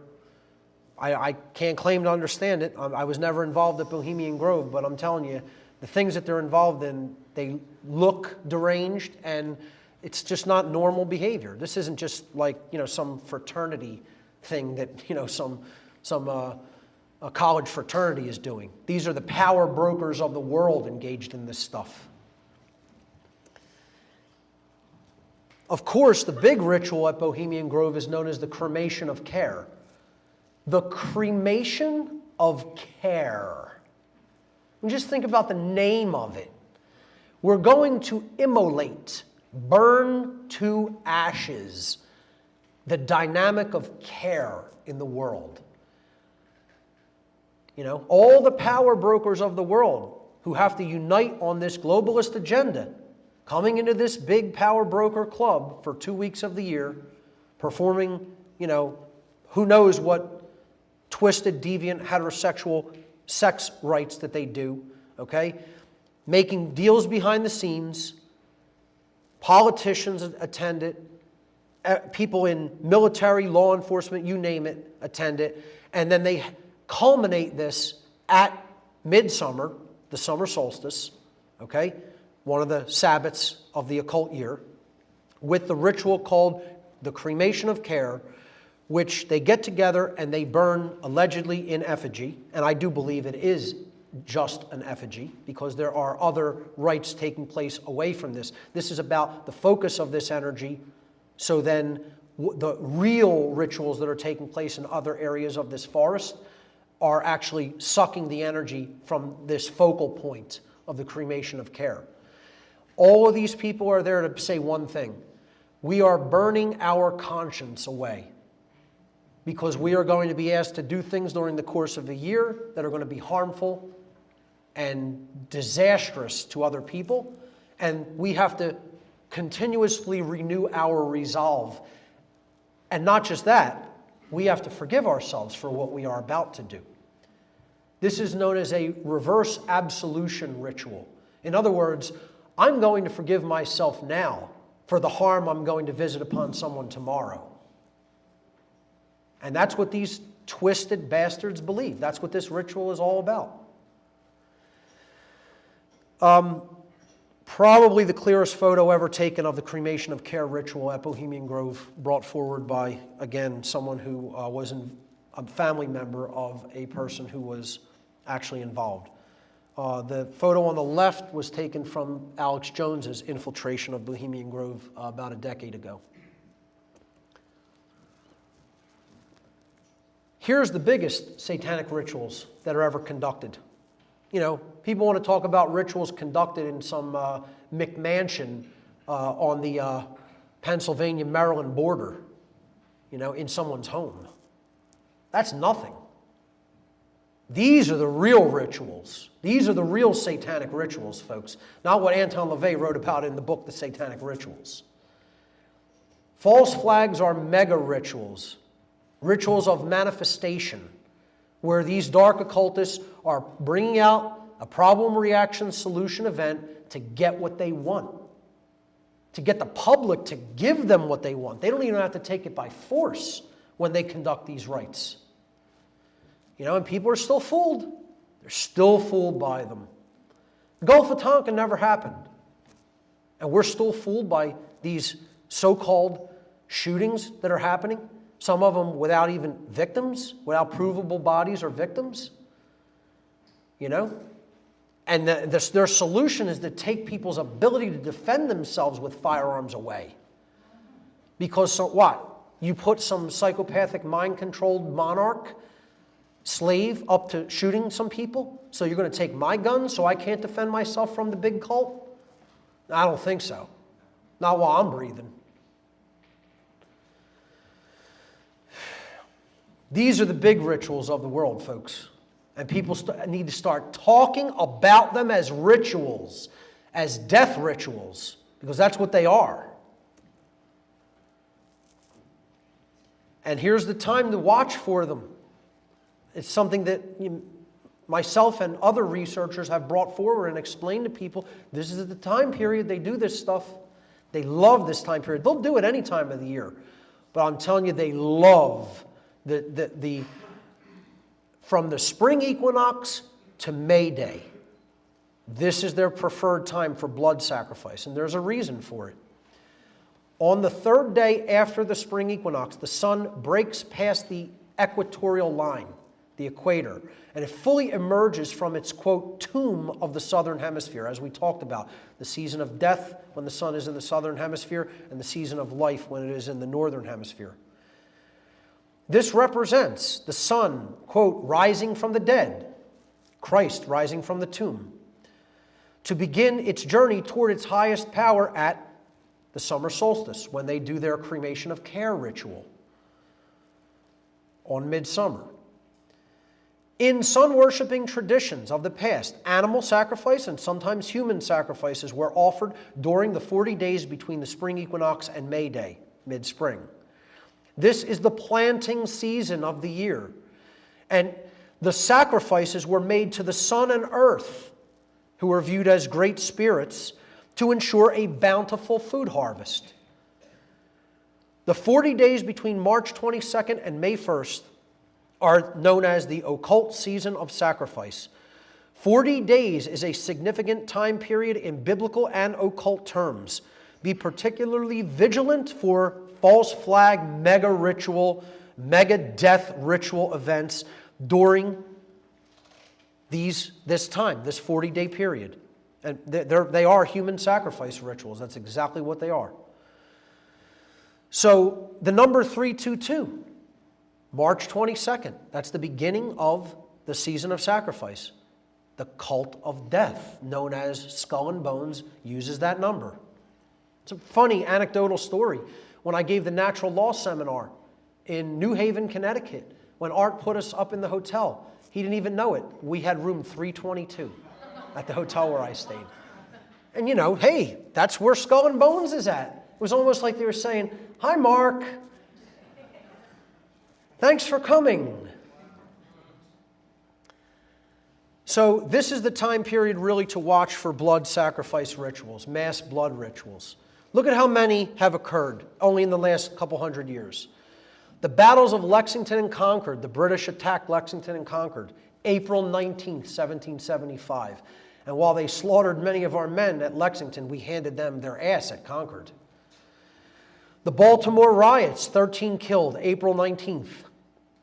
I can't claim to understand it. I was never involved at Bohemian Grove, but I'm telling you, the things that they're involved in, they look deranged, and it's just not normal behavior. This isn't just like, some fraternity thing that, a college fraternity is doing. These are the power brokers of the world engaged in this stuff. Of course, the big ritual at Bohemian Grove is known as the cremation of care. The cremation of care. And just think about the name of it. We're going to immolate, burn to ashes, the dynamic of care in the world. All the power brokers of the world who have to unite on this globalist agenda, coming into this big power broker club for 2 weeks of the year, performing, who knows what twisted, deviant, heterosexual sex rites that they do, okay? Making deals behind the scenes, politicians attend it, people in military, law enforcement, you name it, attend it, and then they culminate this at midsummer, the summer solstice, okay? One of the Sabbats of the occult year, with the ritual called the cremation of care, which they get together and they burn allegedly in effigy, and I do believe it is just an effigy because there are other rites taking place away from this. This is about the focus of this energy, so then the real rituals that are taking place in other areas of this forest are actually sucking the energy from this focal point of the cremation of care. All of these people are there to say one thing. We are burning our conscience away because we are going to be asked to do things during the course of a year that are going to be harmful and disastrous to other people, and we have to continuously renew our resolve. And not just that, we have to forgive ourselves for what we are about to do. This is known as a reverse absolution ritual. In other words, I'm going to forgive myself now for the harm I'm going to visit upon someone tomorrow. And that's what these twisted bastards believe. That's what this ritual is all about. Probably the clearest photo ever taken of the cremation of care ritual at Bohemian Grove, brought forward by, again, someone who was a family member of a person who was actually involved. The photo on the left was taken from Alex Jones's infiltration of Bohemian Grove about a decade ago. Here's the biggest satanic rituals that are ever conducted. People want to talk about rituals conducted in some McMansion on the Pennsylvania-Maryland border, in someone's home. That's nothing. These are the real rituals. These are the real satanic rituals, folks. Not what Anton LaVey wrote about in the book, The Satanic Rituals. False flags are mega rituals, rituals of manifestation, where these dark occultists are bringing out a problem, reaction, solution event to get what they want, to get the public to give them what they want. They don't even have to take it by force when they conduct these rites. And people are still fooled. They're still fooled by them. The Gulf of Tonkin never happened. And we're still fooled by these so-called shootings that are happening. Some of them without even victims, without provable bodies or victims. And their solution is to take people's ability to defend themselves with firearms away. Because what? You put some psychopathic, mind-controlled monarch, slave, up to shooting some people? So you're going to take my gun so I can't defend myself from the big cult? I don't think so. Not while I'm breathing. These are the big rituals of the world, folks. And people need to start talking about them as rituals, as death rituals. because that's what they are. And here's the time to watch for them. It's something that myself and other researchers have brought forward and explained to people. This is the time period they do this stuff. They love this time period. They'll do it any time of the year. But I'm telling you, they love from the spring equinox to May Day. This is their preferred time for blood sacrifice, and there's a reason for it. On the third day after the spring equinox, the sun breaks past the equatorial line, the equator, and it fully emerges from its, quote, tomb of the southern hemisphere, as we talked about. The season of death when the sun is in the southern hemisphere, and the season of life when it is in the northern hemisphere. This represents the sun, quote, rising from the dead, Christ rising from the tomb, to begin its journey toward its highest power at the summer solstice, when they do their cremation of care ritual on midsummer. In sun-worshipping traditions of the past, animal sacrifice and sometimes human sacrifices were offered during the 40 days between the spring equinox and May Day, mid-spring. This is the planting season of the year, and the sacrifices were made to the sun and earth, who were viewed as great spirits, to ensure a bountiful food harvest. The 40 days between March 22nd and May 1st are known as the occult season of sacrifice. 40 days is a significant time period in biblical and occult terms. Be particularly vigilant for false flag, mega ritual, mega death ritual events during this time, this 40-day period. And they are human sacrifice rituals. That's exactly what they are. So the number 322, March 22nd, that's the beginning of the season of sacrifice. The cult of death, known as Skull and Bones, uses that number. It's a funny anecdotal story. When I gave the natural law seminar in New Haven, Connecticut, when Art put us up in the hotel, he didn't even know it. We had room 322. At the hotel where I stayed. And hey, that's where Skull and Bones is at. It was almost like they were saying, "Hi, Mark. Thanks for coming." So this is the time period really to watch for blood sacrifice rituals, mass blood rituals. Look at how many have occurred only in the last couple hundred years. The battles of Lexington and Concord, the British attacked Lexington and Concord, April 19th, 1775. And while they slaughtered many of our men at Lexington, we handed them their ass at Concord. The Baltimore riots, 13 killed, April 19th,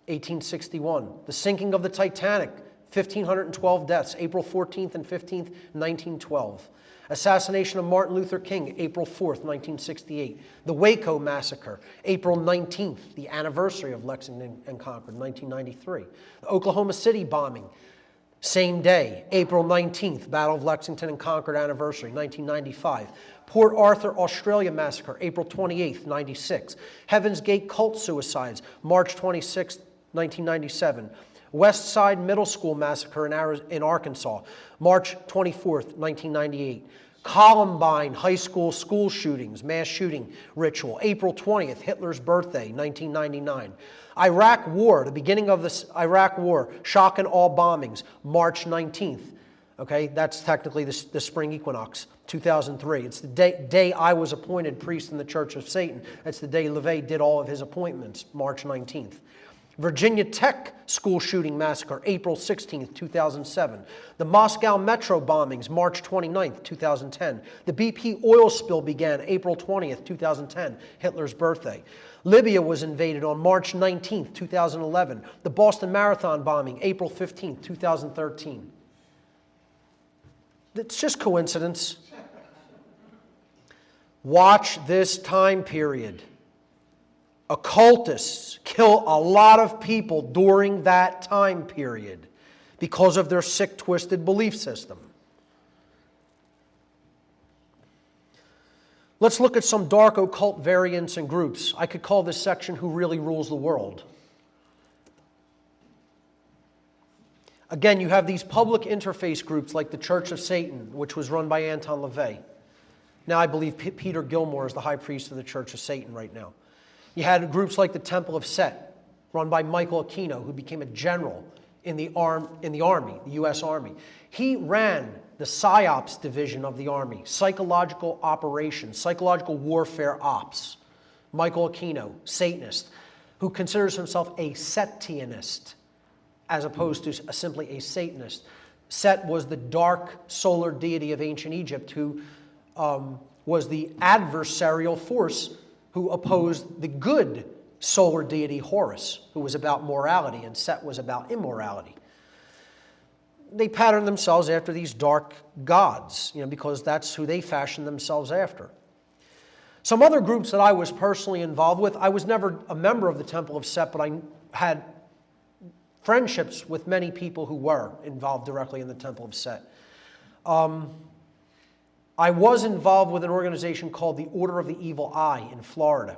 1861. The sinking of the Titanic, 1,512 deaths, April 14th and 15th, 1912. Assassination of Martin Luther King, April 4th, 1968. The Waco massacre, April 19th, the anniversary of Lexington and Concord, 1993. The Oklahoma City bombing, same day, April 19th, Battle of Lexington and Concord anniversary, 1995. Port Arthur, Australia massacre, April 28th, 96. Heaven's Gate cult suicides, March 26th, 1997. West Side Middle School massacre in Arkansas, March 24th, 1998. Columbine High School school shootings, mass shooting ritual, April 20th, Hitler's birthday, 1999. Iraq War, the beginning of the Iraq War, shock and awe bombings, March 19th. Okay, that's technically the spring equinox, 2003. It's the day I was appointed priest in the Church of Satan. That's the day LaVey did all of his appointments, March 19th. Virginia Tech school shooting massacre, April 16th, 2007. The Moscow metro bombings, March 29th, 2010. The BP oil spill began April 20th, 2010, Hitler's birthday. Libya was invaded on March 19th, 2011. The Boston Marathon bombing, April 15th, 2013. It's just coincidence. Watch this time period. Occultists kill a lot of people during that time period because of their sick, twisted belief system. Let's look at some dark occult variants and groups. I could call this section Who Really Rules the World. Again, you have these public interface groups like the Church of Satan, which was run by Anton LaVey. Now I believe Peter Gilmore is the high priest of the Church of Satan right now. You had groups like the Temple of Set, run by Michael Aquino, who became a general in the Army, the U.S. Army. He ran the PSYOPs division of the Army, psychological operations, psychological warfare ops. Michael Aquino, Satanist, who considers himself a Setianist, as opposed to simply a Satanist. Set was the dark solar deity of ancient Egypt who was the adversarial force who opposed the good solar deity Horus, who was about morality, and Set was about immorality. They patterned themselves after these dark gods, because that's who they fashioned themselves after. Some other groups that I was personally involved with, I was never a member of the Temple of Set, but I had friendships with many people who were involved directly in the Temple of Set. I was involved with an organization called the Order of the Evil Eye in Florida.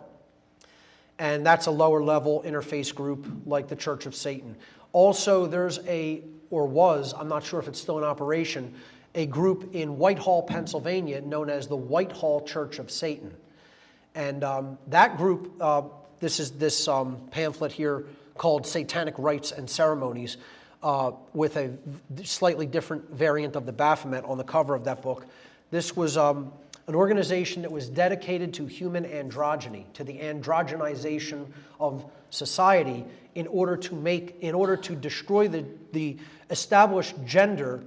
And that's a lower level interface group like the Church of Satan. Also, there's I'm not sure if it's still in operation, a group in Whitehall, Pennsylvania known as the Whitehall Church of Satan. And that group, this is this pamphlet here called Satanic Rites and Ceremonies, with a slightly different variant of the Baphomet on the cover of that book. This was an organization that was dedicated to human androgyny, to the androgenization of society in order to destroy the established gender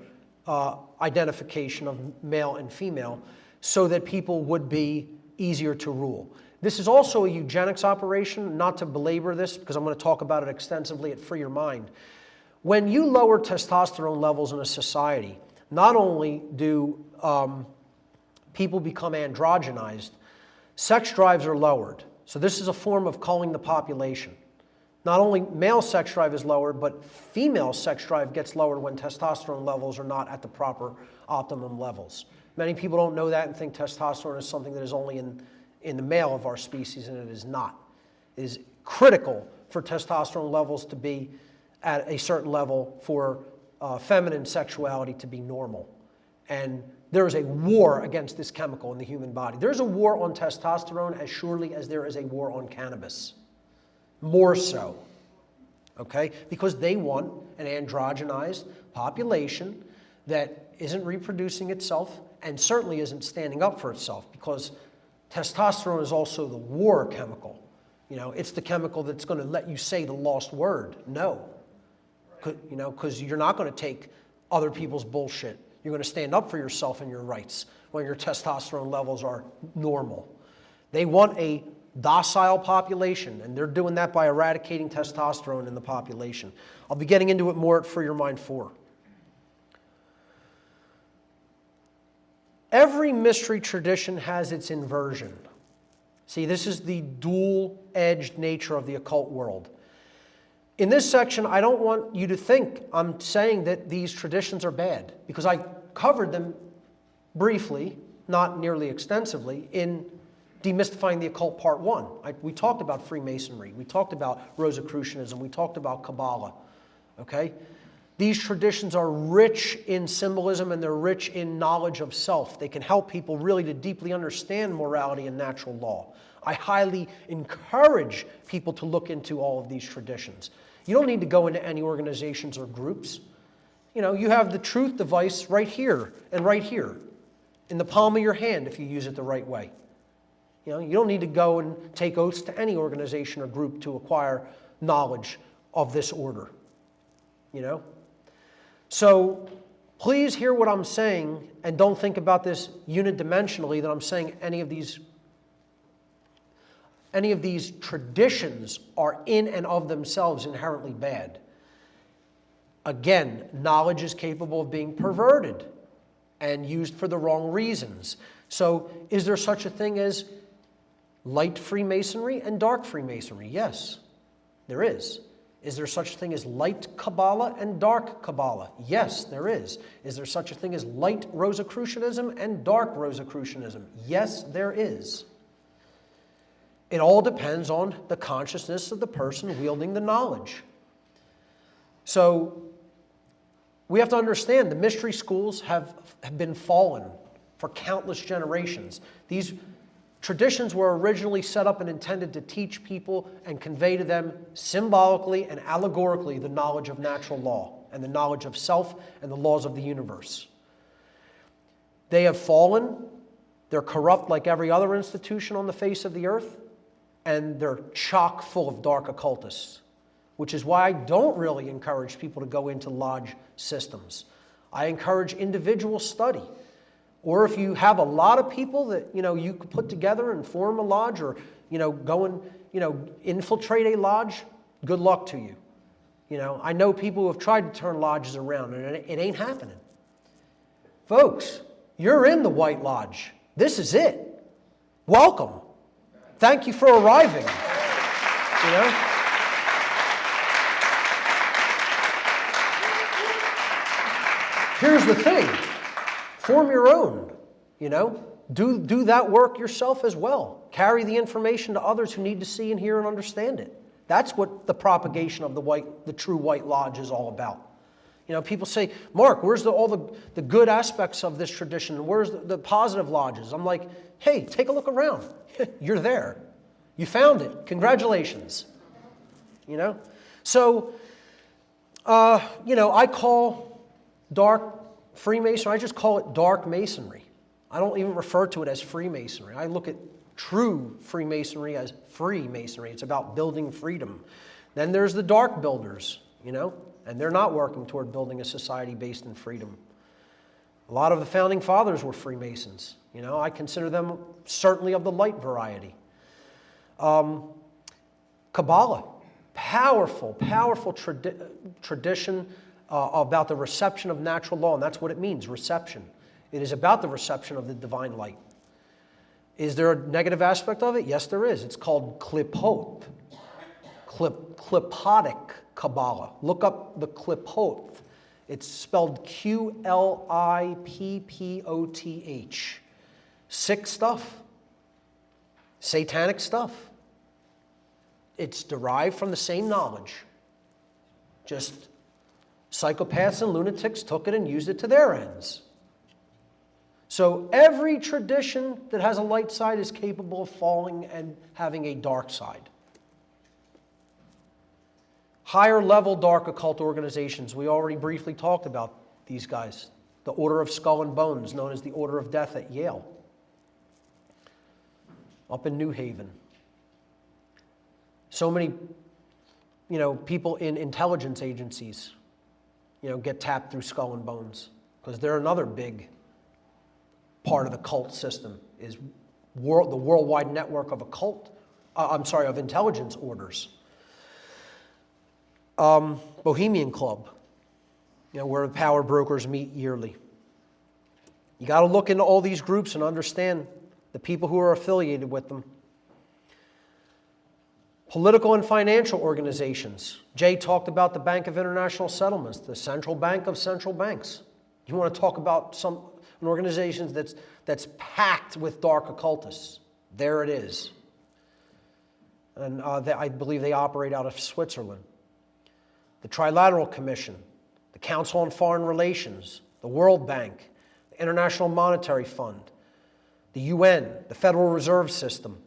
identification of male and female so that people would be easier to rule. This is also a eugenics operation, not to belabor this because I'm going to talk about it extensively at Free Your Mind. When you lower testosterone levels in a society, not only do people become androgenized, sex drives are lowered. So this is a form of culling the population. Not only male sex drive is lowered, but female sex drive gets lowered when testosterone levels are not at the proper optimum levels. Many people don't know that and think testosterone is something that is only in the male of our species, and it is not. It is critical for testosterone levels to be at a certain level for feminine sexuality to be normal. And there is a war against this chemical in the human body. There's a war on testosterone as surely as there is a war on cannabis. More so. Okay? Because they want an androgenized population that isn't reproducing itself and certainly isn't standing up for itself, because testosterone is also the war chemical. It's the chemical that's going to let you say the lost word, no. Because you're not going to take other people's bullshit. You're going to stand up for yourself and your rights when your testosterone levels are normal. They want a docile population, and they're doing that by eradicating testosterone in the population. I'll be getting into it more at Free Your Mind 4. Every mystery tradition has its inversion. See, this is the dual-edged nature of the occult world. In this section, I don't want you to think I'm saying that these traditions are bad, because I covered them briefly, not nearly extensively, in Demystifying the Occult Part 1. We talked about Freemasonry, we talked about Rosicrucianism, we talked about Kabbalah, okay? These traditions are rich in symbolism and they're rich in knowledge of self. They can help people really to deeply understand morality and natural law. I highly encourage people to look into all of these traditions. You don't need to go into any organizations or groups. You have the truth device right here and right here in the palm of your hand if you use it the right way. You don't need to go and take oaths to any organization or group to acquire knowledge of this order. So please hear what I'm saying and don't think about this unidimensionally, that I'm saying any of these traditions are in and of themselves inherently bad. Again, knowledge is capable of being perverted and used for the wrong reasons. So is there such a thing as light Freemasonry and dark Freemasonry? Yes, there is. Is there such a thing as light Kabbalah and dark Kabbalah? Yes, there is. Is there such a thing as light Rosicrucianism and dark Rosicrucianism? Yes, there is. It all depends on the consciousness of the person wielding the knowledge. So we have to understand the mystery schools have been fallen for countless generations. These traditions were originally set up and intended to teach people and convey to them symbolically and allegorically the knowledge of natural law and the knowledge of self and the laws of the universe. They have fallen. They're corrupt like every other institution on the face of the earth, and they're chock full of dark occultists, which is why I don't really encourage people to go into lodge systems. I encourage individual study. Or if you have a lot of people that you could put together and form a lodge, or go and infiltrate a lodge, good luck to you. I know people who have tried to turn lodges around, and it ain't happening. Folks, you're in the White Lodge. This is it. Welcome. Thank you for arriving. Here's the thing. Form your own, Do that work yourself as well. Carry the information to others who need to see and hear and understand it. That's what the propagation of the true White Lodge is all about. People say, Mark, where's all the good aspects of this tradition? Where's the positive lodges? I'm like, hey, take a look around. You're there. You found it. Congratulations. So, I call dark Freemasonry, I just call it dark Masonry. I don't even refer to it as Freemasonry. I look at true Freemasonry as free Masonry. It's about building freedom. Then there's the dark builders, and they're not working toward building a society based in freedom. A lot of the founding fathers were Freemasons. I consider them certainly of the light variety. Kabbalah, powerful tradition about the reception of natural law, and that's what it means, reception. It is about the reception of the divine light. Is there a negative aspect of it? Yes, there is. It's called klipot, klipotic Kabbalah. Look up the klipot. It's spelled Q-L-I-P-P-O-T-H. Sick stuff. Satanic stuff. It's derived from the same knowledge. Just psychopaths and lunatics took it and used it to their ends. So every tradition that has a light side is capable of falling and having a dark side. Higher level dark occult organizations, we already briefly talked about these guys. The Order of Skull and Bones, known as the Order of Death at Yale, up in New Haven. So many, people in intelligence agencies, get tapped through Skull and Bones, because they're another big part of the cult system, is the worldwide network of of intelligence orders. Bohemian Club, where the power brokers meet yearly. You got to look into all these groups and understand the people who are affiliated with them. Political and financial organizations. Jay talked about the Bank of International Settlements, the central bank of central banks. You want to talk about an organization that's packed with dark occultists. There it is. And I believe they operate out of Switzerland. The Trilateral Commission, the Council on Foreign Relations, the World Bank, the International Monetary Fund, the UN, the Federal Reserve System,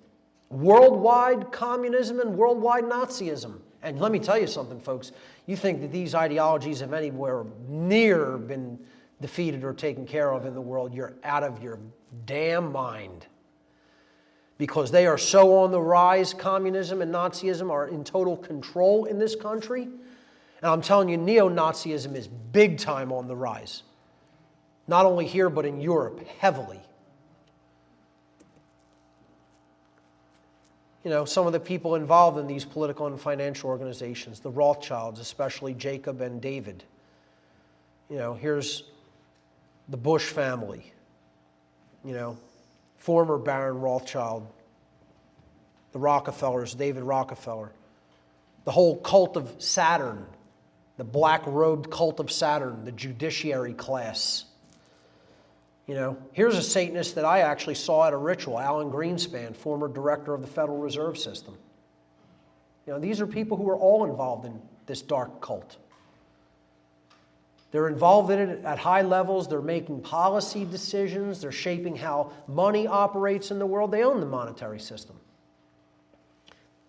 worldwide communism and worldwide Nazism. And let me tell you something, folks. You think that these ideologies have anywhere near been defeated or taken care of in the world, you're out of your damn mind. Because they are so on the rise, communism and Nazism are in total control in this country. And I'm telling you, neo-Nazism is big time on the rise. Not only here, but in Europe, heavily. Some of the people involved in these political and financial organizations, the Rothschilds, especially Jacob and David. Here's the Bush family, former Baron Rothschild, the Rockefellers, David Rockefeller, the whole cult of Saturn, the black-robed cult of Saturn, the judiciary class. Here's a Satanist that I actually saw at a ritual, Alan Greenspan, former director of the Federal Reserve System. These are people who are all involved in this dark cult. They're involved in it at high levels. They're making policy decisions. They're shaping how money operates in the world. They own the monetary system.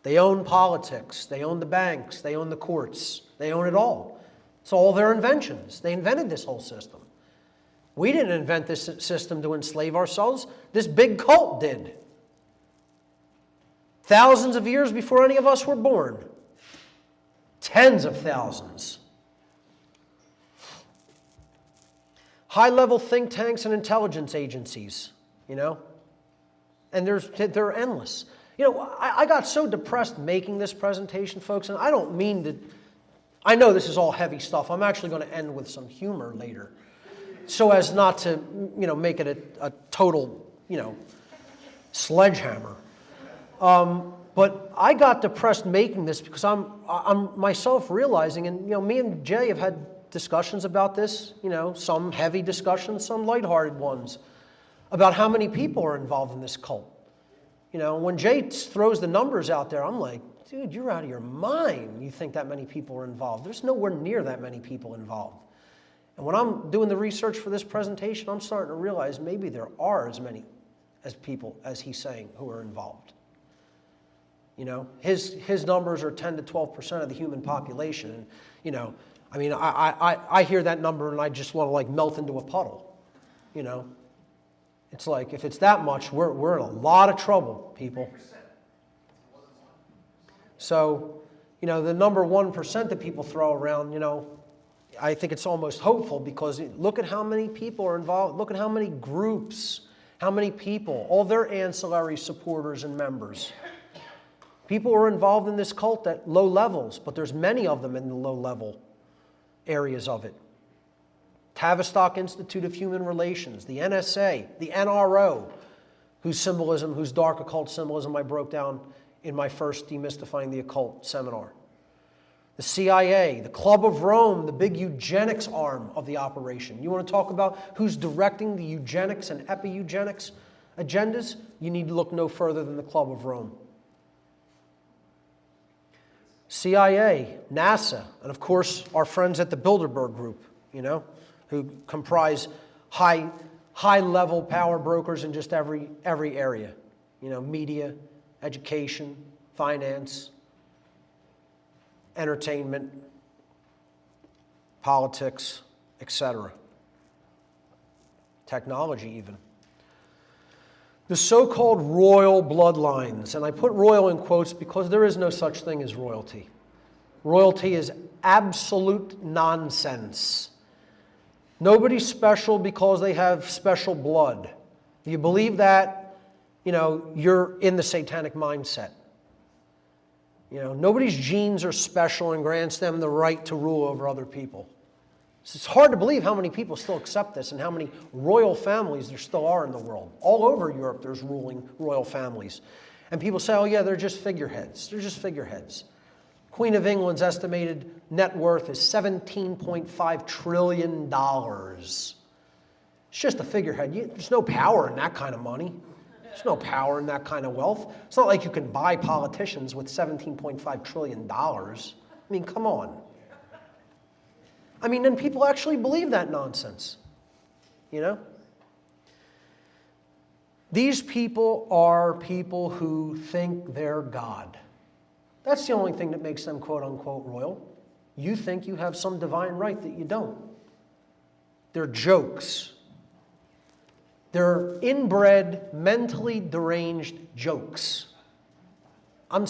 They own politics. They own the banks. They own the courts. They own it all. It's all their inventions. They invented this whole system. We didn't invent this system to enslave ourselves. This big cult did. Thousands of years before any of us were born. Tens of thousands. High-level think tanks and intelligence agencies, you know? And they're endless. You know, I got so depressed making this presentation, folks, and I don't mean to... I know this is all heavy stuff. I'm actually going to end with some humor later, so as not to, you know, make it a total, you know, sledgehammer. But I got depressed making this because I'm myself realizing, and, you know, me and Jay have had discussions about this, you know, some heavy discussions, some lighthearted ones, about how many people are involved in this cult. You know, when Jay throws the numbers out there, I'm like, dude, you're out of your mind. You think that many people are involved. There's nowhere near that many people involved. And when I'm doing the research for this presentation, I'm starting to realize maybe there are as many as people as he's saying who are involved. You know, his numbers are 10 to 12% of the human population. And, you know, I mean, I hear that number and I just want to like melt into a puddle, you know. It's like, if it's that much, we're in a lot of trouble, people. So, you know, the number 1% that people throw around, you know, I think it's almost hopeful because look at how many people are involved. Look at how many groups, how many people, all their ancillary supporters and members. People are involved in this cult at low levels, but there's many of them in the low-level areas of it. Tavistock Institute of Human Relations, the NSA, the NRO, whose symbolism, whose dark occult symbolism I broke down in my first Demystifying the Occult seminar. The CIA, the Club of Rome, the big eugenics arm of the operation. You want to talk about who's directing the eugenics and epi-eugenics agendas? You need to look no further than the Club of Rome. CIA, NASA, and of course our friends at the Bilderberg Group, you know, who comprise high-level power brokers in just every area. You know, media, education, finance, entertainment, politics, etc. Technology even. The so-called royal bloodlines, and I put royal in quotes because there is no such thing as royalty. Royalty is absolute nonsense. Nobody's special because they have special blood. If you believe that, you know, you're in the satanic mindset. You know, nobody's genes are special and grants them the right to rule over other people. It's hard to believe how many people still accept this and how many royal families there still are in the world. All over Europe, there's ruling royal families. And people say, oh yeah, they're just figureheads. They're just figureheads. Queen of England's estimated net worth is $17.5 trillion. It's just a figurehead. There's no power in that kind of money. There's no power in that kind of wealth. It's not like you can buy politicians with $17.5 trillion. I mean, come on. I mean, and people actually believe that nonsense, you know? These people are people who think they're God. That's the only thing that makes them quote-unquote royal. You think you have some divine right that you don't. They're jokes. They're inbred, mentally deranged jokes. I'm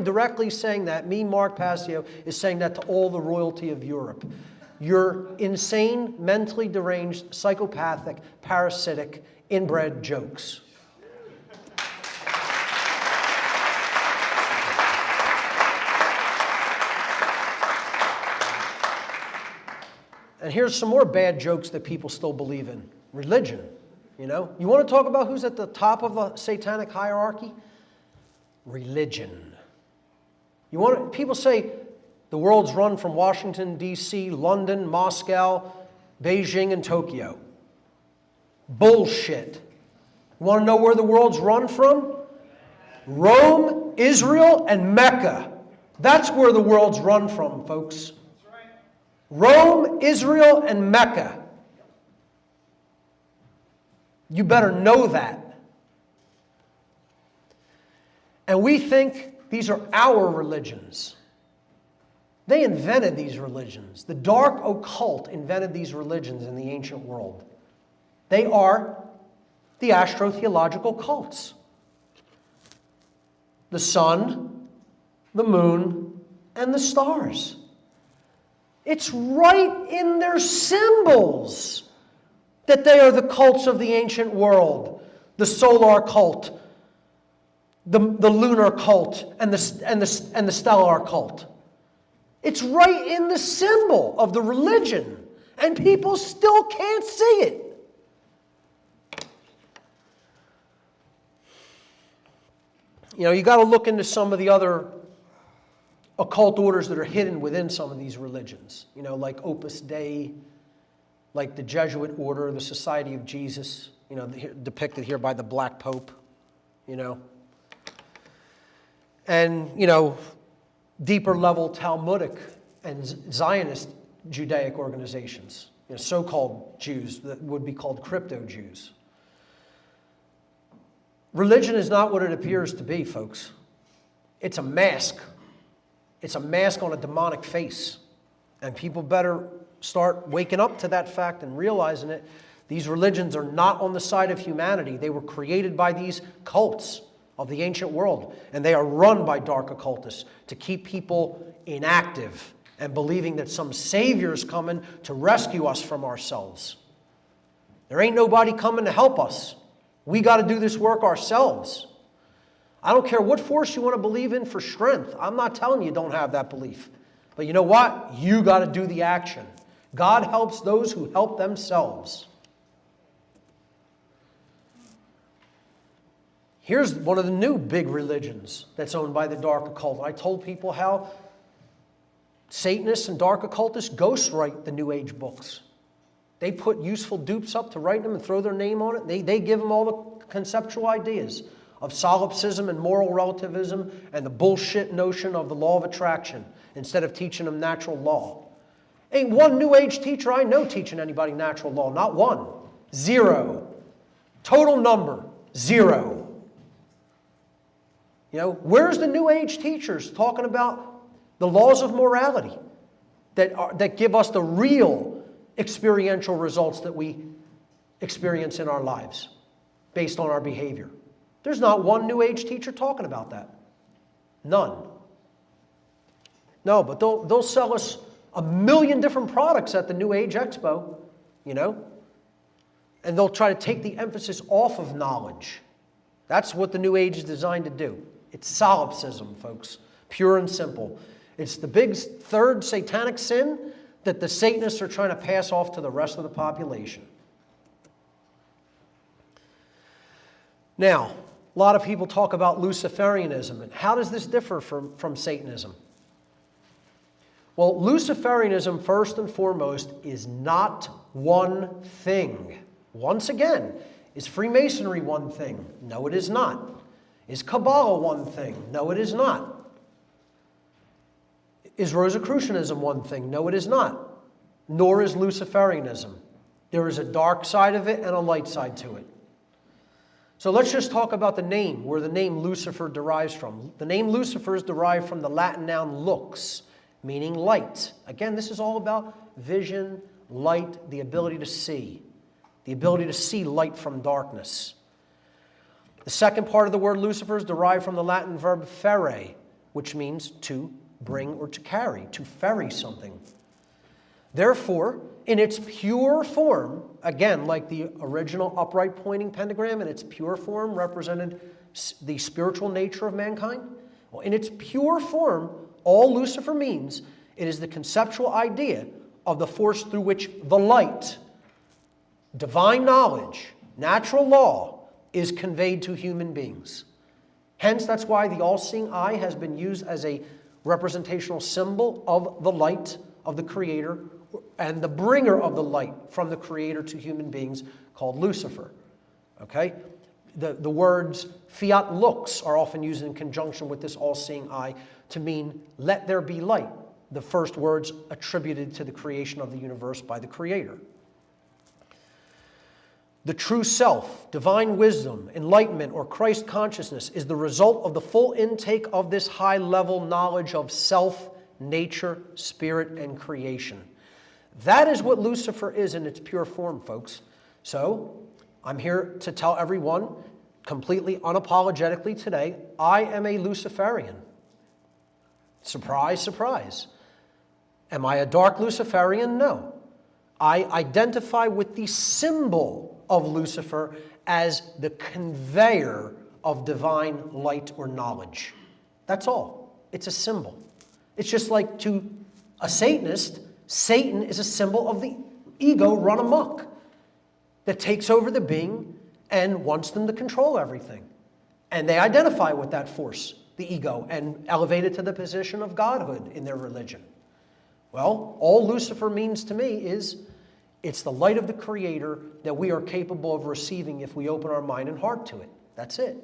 directly saying that. Me, Mark Passio, is saying that to all the royalty of Europe. You're insane, mentally deranged, psychopathic, parasitic, inbred jokes. And here's some more bad jokes that people still believe in. Religion, you know? You want to talk about who's at the top of the satanic hierarchy? Religion. People say the world's run from Washington, D.C., London, Moscow, Beijing, and Tokyo. Bullshit. You want to know where the world's run from? Rome, Israel, and Mecca. That's where the world's run from, folks. Rome, Israel, and Mecca. You better know that. And we think these are our religions. They invented these religions. The dark occult invented these religions in the ancient world. They are the astrotheological cults. The sun, the moon, and the stars. It's right in their symbols that they are the cults of the ancient world. The solar cult, the lunar cult, and the stellar cult. It's right in the symbol of the religion, and people still can't see it. You know, you got to look into some of the other occult orders that are hidden within some of these religions. You know, like Opus Dei, like the Jesuit order, the Society of Jesus, you know, depicted here by the Black Pope, you know. And, you know, deeper level Talmudic and Zionist Judaic organizations, you know, so-called Jews that would be called crypto-Jews. Religion is not what it appears to be, folks. It's a mask. It's a mask on a demonic face. And people better start waking up to that fact and realizing it. These religions are not on the side of humanity. They were created by these cults of the ancient world. And they are run by dark occultists to keep people inactive and believing that some savior's coming to rescue us from ourselves. There ain't nobody coming to help us. We got to do this work ourselves. I don't care what force you want to believe in for strength. I'm not telling you don't have that belief. But you know what? You got to do the action. God helps those who help themselves. Here's one of the new big religions that's owned by the dark occult. I told people how Satanists and dark occultists ghostwrite the New Age books. They put useful dupes up to write them and throw their name on it. They give them all the conceptual ideas of solipsism and moral relativism and the bullshit notion of the law of attraction instead of teaching them natural law. Ain't one New Age teacher I know teaching anybody natural law. Not one. Zero. Total number. Zero. You know, where's the New Age teachers talking about the laws of morality that give us the real experiential results that we experience in our lives based on our behavior? There's not one New Age teacher talking about that. None. No, but they'll sell us 1 million different products at the New Age Expo, you know, and they'll try to take the emphasis off of knowledge. That's what the New Age is designed to do. It's solipsism, folks, pure and simple. It's the big third satanic sin that the Satanists are trying to pass off to the rest of the population. Now, a lot of people talk about Luciferianism, and how does this differ from Satanism? Well, Luciferianism, first and foremost, is not one thing. Once again, is Freemasonry one thing? No, it is not. Is Kabbalah one thing? No, it is not. Is Rosicrucianism one thing? No, it is not. Nor is Luciferianism. There is a dark side of it and a light side to it. So let's just talk about the name, where the name Lucifer derives from. The name Lucifer is derived from the Latin noun lux, meaning light. Again, this is all about vision, light, the ability to see. The ability to see light from darkness. The second part of the word Lucifer is derived from the Latin verb ferre, which means to bring or to carry, to ferry something. Therefore, in its pure form, again, like the original upright pointing pentagram, in its pure form represented the spiritual nature of mankind. Well, in its pure form, all Lucifer means, it is the conceptual idea of the force through which the light, divine knowledge, natural law, is conveyed to human beings. Hence, that's why the all-seeing eye has been used as a representational symbol of the light of the Creator and the bringer of the light from the Creator to human beings, called Lucifer. Okay? The words fiat lux are often used in conjunction with this all-seeing eye to mean, let there be light. the first words attributed to the creation of the universe by the Creator. The true self, divine wisdom, enlightenment, or Christ consciousness is the result of the full intake of this high-level knowledge of self, nature, spirit, and creation. That is what Lucifer is in its pure form, folks. So, I'm here to tell everyone, completely unapologetically today, I am a Luciferian. Surprise, surprise. Am I a dark Luciferian? No. I identify with the symbol of Lucifer as the conveyor of divine light or knowledge. That's all. It's a symbol. It's just like to a Satanist, Satan is a symbol of the ego run amok that takes over the being and wants them to control everything. And they identify with that force, the ego, and elevate it to the position of godhood in their religion. Well, all Lucifer means to me is it's the light of the Creator that we are capable of receiving if we open our mind and heart to it. That's it.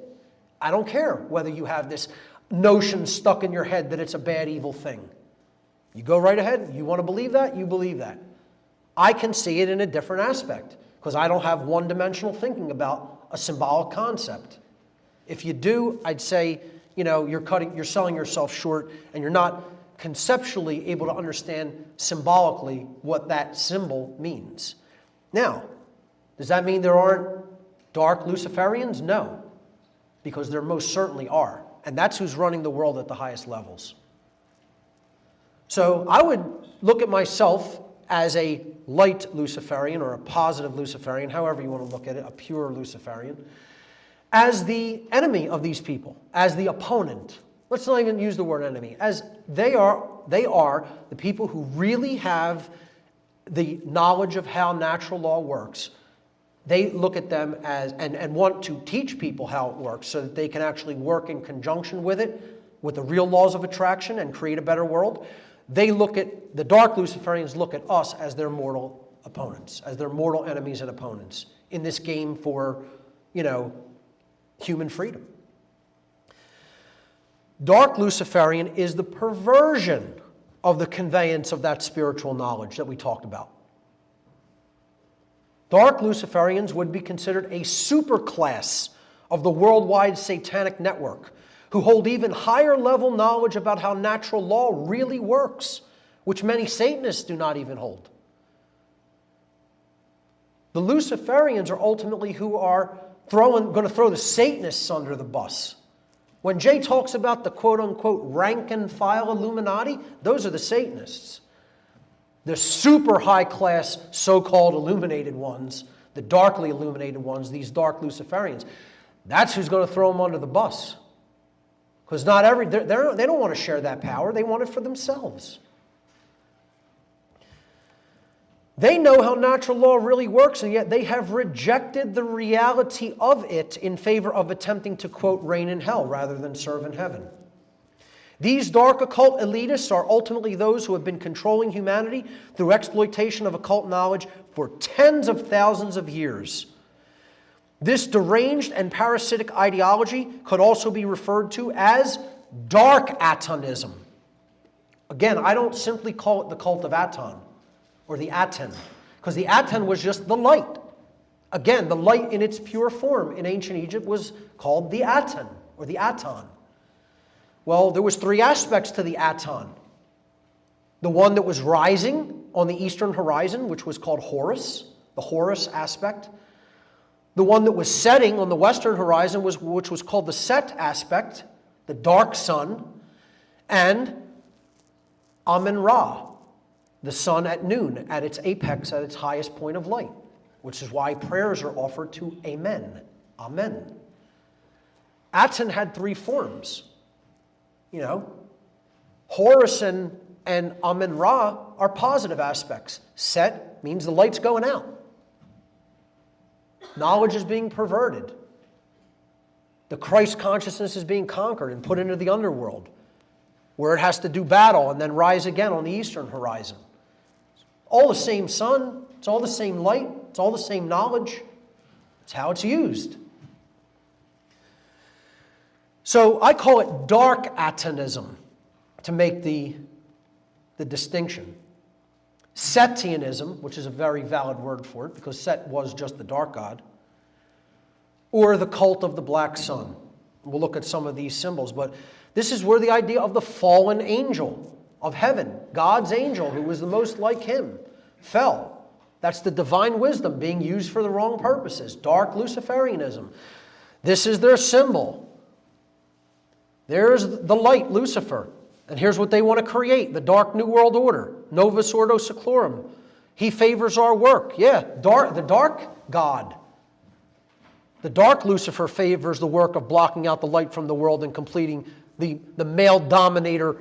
I don't care whether you have this notion stuck in your head that it's a bad, evil thing. You go right ahead. You want to believe that? You believe that. I can see it in a different aspect because I don't have one-dimensional thinking about a symbolic concept. If you do, I'd say, you're selling yourself short and you're not conceptually able to understand symbolically what that symbol means. Now, does that mean there aren't dark Luciferians? No, because there most certainly are. And that's who's running the world at the highest levels. So I would look at myself as a light Luciferian or a positive Luciferian, however you want to look at it, a pure Luciferian, as the enemy of these people, as the opponent. Let's not even use the word enemy, as they are the people who really have the knowledge of how natural law works. They look at them as, and want to teach people how it works so that they can actually work in conjunction with it, with the real laws of attraction and create a better world. They look at, the dark Luciferians look at us as their mortal opponents, as their mortal enemies and opponents in this game for, human freedom. Dark Luciferian is the perversion of the conveyance of that spiritual knowledge that we talked about. Dark Luciferians would be considered a superclass of the worldwide satanic network who hold even higher level knowledge about how natural law really works, which many Satanists do not even hold. The Luciferians are ultimately who are going to throw the Satanists under the bus. When Jay talks about the quote-unquote rank and file Illuminati, those are the Satanists. The super high-class so-called illuminated ones, the darkly illuminated ones, these dark Luciferians, that's who's going to throw them under the bus. Because they don't want to share that power. They want it for themselves. They know how natural law really works, and yet they have rejected the reality of it in favor of attempting to, quote, reign in hell rather than serve in heaven. These dark occult elitists are ultimately those who have been controlling humanity through exploitation of occult knowledge for tens of thousands of years. This deranged and parasitic ideology could also be referred to as dark Atonism. Again, I don't simply call it the cult of Aton or the Aten, because the Aten was just the light. Again, the light in its pure form in ancient Egypt was called the Aten or the Aton. Well, there was three aspects to the Aton. The one that was rising on the eastern horizon, which was called Horus, the Horus aspect. The one that was setting on the western horizon, which was called the Set aspect, the dark sun. And Amen-Ra, the sun at noon, at its apex, at its highest point of light, which is why prayers are offered to Amen. Amen. Aten had three forms. Horus and Amen-Ra are positive aspects. Set means the light's going out. Knowledge is being perverted. The Christ consciousness is being conquered and put into the underworld, where it has to do battle and then rise again on the eastern horizon. All the same sun, it's all the same light, it's all the same knowledge. It's how it's used. So I call it dark Atonism to make the the distinction. Setianism, which is a very valid word for it, because Set was just the dark god, or the cult of the black sun. We'll look at some of these symbols, but this is where the idea of the fallen angel of heaven, God's angel, who was the most like him, fell. That's the divine wisdom being used for the wrong purposes. Dark Luciferianism. This is their symbol. There's the light, Lucifer. And here's what they want to create, the dark New World Order. Novus Ordo Seclorum. He favors our work. Yeah, the dark God. The dark Lucifer favors the work of blocking out the light from the world and completing the male dominator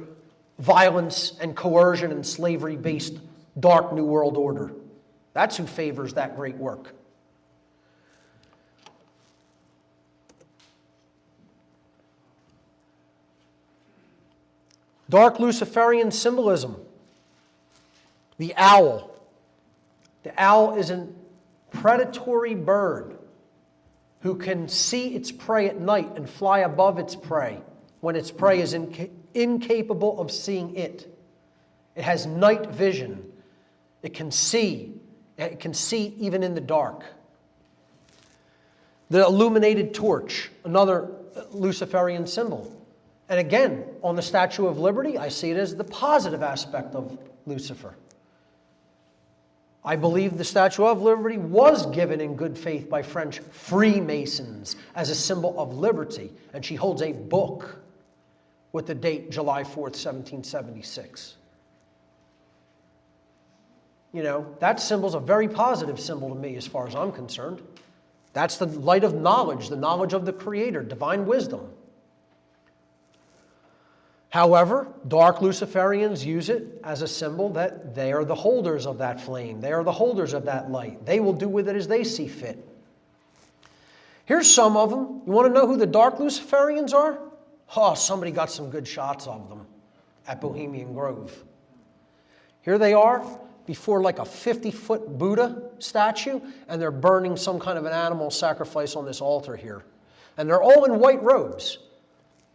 violence and coercion and slavery-based dark New World Order. That's who favors that great work. Dark Luciferian symbolism. The owl. The owl is a predatory bird who can see its prey at night and fly above its prey when its prey is incapable of seeing it. It has night vision. It can see. It can see even in the dark. The illuminated torch, another Luciferian symbol. And again, on the Statue of Liberty, I see it as the positive aspect of Lucifer. I believe the Statue of Liberty was given in good faith by French Freemasons as a symbol of liberty, and she holds a book with the date July 4th, 1776. You know, that symbol's a very positive symbol to me as far as I'm concerned. That's the light of knowledge, the knowledge of the Creator, divine wisdom. However, dark Luciferians use it as a symbol that they are the holders of that flame. They are the holders of that light. They will do with it as they see fit. Here's some of them. You want to know who the dark Luciferians are? Oh, somebody got some good shots of them at Bohemian Grove. Here they are before like a 50-foot Buddha statue, and they're burning some kind of an animal sacrifice on this altar here. And they're all in white robes.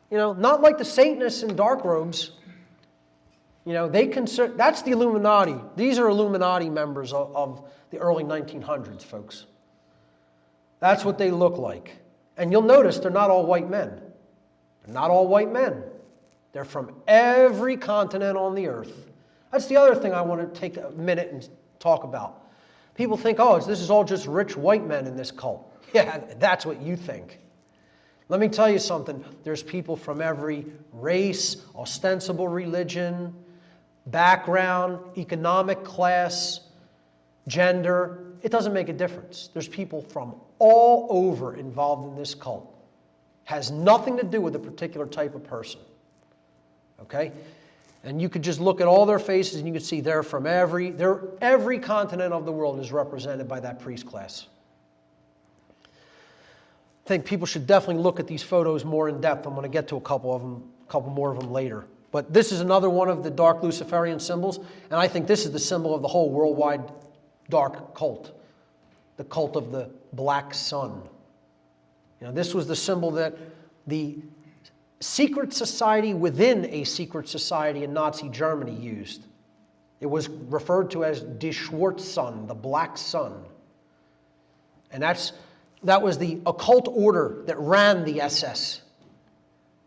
You know, not like the Satanists in dark robes. You know, that's the Illuminati. These are Illuminati members of the early 1900s, folks. That's what they look like. And you'll notice they're not all white men. They're not all white men. They're from every continent on the earth. That's the other thing I want to take a minute and talk about. People think, oh, this is all just rich white men in this cult. Yeah, that's what you think. Let me tell you something. There's people from every race, ostensible religion, background, economic class, gender. It doesn't make a difference. There's people from all over involved in this cult. Has nothing to do with a particular type of person. Okay? And you could just look at all their faces and you could see they're from every continent of the world is represented by that priest class. I think people should definitely look at these photos more in depth. I'm going to get to a couple more of them later. But this is another one of the dark Luciferian symbols, and I think this is the symbol of the whole worldwide dark cult, the cult of the black sun. You know, this was the symbol that the secret society within a secret society in Nazi Germany used. It was referred to as Die Schwarze Sun, the black sun. And that was the occult order that ran the SS,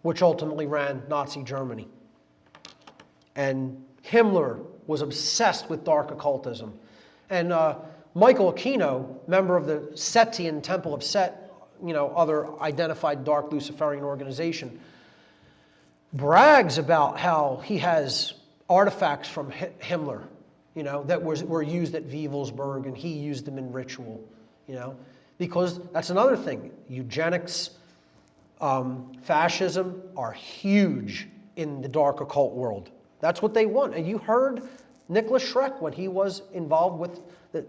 which ultimately ran Nazi Germany. And Himmler was obsessed with dark occultism. And Michael Aquino, member of the Setian Temple of Set, you know, other identified dark Luciferian organization, brags about how he has artifacts from Himmler, you know, that were used at Wewelsburg, and he used them in ritual, you know. Because that's another thing. Eugenics, fascism are huge in the dark occult world. That's what they want. And you heard Nicholas Schreck, when he was involved with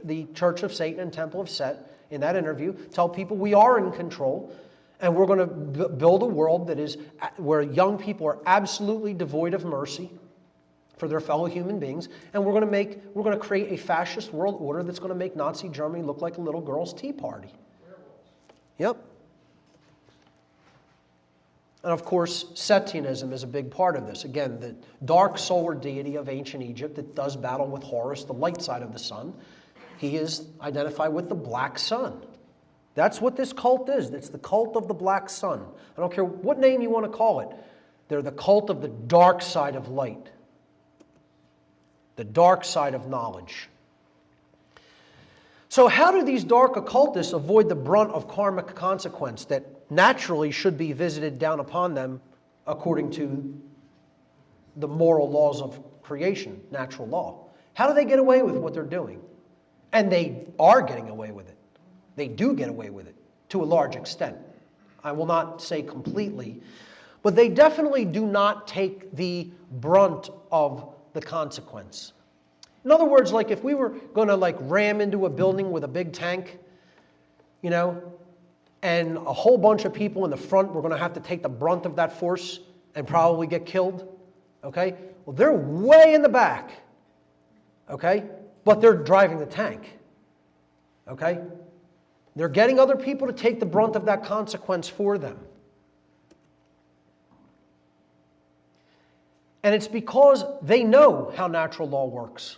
the Church of Satan and Temple of Set, in that interview, tell people we are in control, and we're going to build a world that is where young people are absolutely devoid of mercy for their fellow human beings, and we're going to create a fascist world order that's going to make Nazi Germany look like a little girl's tea party. Yep. And of course, Satanism is a big part of this. Again, the dark solar deity of ancient Egypt that does battle with Horus, the light side of the sun. He is identified with the black sun. That's what this cult is. It's the cult of the black sun. I don't care what name you want to call it. They're the cult of the dark side of light. The dark side of knowledge. So how do these dark occultists avoid the brunt of karmic consequence that naturally should be visited down upon them according to the moral laws of creation, natural law? How do they get away with what they're doing? And they are getting away with it. They do get away with it to a large extent. I will not say completely, but they definitely do not take the brunt of the consequence. In other words, like if we were going to like ram into a building with a big tank, you know, and a whole bunch of people in the front were going to have to take the brunt of that force and probably get killed, okay? Well, they're way in the back, okay? But they're driving the tank, okay? They're getting other people to take the brunt of that consequence for them. And it's because they know how natural law works.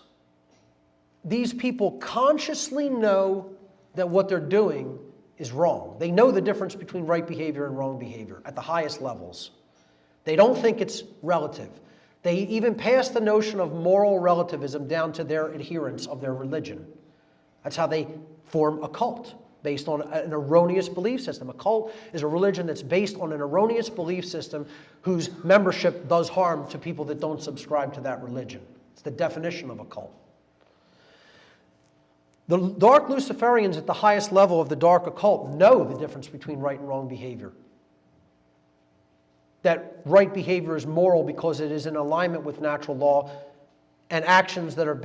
These people consciously know that what they're doing is wrong. They know the difference between right behavior and wrong behavior at the highest levels. They don't think it's relative. They even pass the notion of moral relativism down to their adherents of their religion. That's how they form a cult, based on an erroneous belief system. A cult is a religion that's based on an erroneous belief system whose membership does harm to people that don't subscribe to that religion. It's the definition of a cult. The dark Luciferians at the highest level of the dark occult know the difference between right and wrong behavior. That right behavior is moral because it is in alignment with natural law, and actions that are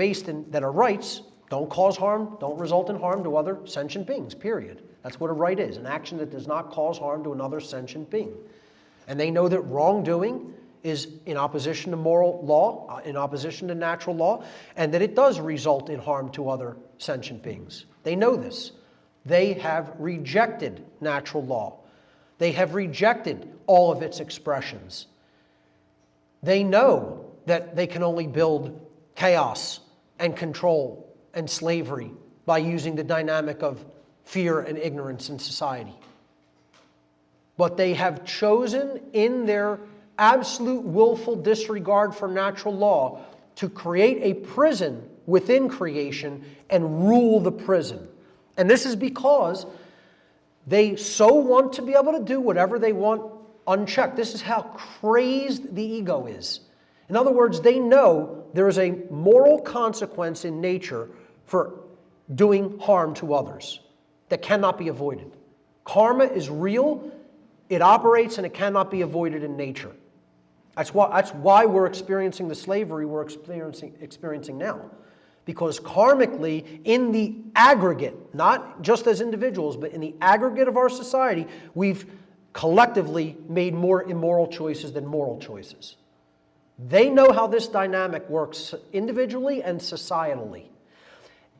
that are rights don't cause harm, don't result in harm to other sentient beings, period. That's what a right is, an action that does not cause harm to another sentient being. And they know that wrongdoing is in opposition to moral law, in opposition to natural law, and that it does result in harm to other sentient beings. They know this. They have rejected natural law. They have rejected all of its expressions. They know that they can only build chaos and control and slavery by using the dynamic of fear and ignorance in society. But they have chosen in their absolute willful disregard for natural law to create a prison within creation and rule the prison. And this is because they so want to be able to do whatever they want unchecked. This is how crazed the ego is. In other words, they know there is a moral consequence in nature for doing harm to others that cannot be avoided. Karma is real, it operates, and it cannot be avoided in nature. That's why we're experiencing the slavery we're experiencing now. Because karmically, in the aggregate, not just as individuals, but in the aggregate of our society, we've collectively made more immoral choices than moral choices. They know how this dynamic works individually and societally.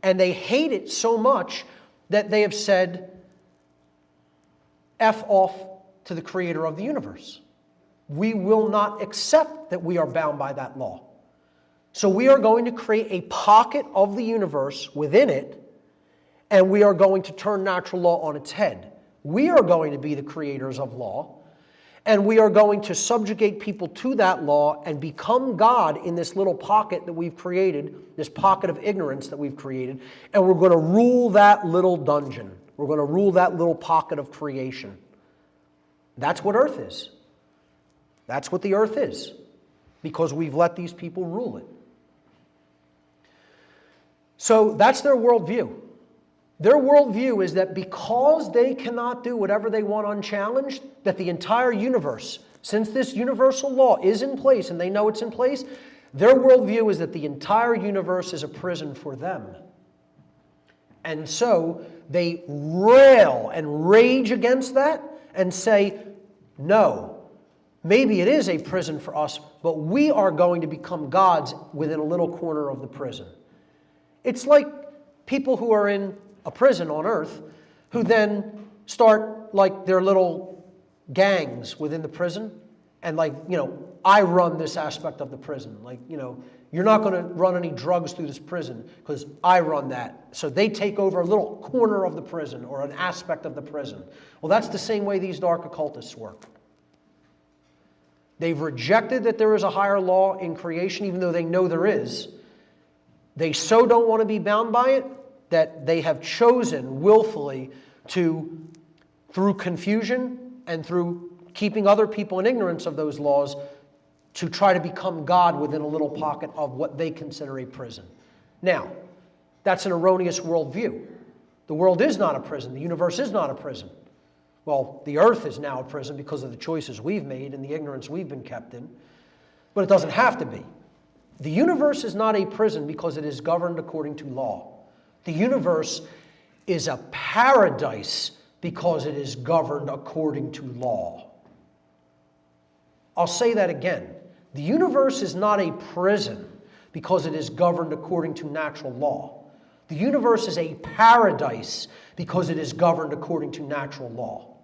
And they hate it so much that they have said, F off to the creator of the universe. We will not accept that we are bound by that law. So we are going to create a pocket of the universe within it, and we are going to turn natural law on its head. We are going to be the creators of law, and we are going to subjugate people to that law and become God in this little pocket that we've created, this pocket of ignorance that we've created, and we're going to rule that little dungeon. We're going to rule that little pocket of creation. That's what Earth is. That's what the Earth is, because we've let these people rule it. So that's their worldview. Their worldview is that because they cannot do whatever they want unchallenged, that the entire universe, since this universal law is in place and they know it's in place, their worldview is that the entire universe is a prison for them. And so they rail and rage against that and say, no, maybe it is a prison for us, but we are going to become gods within a little corner of the prison. It's like people who are in a prison on Earth who then start like their little gangs within the prison, and like, I run this aspect of the prison. Like, you're not going to run any drugs through this prison because I run that. So they take over a little corner of the prison or an aspect of the prison. Well, that's the same way these dark occultists work. They've rejected that there is a higher law in creation, even though they know there is. They so don't want to be bound by it that they have chosen willfully to, through confusion and through keeping other people in ignorance of those laws, to try to become God within a little pocket of what they consider a prison. Now, that's an erroneous worldview. The world is not a prison. The universe is not a prison. Well, the earth is now a prison because of the choices we've made and the ignorance we've been kept in. But it doesn't have to be. The universe is not a prison because it is governed according to law. The universe is a paradise because it is governed according to law. I'll say that again. The universe is not a prison because it is governed according to natural law. The universe is a paradise because it is governed according to natural law.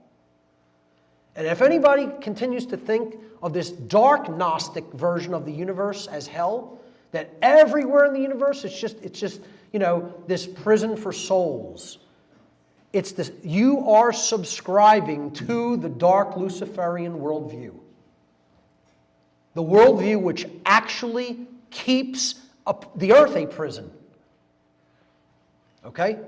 And if anybody continues to think of this dark Gnostic version of the universe as hell, that everywhere in the universe it's just this prison for souls. It's this, you are subscribing to the dark Luciferian worldview. The worldview which actually keeps the earth a prison. Okay?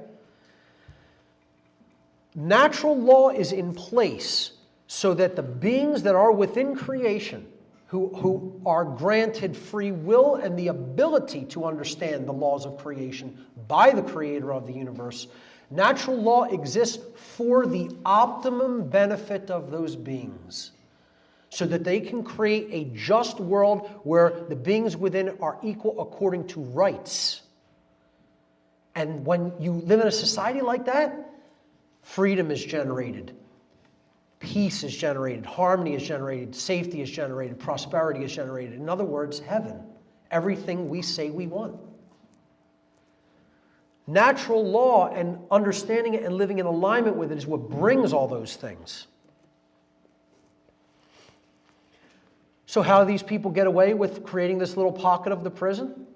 Natural law is in place so that the beings that are within creation, who are granted free will and the ability to understand the laws of creation by the creator of the universe, natural law exists for the optimum benefit of those beings, so that they can create a just world where the beings within are equal according to rights. And when you live in a society like that, freedom is generated, peace is generated, harmony is generated, safety is generated, prosperity is generated. In other words, heaven. Everything we say we want. Natural law and understanding it and living in alignment with it is what brings all those things. So how do these people get away with creating this little pocket of the prison?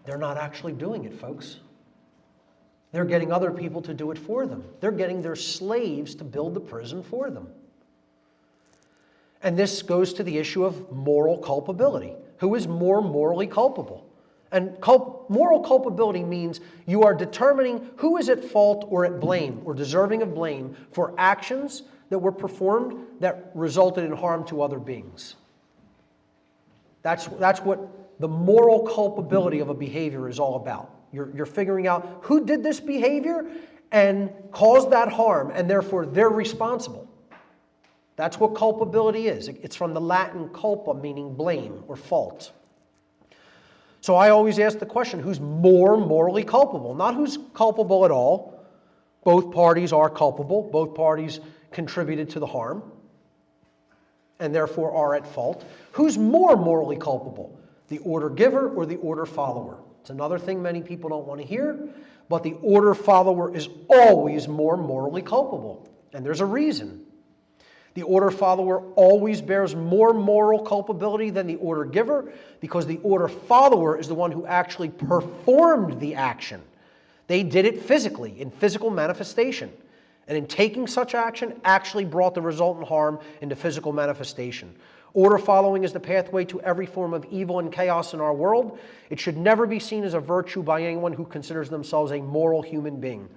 They're not actually doing it, folks. They're getting other people to do it for them. They're getting their slaves to build the prison for them. And this goes to the issue of moral culpability. Who is more morally culpable? And moral culpability means you are determining who is at fault or at blame or deserving of blame for actions that were performed that resulted in harm to other beings. That's what the moral culpability of a behavior is all about. You're figuring out who did this behavior and caused that harm, and therefore they're responsible. That's what culpability is. It's from the Latin culpa, meaning blame or fault. So I always ask the question, who's more morally culpable? Not who's culpable at all. Both parties are culpable. Both parties contributed to the harm and therefore are at fault. Who's more morally culpable? The order giver or the order follower? It's another thing many people don't want to hear, but the order follower is always more morally culpable. And there's a reason. The order follower always bears more moral culpability than the order giver because the order follower is the one who actually performed the action. They did it physically, in physical manifestation. And in taking such action, actually brought the resultant harm into physical manifestation. Order following is the pathway to every form of evil and chaos in our world. It should never be seen as a virtue by anyone who considers themselves a moral human being.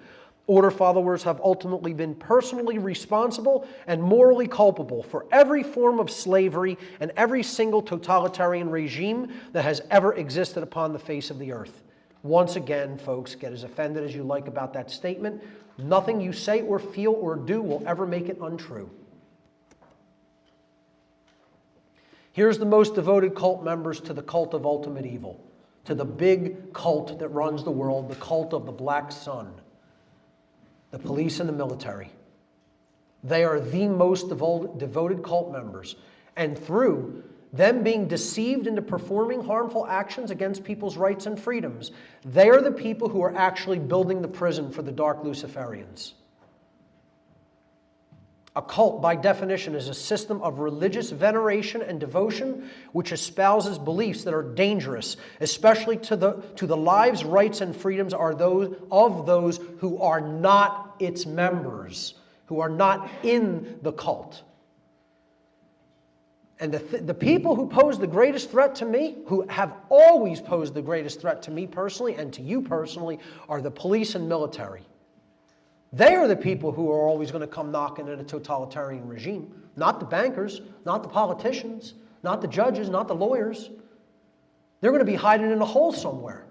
Order followers have ultimately been personally responsible and morally culpable for every form of slavery and every single totalitarian regime that has ever existed upon the face of the earth. Once again, folks, get as offended as you like about that statement. Nothing you say or feel or do will ever make it untrue. Here's the most devoted cult members to the cult of ultimate evil, to the big cult that runs the world, the cult of the Black Sun, the police and the military. They are the most devoted cult members. And through them being deceived into performing harmful actions against people's rights and freedoms, they are the people who are actually building the prison for the dark Luciferians. A cult, by definition, is a system of religious veneration and devotion which espouses beliefs that are dangerous, especially to the lives, rights, and freedoms of those who are not its members, who are not in the cult. And the people who pose the greatest threat to me, who have always posed the greatest threat to me personally and to you personally, are the police and military. They are the people who are always going to come knocking at a totalitarian regime. Not the bankers, not the politicians, not the judges, not the lawyers. They're going to be hiding in a hole somewhere.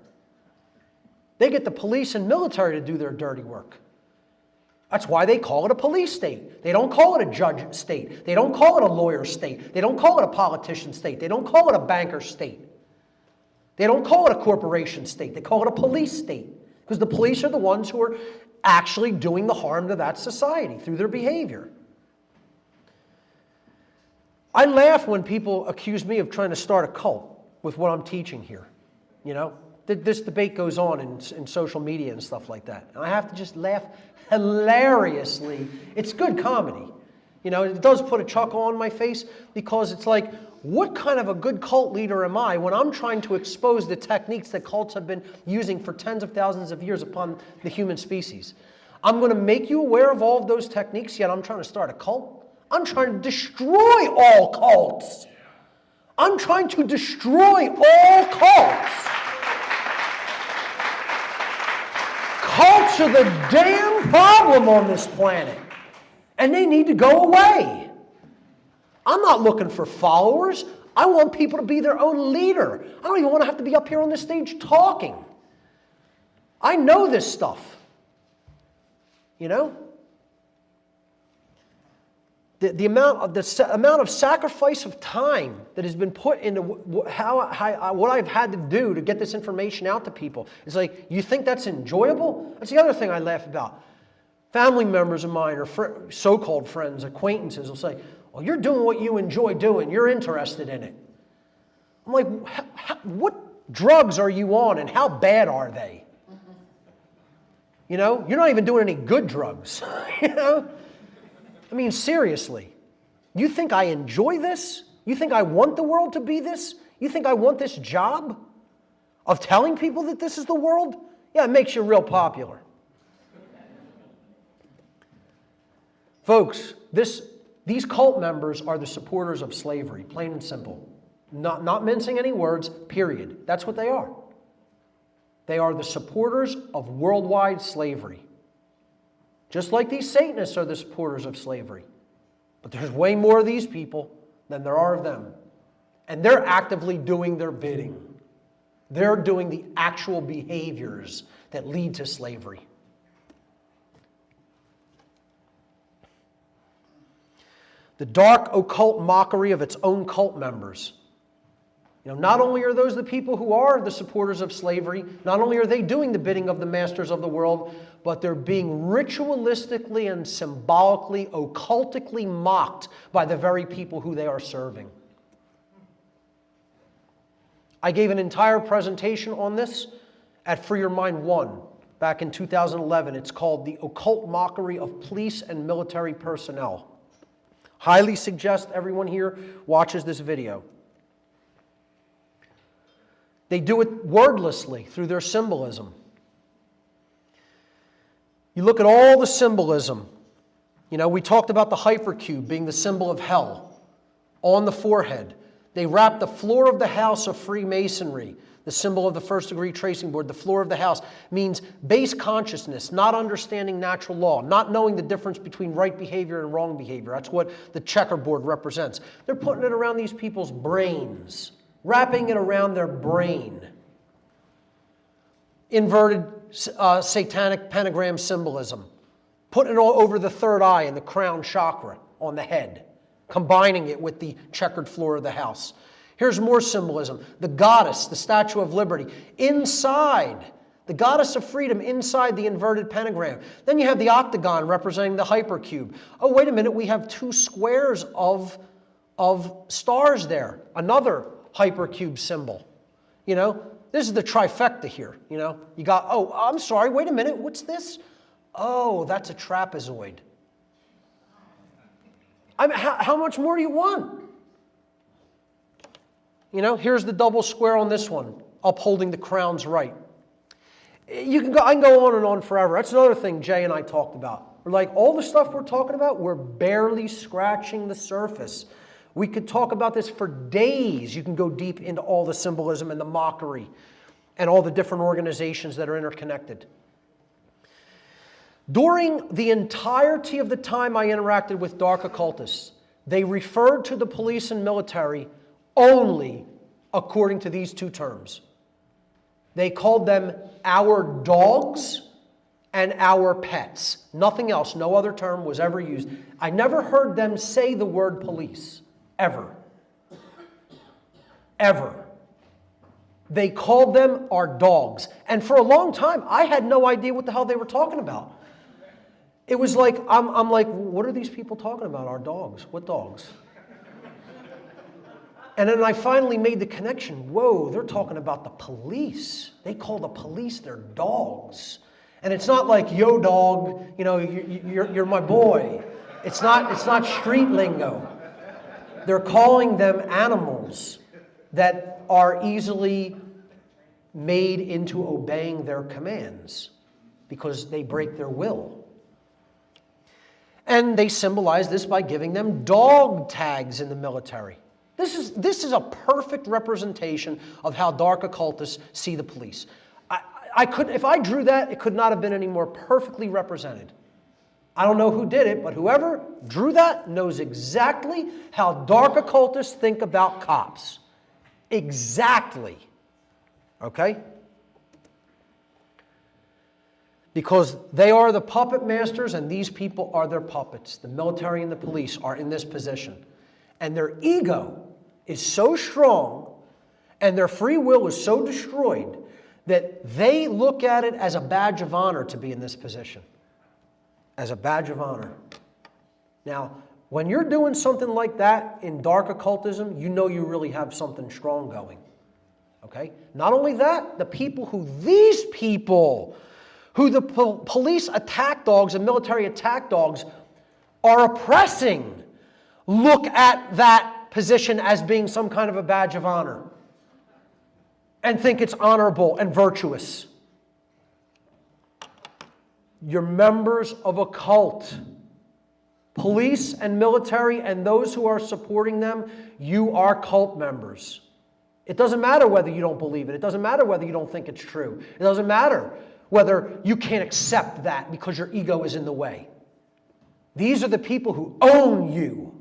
They get the police and military to do their dirty work. That's why they call it a police state. They don't call it a judge state. They don't call it a lawyer state. They don't call it a politician state. They don't call it a banker state. They don't call it a corporation state. They call it a police state. Because the police are the ones who are actually doing the harm to that society through their behavior. I laugh when people accuse me of trying to start a cult with what I'm teaching here. You know, this debate goes on in social media and stuff like that. And I have to just laugh hilariously. It's good comedy. You know, it does put a chuckle on my face because it's like, what kind of a good cult leader am I when I'm trying to expose the techniques that cults have been using for tens of thousands of years upon the human species? I'm going to make you aware of all of those techniques, yet I'm trying to start a cult? I'm trying to destroy all cults. I'm trying to destroy all cults. Cults are the damn problem on this planet, and they need to go away. I'm not looking for followers. I want people to be their own leader. I don't even want to have to be up here on the stage talking. I know this stuff. You know? The amount of sacrifice of time that has been put into what I've had to do to get this information out to people. It's like, you think that's enjoyable? That's the other thing I laugh about. Family members of mine or so-called friends, acquaintances will say, well, you're doing what you enjoy doing. You're interested in it. I'm like, what drugs are you on and how bad are they? You know, you're not even doing any good drugs. You know? I mean, seriously. You think I enjoy this? You think I want the world to be this? You think I want this job of telling people that this is the world? Yeah, it makes you real popular. Folks, these cult members are the supporters of slavery, plain and simple. Not mincing any words, period. That's what they are. They are the supporters of worldwide slavery. Just like these Satanists are the supporters of slavery. But there's way more of these people than there are of them. And they're actively doing their bidding. They're doing the actual behaviors that lead to slavery. The dark occult mockery of its own cult members. You know, not only are those the people who are the supporters of slavery, not only are they doing the bidding of the masters of the world, but they're being ritualistically and symbolically, occultically mocked by the very people who they are serving. I gave an entire presentation on this at Free Your Mind 1 back in 2011. It's called The Occult Mockery of Police and Military Personnel. Highly suggest everyone here watches this video. They do it wordlessly through their symbolism. You look at all the symbolism. You know, we talked about the hypercube being the symbol of hell on the forehead. They wrap the floor of the house of Freemasonry, the symbol of the first degree tracing board. The floor of the house means base consciousness, not understanding natural law, not knowing the difference between right behavior and wrong behavior. That's what the checkerboard represents. They're putting it around these people's brains, wrapping it around their brain. Inverted satanic pentagram symbolism, putting it all over the third eye and the crown chakra on the head, combining it with the checkered floor of the house. Here's more symbolism. The goddess, the Statue of Liberty, inside, the goddess of freedom inside the inverted pentagram. Then you have the octagon representing the hypercube. Oh, wait a minute, we have two squares of stars there. Another hypercube symbol. You know, this is the trifecta here. You know, you got, oh, I'm sorry, wait a minute, what's this? Oh, that's a trapezoid. How much more do you want? You know, here's the double square on this one, upholding the crown's right. I can go on and on forever. That's another thing Jay and I talked about. We're like, all the stuff we're talking about, we're barely scratching the surface. We could talk about this for days. You can go deep into all the symbolism and the mockery and all the different organizations that are interconnected. During the entirety of the time I interacted with dark occultists, they referred to the police and military only according to these two terms. They called them our dogs and our pets. Nothing else, no other term was ever used. I never heard them say the word police, ever. Ever. They called them our dogs. And for a long time, I had no idea what the hell they were talking about. It was like, I'm like, what are these people talking about? Our dogs. What dogs? And then I finally made the connection. Whoa, they're talking about the police. They call the police their dogs. And it's not like, yo dog, you know, you're my boy. It's not street lingo. They're calling them animals that are easily made into obeying their commands because they break their will. And they symbolize this by giving them dog tags in the military. This is a perfect representation of how dark occultists see the police. If I drew that, it could not have been any more perfectly represented. I don't know who did it, but whoever drew that knows exactly how dark occultists think about cops. Exactly. Okay? Because they are the puppet masters and these people are their puppets. The military and the police are in this position. And their ego is so strong and their free will is so destroyed that they look at it as a badge of honor to be in this position. As a badge of honor. Now, when you're doing something like that in dark occultism, you know you really have something strong going. Okay? Not only that, these people who the police attack dogs and military attack dogs are oppressing, look at that position as being some kind of a badge of honor and think it's honorable and virtuous. You're members of a cult. Police and military and those who are supporting them, you are cult members. It doesn't matter whether you don't believe it. It doesn't matter whether you don't think it's true. It doesn't matter whether you can't accept that because your ego is in the way. These are the people who own you.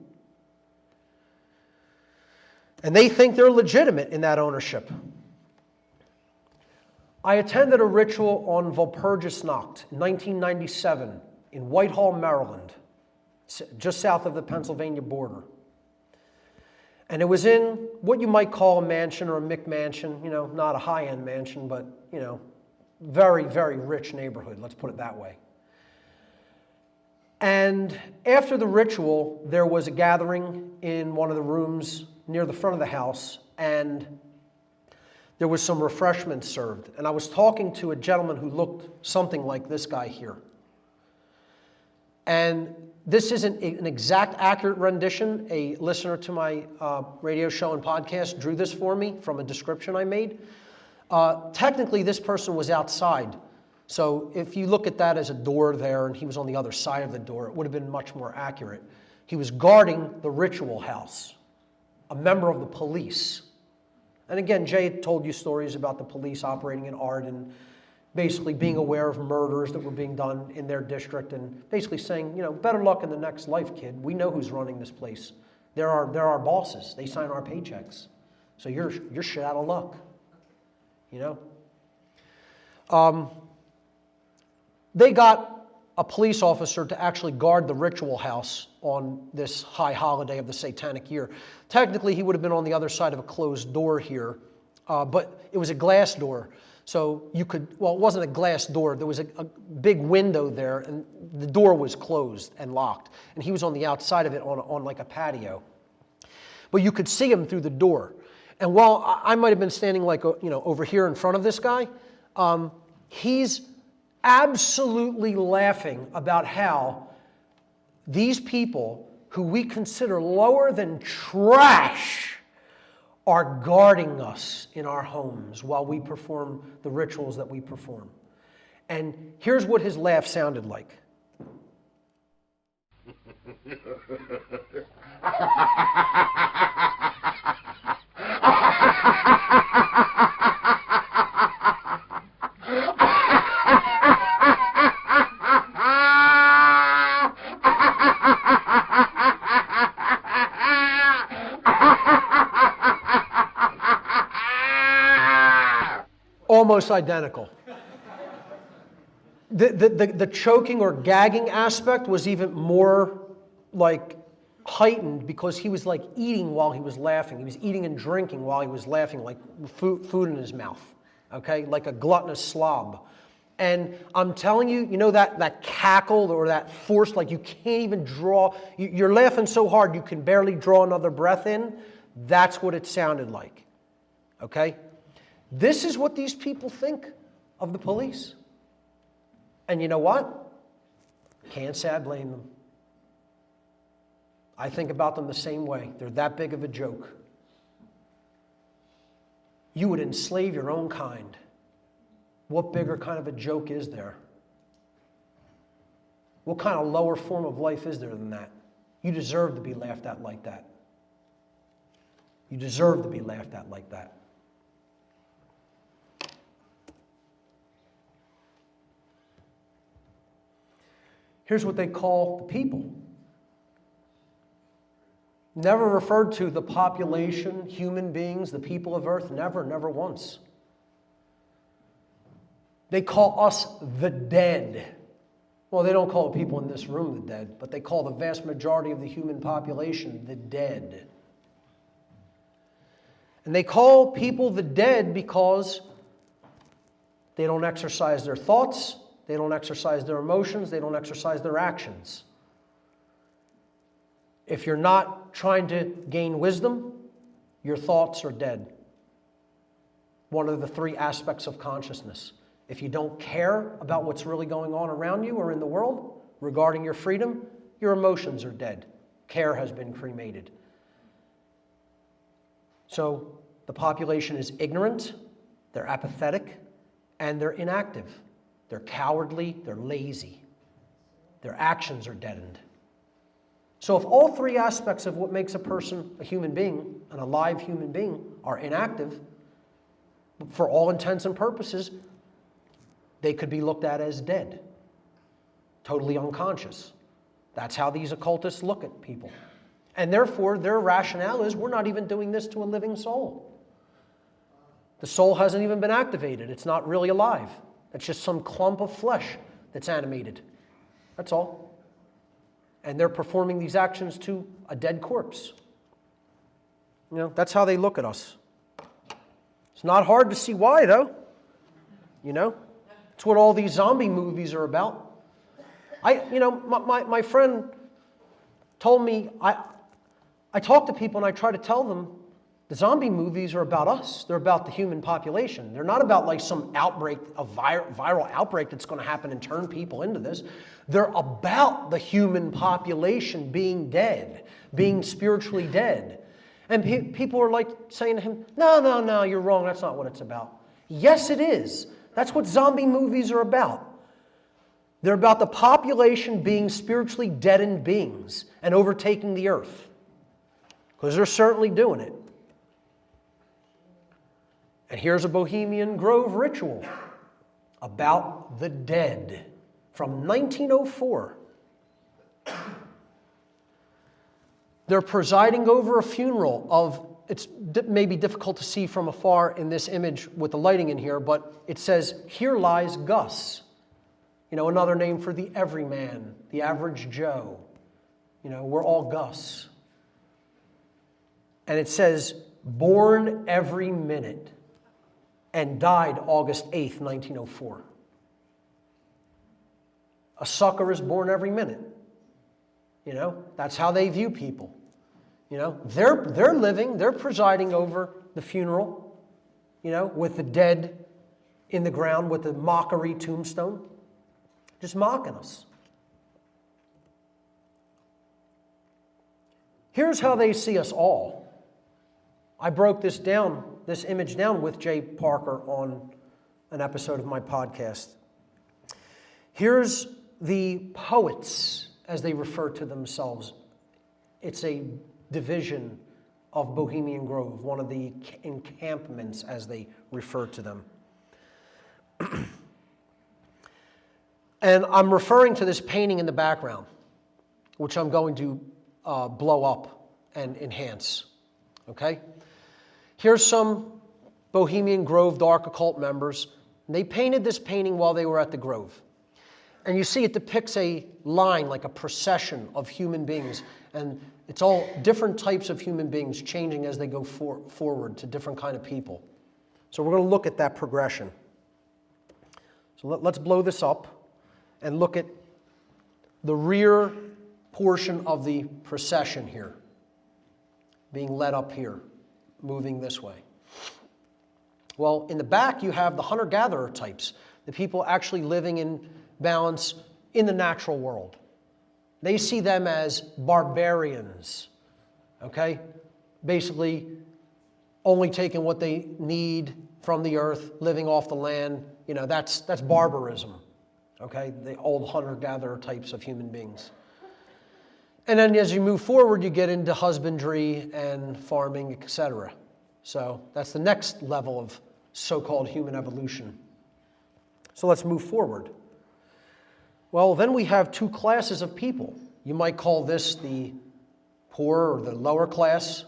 And they think they're legitimate in that ownership. I attended a ritual on Walpurgisnacht in 1997 in Whitehall, Maryland, just south of the Pennsylvania border. And it was in what you might call a mansion or a McMansion, you know, not a high-end mansion, but, you know, very, very rich neighborhood, let's put it that way. And after the ritual, there was a gathering in one of the rooms near the front of the house, and there was some refreshments served. And I was talking to a gentleman who looked something like this guy here. And this isn't an exact accurate rendition. A listener to my radio show and podcast drew this for me from a description I made. Technically, this person was outside. So if you look at that as a door there and he was on the other side of the door, it would have been much more accurate. He was guarding the ritual house, a member of the police. And again, Jay told you stories about the police operating in art and basically being aware of murders that were being done in their district and basically saying, you know, better luck in the next life, kid. We know who's running this place. They're our bosses. They sign our paychecks. So you're shit out of luck. You know? They got a police officer to actually guard the ritual house on this high holiday of the Satanic year. Technically, he would have been on the other side of a closed door here, but it was a glass door. So you could, well, it wasn't a glass door. There was a big window there, and the door was closed and locked. And he was on the outside of it on like a patio. But you could see him through the door. And while I might have been standing like, you know, over here in front of this guy, he's absolutely laughing about how these people who we consider lower than trash, are guarding us in our homes while we perform the rituals that we perform. And here's what his laugh sounded like. Almost identical. The choking or gagging aspect was even more like heightened because he was like eating while he was laughing. He was eating and drinking while he was laughing, like food in his mouth, okay? Like a gluttonous slob. And I'm telling you, you know that cackle or that force, like you can't even draw, you're laughing so hard you can barely draw another breath in. That's what it sounded like, okay? This is what these people think of the police. And you know what? Can't say I blame them. I think about them the same way. They're that big of a joke. You would enslave your own kind. What bigger kind of a joke is there? What kind of lower form of life is there than that? You deserve to be laughed at like that. You deserve to be laughed at like that. Here's what they call the people. Never referred to the population, human beings, the people of earth, never, never once. They call us the dead. Well, they don't call the people in this room the dead, but they call the vast majority of the human population the dead. And they call people the dead because they don't exercise their thoughts, they don't exercise their emotions, they don't exercise their actions. If you're not trying to gain wisdom, your thoughts are dead. One of the three aspects of consciousness. If you don't care about what's really going on around you or in the world regarding your freedom, your emotions are dead. Care has been cremated. So the population is ignorant, they're apathetic, and they're inactive. They're cowardly, they're lazy. Their actions are deadened. So if all three aspects of what makes a person a human being, an alive human being, are inactive, for all intents and purposes, they could be looked at as dead, totally unconscious. That's how these occultists look at people. And therefore, their rationale is, we're not even doing this to a living soul. The soul hasn't even been activated. It's not really alive. It's just some clump of flesh that's animated. That's all. And they're performing these actions to a dead corpse. You know, that's how they look at us. It's not hard to see why, though. You know, it's what all these zombie movies are about. My friend told me, I talk to people and I try to tell them the zombie movies are about us. They're about the human population. They're not about like some outbreak, a viral outbreak that's going to happen and turn people into this. They're about the human population being dead, being spiritually dead. And people are like saying to him, no, you're wrong. That's not what it's about. Yes, it is. That's what zombie movies are about. They're about the population being spiritually deadened beings and overtaking the earth. Because they're certainly doing it. And here's a Bohemian Grove ritual about the dead from 1904. They're presiding over a funeral of, it's maybe difficult to see from afar in this image with the lighting in here, but it says, "Here lies Gus." You know, another name for the everyman, the average Joe. You know, we're all Gus. And it says, "Born every minute," and died August 8th, 1904. A sucker is born every minute. You know, that's how they view people. You know, they're living, they're presiding over the funeral, you know, with the dead in the ground with the mockery tombstone, just mocking us. Here's how they see us all. I broke this image down with Jay Parker on an episode of my podcast. Here's the poets as they refer to themselves. It's a division of Bohemian Grove, one of the encampments as they refer to them. And I'm referring to this painting in the background, which I'm going to blow up and enhance. Okay? Here's some Bohemian Grove Dark Occult members. They painted this painting while they were at the Grove. And you see it depicts a line, like a procession of human beings. And it's all different types of human beings changing as they go forward to different kind of people. So we're going to look at that progression. So let's blow this up and look at the rear portion of the procession here, being led up here, moving this way. Well, in the back you have the hunter-gatherer types, the people actually living in balance in the natural world. They see them as barbarians, okay? Basically, only taking what they need from the earth, living off the land. You know, that's barbarism, okay? The old hunter-gatherer types of human beings. And then as you move forward, you get into husbandry and farming, etc. So that's the next level of so-called human evolution. So let's move forward. Well, then we have two classes of people. You might call this the poor or the lower class,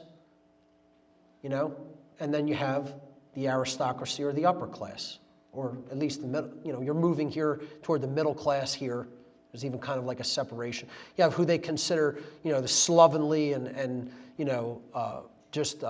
you know, and then you have the aristocracy or the upper class, or at least the middle. You know, you're moving here toward the middle class here. There's even kind of like a separation. You have who they consider, you know, the slovenly and you know, just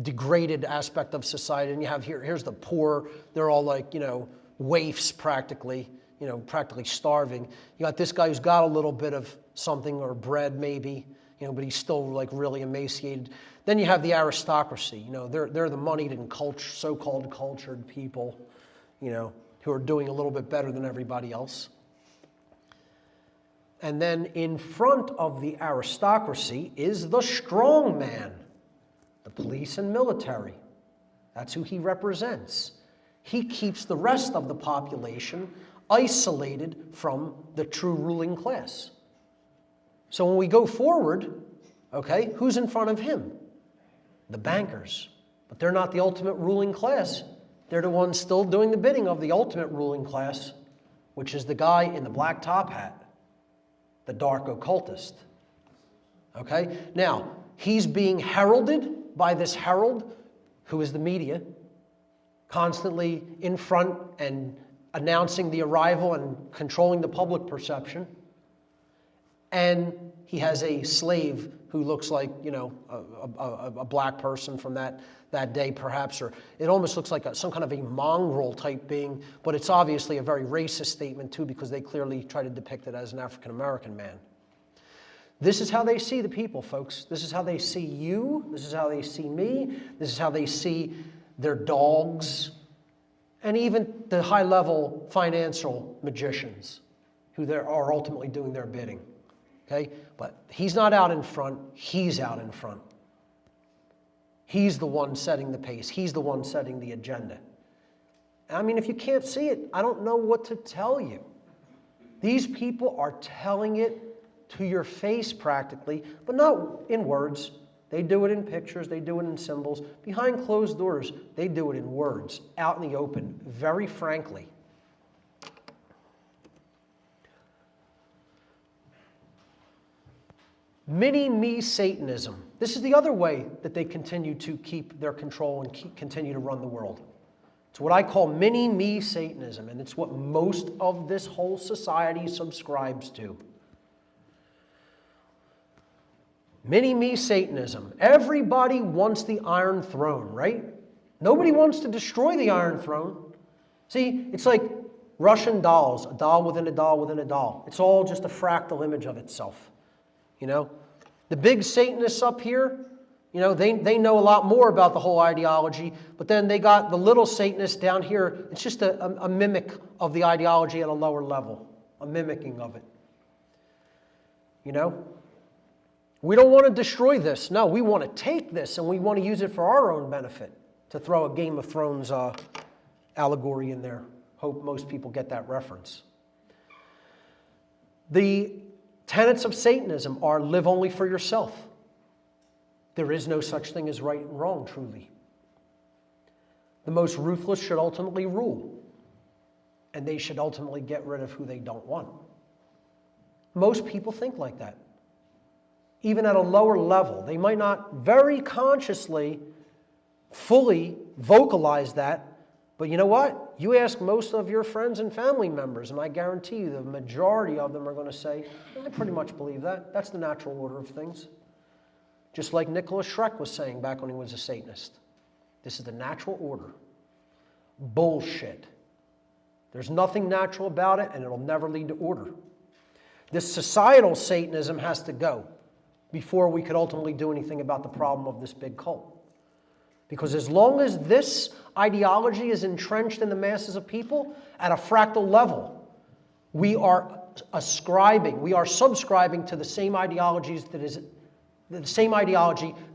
degraded aspect of society. And you have here's the poor. They're all like, you know, waifs practically, you know, practically starving. You got this guy who's got a little bit of something or bread maybe, you know, but he's still like really emaciated. Then you have the aristocracy. You know, they're the moneyed and so-called cultured people, you know, who are doing a little bit better than everybody else. And then in front of the aristocracy is the strong man, the police and military. That's who he represents. He keeps the rest of the population isolated from the true ruling class. So when we go forward, okay, who's in front of him? The bankers. But they're not the ultimate ruling class. They're the ones still doing the bidding of the ultimate ruling class, which is the guy in the black top hat, the dark occultist. Okay? Now, he's being heralded by this herald, who is the media, constantly in front and announcing the arrival and controlling the public perception. And he has a slave who looks like, you know, a black person from that day perhaps, or it almost looks like some kind of a mongrel type being, but it's obviously a very racist statement too, because they clearly try to depict it as an African-American man. This is how they see the people, folks. This is how they see you. This is how they see me. This is how they see their dogs, and even the high-level financial magicians who are ultimately doing their bidding. Okay? But he's not out in front. He's out in front. He's the one setting the pace. He's the one setting the agenda. I mean, if you can't see it, I don't know what to tell you. These people are telling it to your face practically, but not in words. They do it in pictures. They do it in symbols. Behind closed doors, they do it in words, out in the open, very frankly. Mini-me Satanism. This is the other way that they continue to keep their control and continue to run the world. It's what I call mini-me Satanism, and it's what most of this whole society subscribes to. Mini-me Satanism. Everybody wants the Iron Throne, right? Nobody wants to destroy the Iron Throne. See, it's like Russian dolls, a doll within a doll within a doll. It's all just a fractal image of itself. You know, the big Satanists up here, you know, they know a lot more about the whole ideology, but then they got the little Satanists down here. It's just a mimic of the ideology at a lower level, a mimicking of it. You know? We don't want to destroy this. No, we want to take this and we want to use it for our own benefit. To throw a Game of Thrones allegory in there. Hope most people get that reference. The tenets of Satanism are live only for yourself. There is no such thing as right and wrong, truly. The most ruthless should ultimately rule, and they should ultimately get rid of who they don't want. Most people think like that. Even at a lower level, they might not very consciously, fully vocalize that, but you know what? You ask most of your friends and family members, and I guarantee you the majority of them are going to say, I pretty much believe that. That's the natural order of things. Just like Nicholas Schreck was saying back when he was a Satanist. This is the natural order. Bullshit. There's nothing natural about it, and it'll never lead to order. This societal Satanism has to go before we could ultimately do anything about the problem of this big cult. Because as long as this ideology is entrenched in the masses of people at a fractal level, we are subscribing to the same ideology that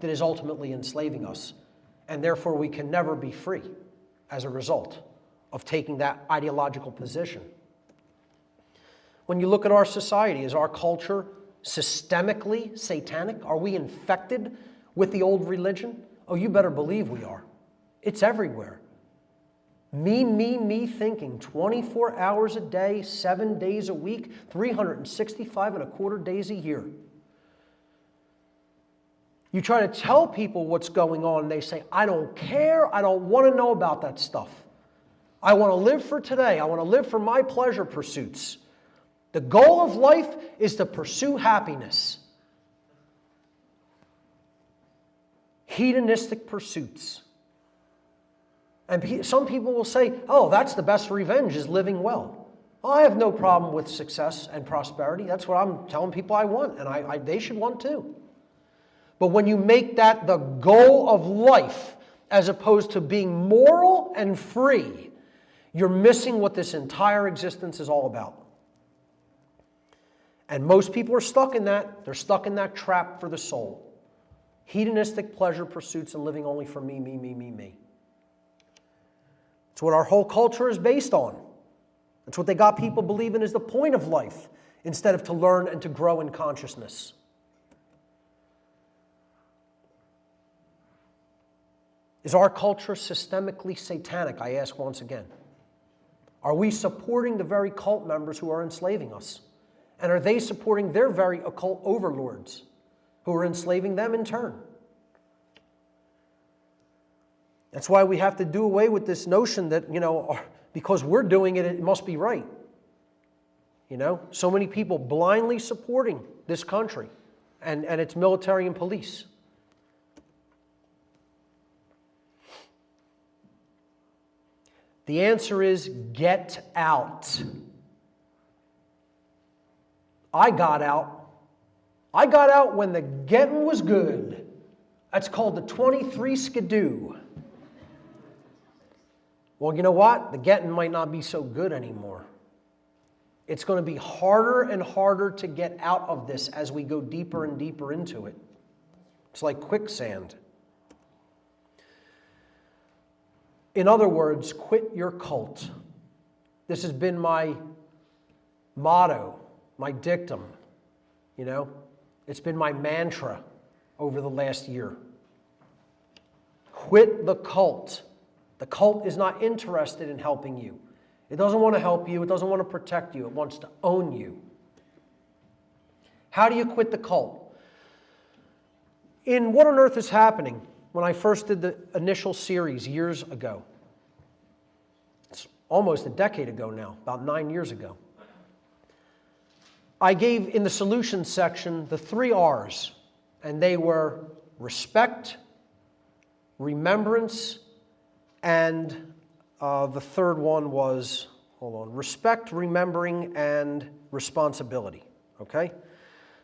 is ultimately enslaving us. And therefore we can never be free as a result of taking that ideological position. When you look at our society, is our culture systemically satanic? Are we infected with the old religion? Oh, you better believe we are. It's everywhere. Me thinking 24 hours a day, 7 days a week, 365 and a quarter days a year. You try to tell people what's going on, and they say, I don't care, I don't want to know about that stuff. I want to live for today. I want to live for my pleasure pursuits. The goal of life is to pursue happiness. Hedonistic pursuits. And some people will say, oh, that's the best revenge, is living well. Well, I have no problem with success and prosperity. That's what I'm telling people I want, and they should want too. But when you make that the goal of life, as opposed to being moral and free, you're missing what this entire existence is all about. And most people are stuck in that. They're stuck in that trap for the soul. Hedonistic pleasure pursuits and living only for me. It's what our whole culture is based on. It's what they got people believing is the point of life, instead of to learn and to grow in consciousness. Is our culture systemically satanic? I ask once again. Are we supporting the very cult members who are enslaving us? And are they supporting their very occult overlords who are enslaving them in turn? That's why we have to do away with this notion that, because we're doing it, it must be right. So many people blindly supporting this country and its military and police. The answer is get out. I got out. I got out when the getting was good. That's called the 23 skidoo. Well, you know what? The getting might not be so good anymore. It's going to be harder and harder to get out of this as we go deeper and deeper into it. It's like quicksand. In other words, quit your cult. This has been my motto, my dictum, It's been my mantra over the last year. Quit the cult. The cult is not interested in helping you. It doesn't want to help you. It doesn't want to protect you. It wants to own you. How do you quit the cult? In What on Earth is Happening, when I first did the initial series years ago, it's almost a decade ago now, about 9 years ago, I gave in the solutions section the 3 R's, and they were respect, remembrance, and the third one was, respect, remembering, and responsibility, okay?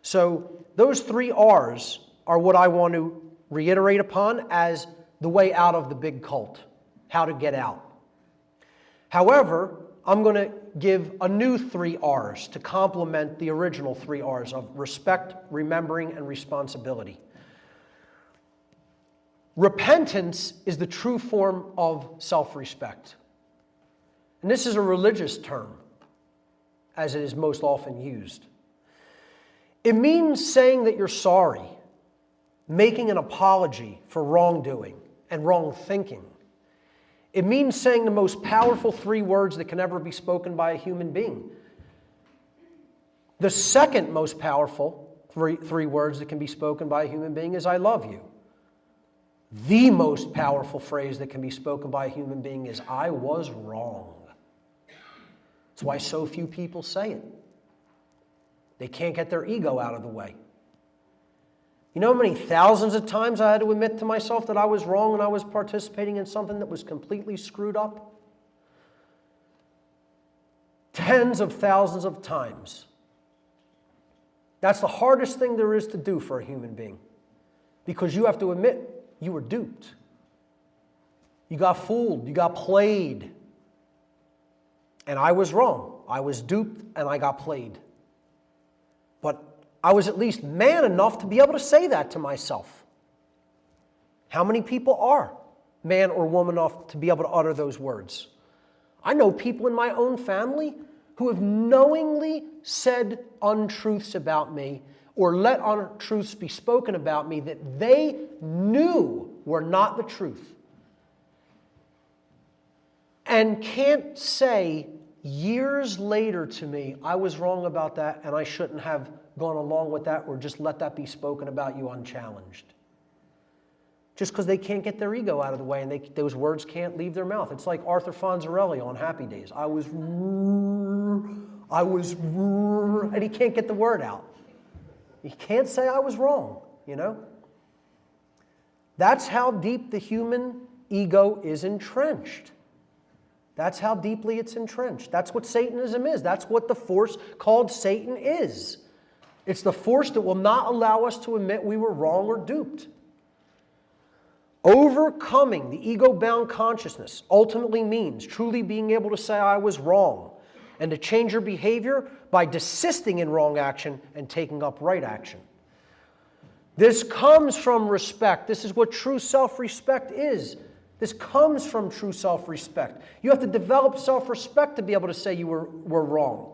So those 3 R's are what I want to reiterate upon as the way out of the big cult, how to get out. However, I'm going to give a new 3 R's to complement the original 3 R's of respect, remembering, and responsibility. Repentance is the true form of self-respect. And this is a religious term, as it is most often used. It means saying that you're sorry, making an apology for wrongdoing and wrong thinking. It means saying the most powerful 3 words that can ever be spoken by a human being. The second most powerful three words that can be spoken by a human being is I love you. The most powerful phrase that can be spoken by a human being is I was wrong. That's why so few people say it. They can't get their ego out of the way. You know how many thousands of times I had to admit to myself that I was wrong and I was participating in something that was completely screwed up? Tens of thousands of times. That's the hardest thing there is to do for a human being, because you have to admit you were duped. You got fooled. You got played. And I was wrong. I was duped and I got played. But I was at least man enough to be able to say that to myself. How many people are man or woman enough to be able to utter those words? I know people in my own family who have knowingly said untruths about me or let untruths be spoken about me that they knew were not the truth, and can't say years later to me, I was wrong about that and I shouldn't have gone along with that or just let that be spoken about you unchallenged. Just because they can't get their ego out of the way and those words can't leave their mouth. It's like Arthur Fonzarelli on Happy Days. I was, and he can't get the word out. He can't say I was wrong, you know? That's how deep the human ego is entrenched. That's how deeply it's entrenched. That's what Satanism is. That's what the force called Satan is. It's the force that will not allow us to admit we were wrong or duped. Overcoming the ego-bound consciousness ultimately means truly being able to say I was wrong and to change your behavior by desisting in wrong action and taking up right action. This comes from respect. This is what true self-respect is. This comes from true self-respect. You have to develop self-respect to be able to say you were wrong.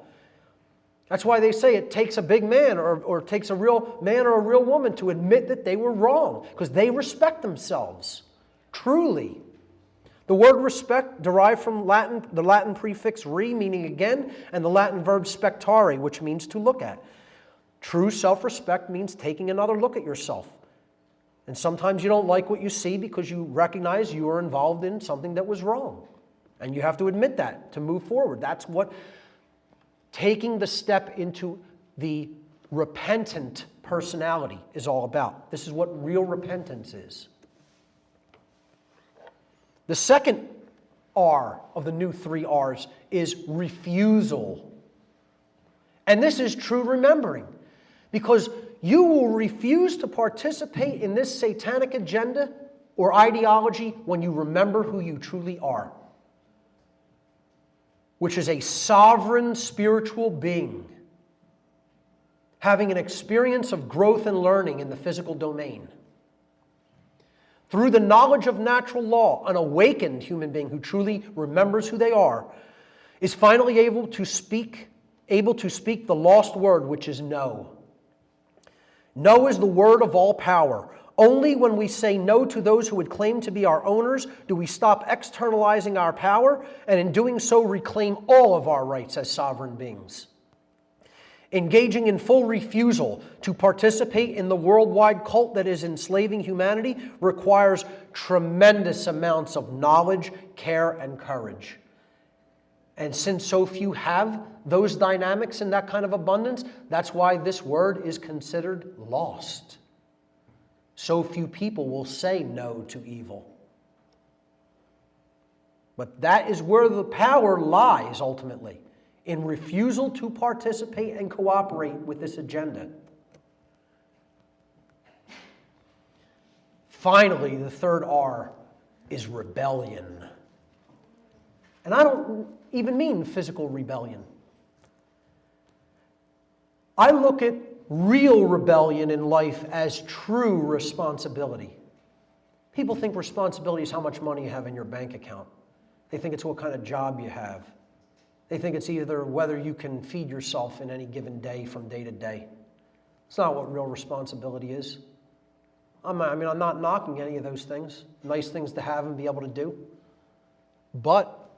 That's why they say it takes a big man or it takes a real man or a real woman to admit that they were wrong, because they respect themselves, truly. The word respect derived from the Latin prefix re, meaning again, and the Latin verb spectare, which means to look at. True self-respect means taking another look at yourself. And sometimes you don't like what you see because you recognize you are involved in something that was wrong. And you have to admit that to move forward. That's what taking the step into the repentant personality is all about. This is what real repentance is. The second R of the new 3 R's is refusal. And this is true remembering, because you will refuse to participate in this satanic agenda or ideology when you remember who you truly are, which is a sovereign spiritual being having an experience of growth and learning in the physical domain. Through the knowledge of natural law, an awakened human being who truly remembers who they are is finally able to speak the lost word, which is no. No is the word of all power. Only when we say no to those who would claim to be our owners do we stop externalizing our power, and in doing so reclaim all of our rights as sovereign beings. Engaging in full refusal to participate in the worldwide cult that is enslaving humanity requires tremendous amounts of knowledge, care, and courage. And since so few have those dynamics in that kind of abundance, that's why this word is considered lost. So few people will say no to evil. But that is where the power lies ultimately, in refusal to participate and cooperate with this agenda. Finally, the third R is rebellion. And I don't even mean physical rebellion. I look at real rebellion in life as true responsibility. People think responsibility is how much money you have in your bank account. They think it's what kind of job you have. They think it's either whether you can feed yourself in any given day from day to day. It's not what real responsibility is. I'm not knocking any of those things. Nice things to have and be able to do. But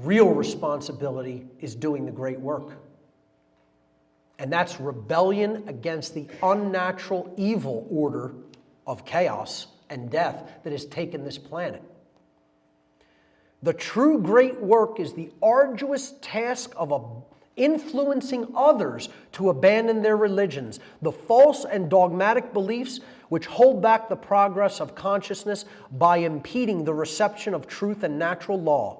real responsibility is doing the great work. And that's rebellion against the unnatural evil order of chaos and death that has taken this planet. The true great work is the arduous task of influencing others to abandon their religions, the false and dogmatic beliefs which hold back the progress of consciousness by impeding the reception of truth and natural law.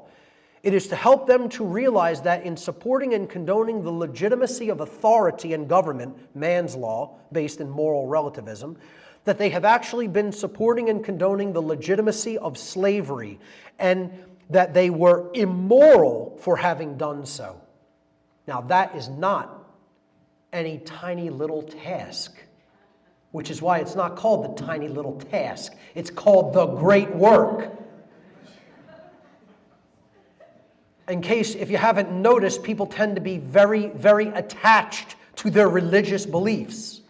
It is to help them to realize that in supporting and condoning the legitimacy of authority and government, man's law, based in moral relativism, that they have actually been supporting and condoning the legitimacy of slavery, and that they were immoral for having done so. Now, that is not any tiny little task, which is why it's not called the tiny little task. It's called the great work. In case, if you haven't noticed, people tend to be very, very attached to their religious beliefs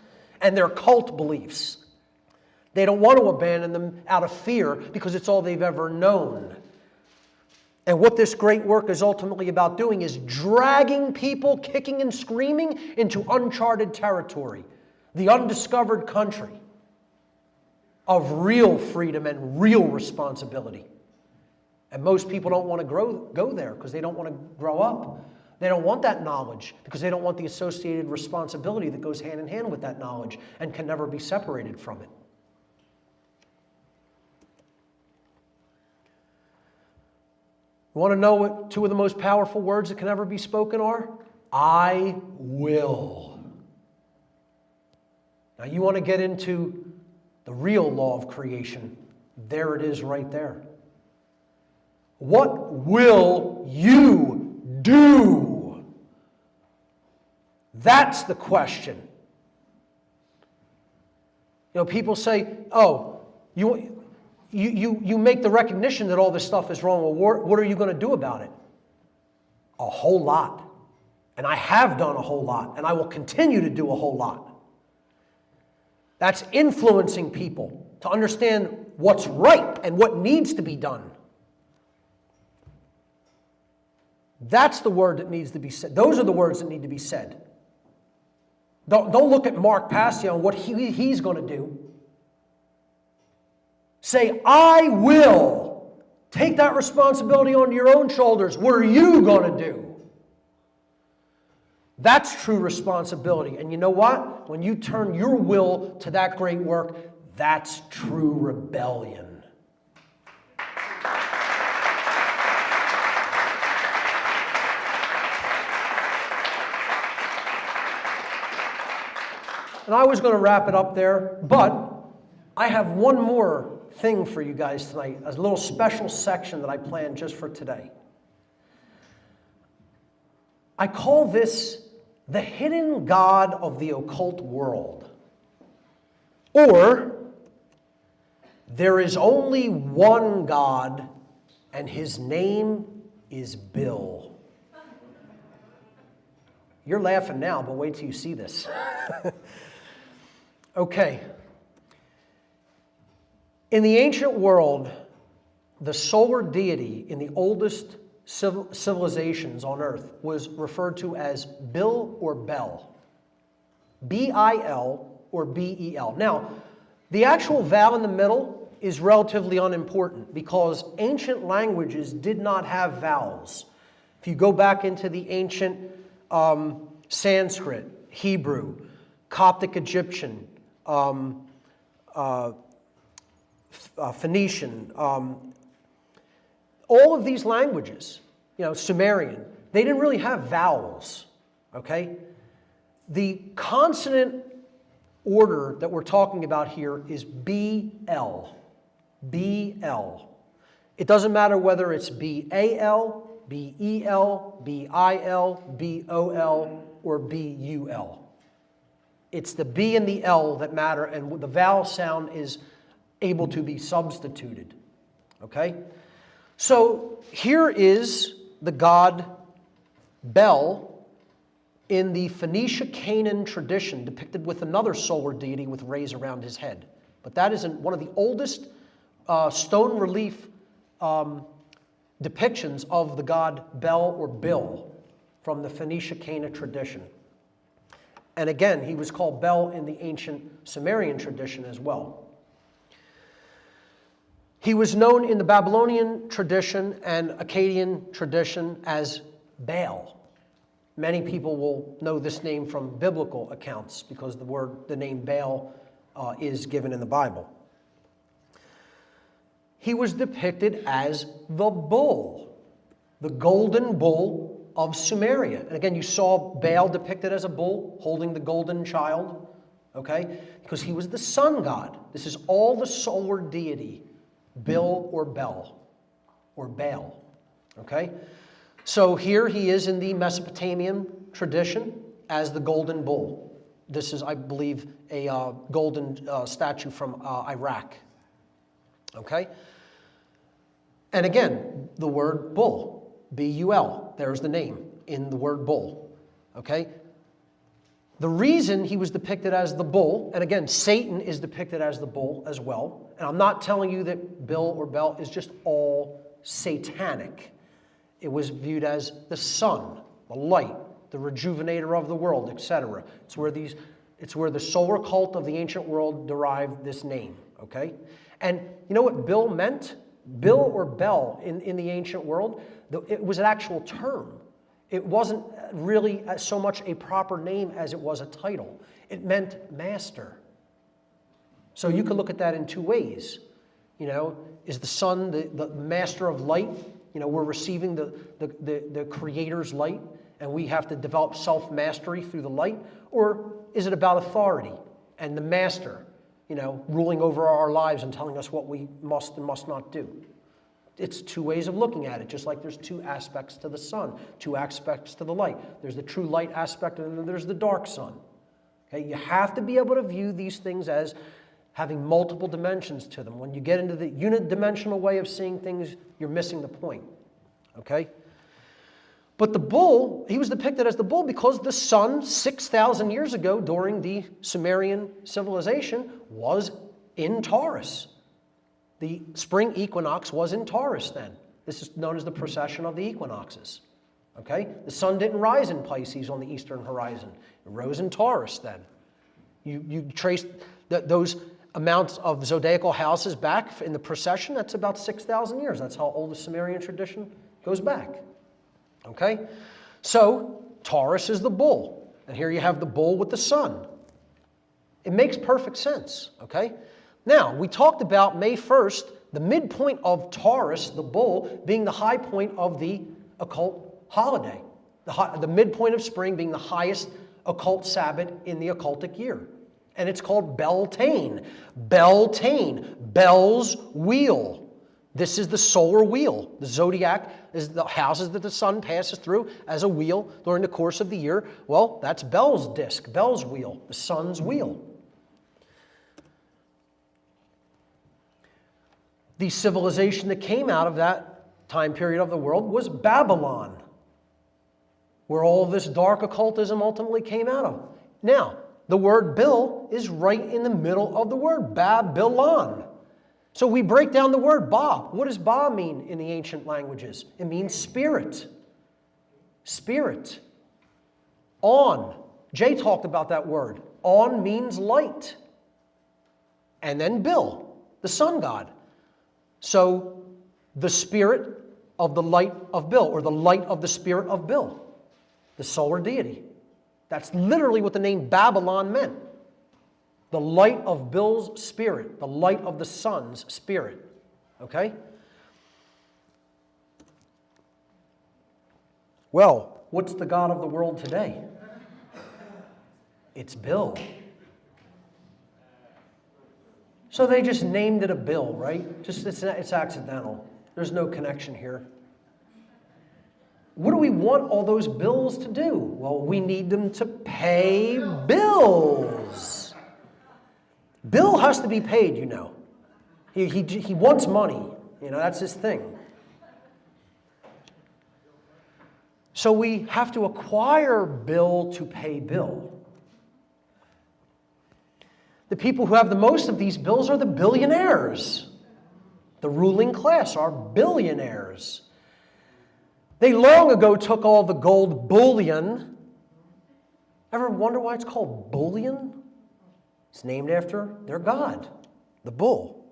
and their cult beliefs. They don't want to abandon them out of fear because it's all they've ever known. And what this great work is ultimately about doing is dragging people kicking and screaming into uncharted territory, the undiscovered country of real freedom and real responsibility. And most people don't want to go there because they don't want to grow up. They don't want that knowledge because they don't want the associated responsibility that goes hand in hand with that knowledge and can never be separated from it. You want to know what two of the most powerful words that can ever be spoken are? I will. Now you want to get into the real law of creation. There it is right there. What will you do? That's the question. You know, people say, oh, you make the recognition that all this stuff is wrong. Well, what are you going to do about it? A whole lot. And I have done a whole lot. And I will continue to do a whole lot. That's influencing people to understand what's right and what needs to be done. That's the word that needs to be said. Those are the words that need to be said. Don't look at Mark Passio and what he's going to do. Say, I will. Take that responsibility onto your own shoulders. What are you going to do? That's true responsibility. And you know what? When you turn your will to that great work, that's true rebellion. And I was going to wrap it up there, but I have one more thing for you guys tonight, a little special section that I planned just for today. I call this the hidden God of the occult world. Or, there is only one God, and his name is Bill. You're laughing now, but wait till you see this. Okay. In the ancient world, the solar deity in the oldest civilizations on Earth was referred to as Bil or Bel. B-I-L or B-E-L. Now, the actual vowel in the middle is relatively unimportant because ancient languages did not have vowels. If you go back into the ancient Sanskrit, Hebrew, Coptic Egyptian, Phoenician, all of these languages, Sumerian, they didn't really have vowels, okay? The consonant order that we're talking about here is B-L. B-L. It doesn't matter whether it's B-A-L, B-E-L, B-I-L, B-O-L, or B-U-L. It's the B and the L that matter, and the vowel sound is able to be substituted. Okay? So here is the god Bel in the Phoenicia-Canaan tradition, depicted with another solar deity with rays around his head. But that is one of the oldest stone relief depictions of the god Bel or Bil from the Phoenicia-Canaan tradition. And again, he was called Bel in the ancient Sumerian tradition as well. He was known in the Babylonian tradition and Akkadian tradition as Baal. Many people will know this name from biblical accounts because the name Baal is given in the Bible. He was depicted as the bull, the golden bull of Sumeria. And again, you saw Baal depicted as a bull holding the golden child, okay? Because he was the sun god. This is all the solar deity, Bil or Bel or Baal, okay? So here he is in the Mesopotamian tradition as the golden bull. This is, I believe, a golden statue from Iraq, okay? And again, the word bull, B-U-L, there's the name in the word bull, okay? The reason he was depicted as the bull, and again, Satan is depicted as the bull as well, and I'm not telling you that Bil or Bel is just all satanic. It was viewed as the sun, the light, the rejuvenator of the world, etc. It's where the solar cult of the ancient world derived this name, okay? And you know what Bil meant? Bil or Bel in the ancient world, it was an actual term. It wasn't really so much a proper name as it was a title. It meant master. So you could look at that in two ways. You know, is the sun the master of light? You know, we're receiving the Creator's light, and we have to develop self-mastery through the light? Or is it about authority and the master, you know, ruling over our lives and telling us what we must and must not do? It's two ways of looking at it, just like there's two aspects to the sun, two aspects to the light. There's the true light aspect, and then there's the dark sun. Okay? You have to be able to view these things as having multiple dimensions to them. When you get into the unidimensional way of seeing things, you're missing the point. Okay? But the bull, he was depicted as the bull because the sun 6,000 years ago during the Sumerian civilization was in Taurus. The spring equinox was in Taurus then. This is known as the precession of the equinoxes. Okay? The sun didn't rise in Pisces on the eastern horizon. It rose in Taurus then. You trace those amounts of zodiacal houses back in the precession, that's about 6,000 years. That's how old the Sumerian tradition goes back. Okay? So, Taurus is the bull. And here you have the bull with the sun. It makes perfect sense. Okay? Now, we talked about May 1st, the midpoint of Taurus, the bull, being the high point of the occult holiday. The midpoint of spring being the highest occult Sabbath in the occultic year. And it's called Beltane. Beltane, Bel's wheel. This is the solar wheel. The zodiac is the houses that the sun passes through as a wheel during the course of the year. Well, that's Bel's disk, Bel's wheel, the sun's wheel. The civilization that came out of that time period of the world was Babylon, where all of this dark occultism ultimately came out of. Now, the word Bil is right in the middle of the word, Babylon. So we break down the word Ba. What does Ba mean in the ancient languages? It means spirit. Spirit. On. Jay talked about that word. On means light. And then Bil, the sun god. So the spirit of the light of Bil, or the light of the spirit of Bil, the solar deity. That's literally what the name Babylon meant. The light of Bil's spirit, the light of the sun's spirit. Okay? Well, what's the god of the world today? It's Bil. So they just named it a Bil, right? Just it's accidental. There's no connection here. What do we want all those bills to do? Well, we need them to pay bills. Bill has to be paid, you know. He wants money. You know, that's his thing. So we have to acquire bill to pay bill. The people who have the most of these bills are the billionaires. The ruling class are billionaires. They long ago took all the gold bullion. Ever wonder why it's called bullion? It's named after their god, the bull.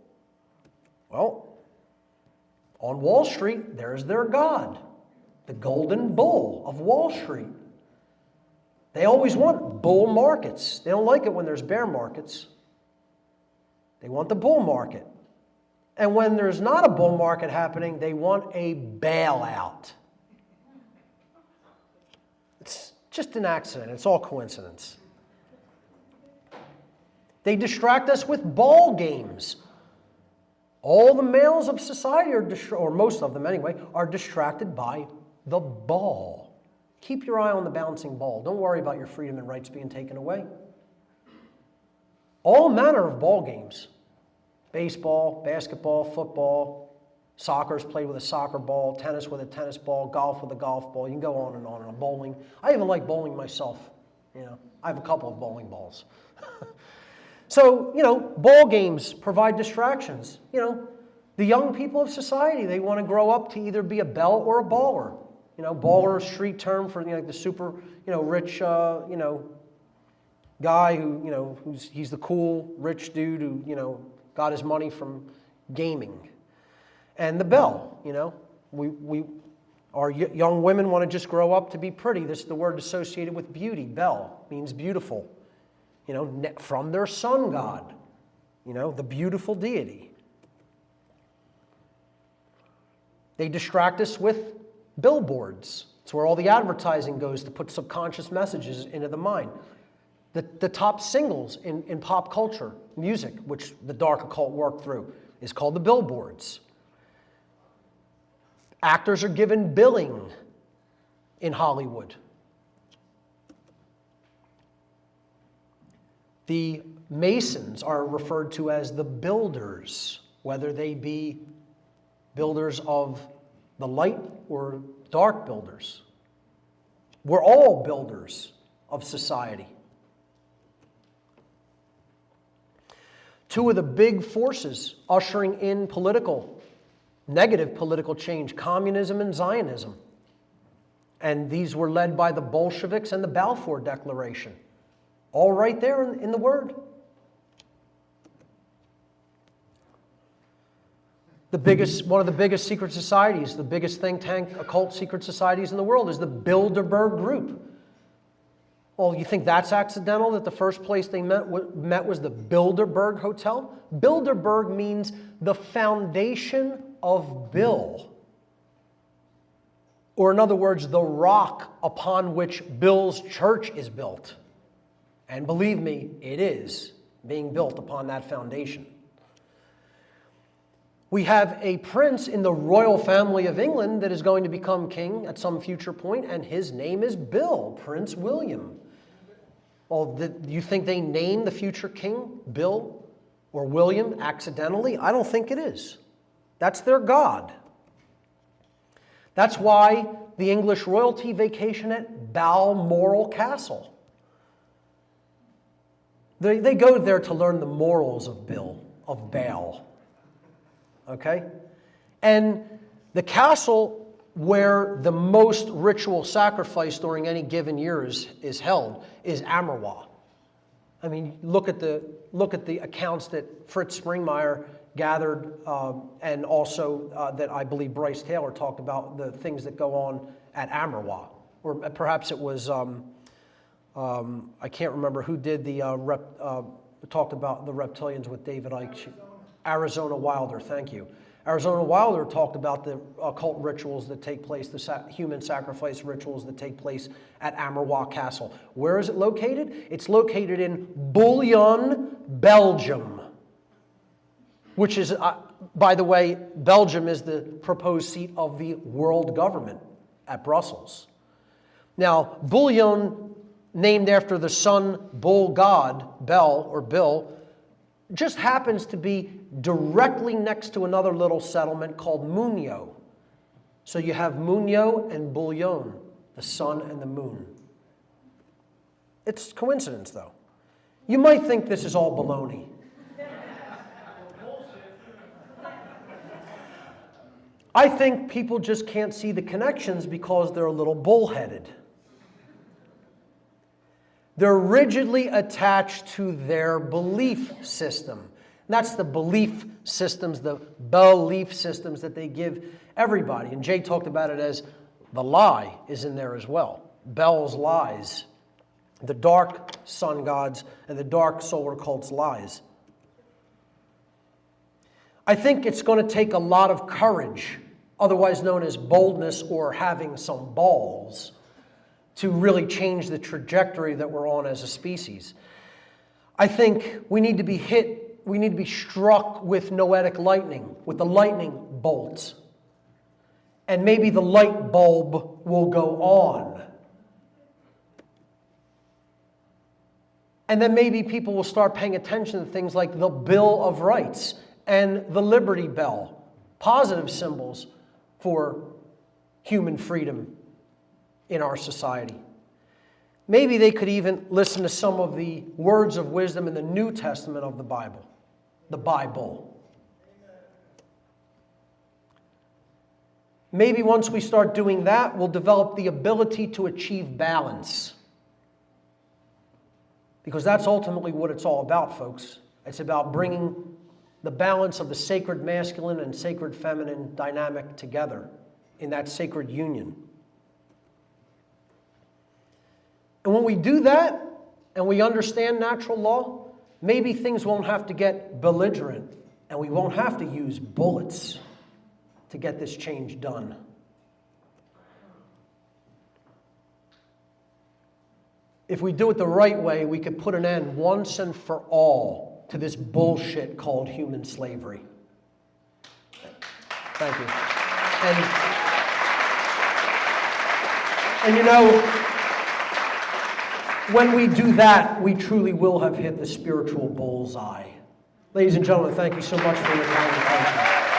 Well, on Wall Street, there's their god, the golden bull of Wall Street. They always want bull markets. They don't like it when there's bear markets. They want the bull market. And when there's not a bull market happening, they want a bailout. It's just an accident. It's all coincidence. They distract us with ball games. All the males of society are, or most of them anyway, are distracted by the ball. Keep your eye on the bouncing ball. Don't worry about your freedom and rights being taken away. All manner of ball games. Baseball, basketball, football, soccer is played with a soccer ball, tennis with a tennis ball, golf with a golf ball. You can go on and on. Bowling. I even like bowling myself. You know, I have a couple of bowling balls. So, you know, ball games provide distractions. You know, the young people of society, they want to grow up to either be a belle or a baller. You know, baller is a street term for, you know, the super, you know, rich, you know, guy who, you know, he's the cool, rich dude who, you know, got his money from gaming. And the belle, you know, our young women want to just grow up to be pretty. This is the word associated with beauty. Belle means beautiful. You know, from their sun god, you know, the beautiful deity. They distract us with billboards. It's where all the advertising goes to put subconscious messages into the mind. The top singles in pop culture, music, which the dark occult worked through, is called the billboards. Actors are given billing in Hollywood. The Masons are referred to as the builders, whether they be builders of the light or dark builders. We're all builders of society. Two of the big forces ushering in negative political change, communism and Zionism. And these were led by the Bolsheviks and the Balfour Declaration. All right there in the Word. One of the biggest secret societies, the biggest think tank, occult secret societies in the world is the Bilderberg Group. Well, you think that's accidental that the first place they met was the Bilderberg Hotel? Bilderberg means the foundation of Bill. Or in other words, the rock upon which Bill's church is built. And believe me, it is being built upon that foundation. We have a prince in the royal family of England that is going to become king at some future point, and his name is Bill, Prince William. Well, do you think they named the future king Bill or William accidentally? I don't think it is. That's their god. That's why the English royalty vacation at Balmoral Castle. They go there to learn the morals of Baal. Okay? And the castle where the most ritual sacrifice during any given year is held is Amerwa. I mean, look at the accounts that Fritz Springmeier gathered, and also that I believe Bryce Taylor talked about the things that go on at Amerwa. Or perhaps it was... I can't remember who did the talked about the reptilians with David Icke. Arizona Wilder, thank you. Arizona Wilder talked about the occult rituals that take place, the human sacrifice rituals that take place at Amerwa Castle. Where is it located? It's located in Bouillon, Belgium, which is, By the way, Belgium is the proposed seat of the world government at Brussels. Now, Bouillon, named after the sun bull god, Bel or Bill, just happens to be directly next to another little settlement called Munio. So you have Munio and Bouillon, the sun and the moon. It's coincidence, though. You might think this is all baloney. I think people just can't see the connections because they're a little bullheaded. They're rigidly attached to their belief system. And that's the belief systems, the belief systems that they give everybody. And Jay talked about it as the lie is in there as well. Bell's lies. The dark sun gods and the dark solar cults' lies. I think it's going to take a lot of courage, otherwise known as boldness or having some balls, to really change the trajectory that we're on as a species. I think we need to be struck with noetic lightning, with the lightning bolt. And maybe the light bulb will go on. And then maybe people will start paying attention to things like the Bill of Rights and the Liberty Bell, positive symbols for human freedom in our society. Maybe they could even listen to some of the words of wisdom in the New Testament of the Bible, the Bible. Maybe once we start doing that, we'll develop the ability to achieve balance. Because that's ultimately what it's all about, folks. It's about bringing the balance of the sacred masculine and sacred feminine dynamic together in that sacred union. And when we do that, and we understand natural law, maybe things won't have to get belligerent, and we won't have to use bullets to get this change done. If we do it the right way, we could put an end once and for all to this bullshit called human slavery. Thank you. And you know, when we do that, we truly will have hit the spiritual bullseye. Ladies and gentlemen, thank you so much for your time and attention.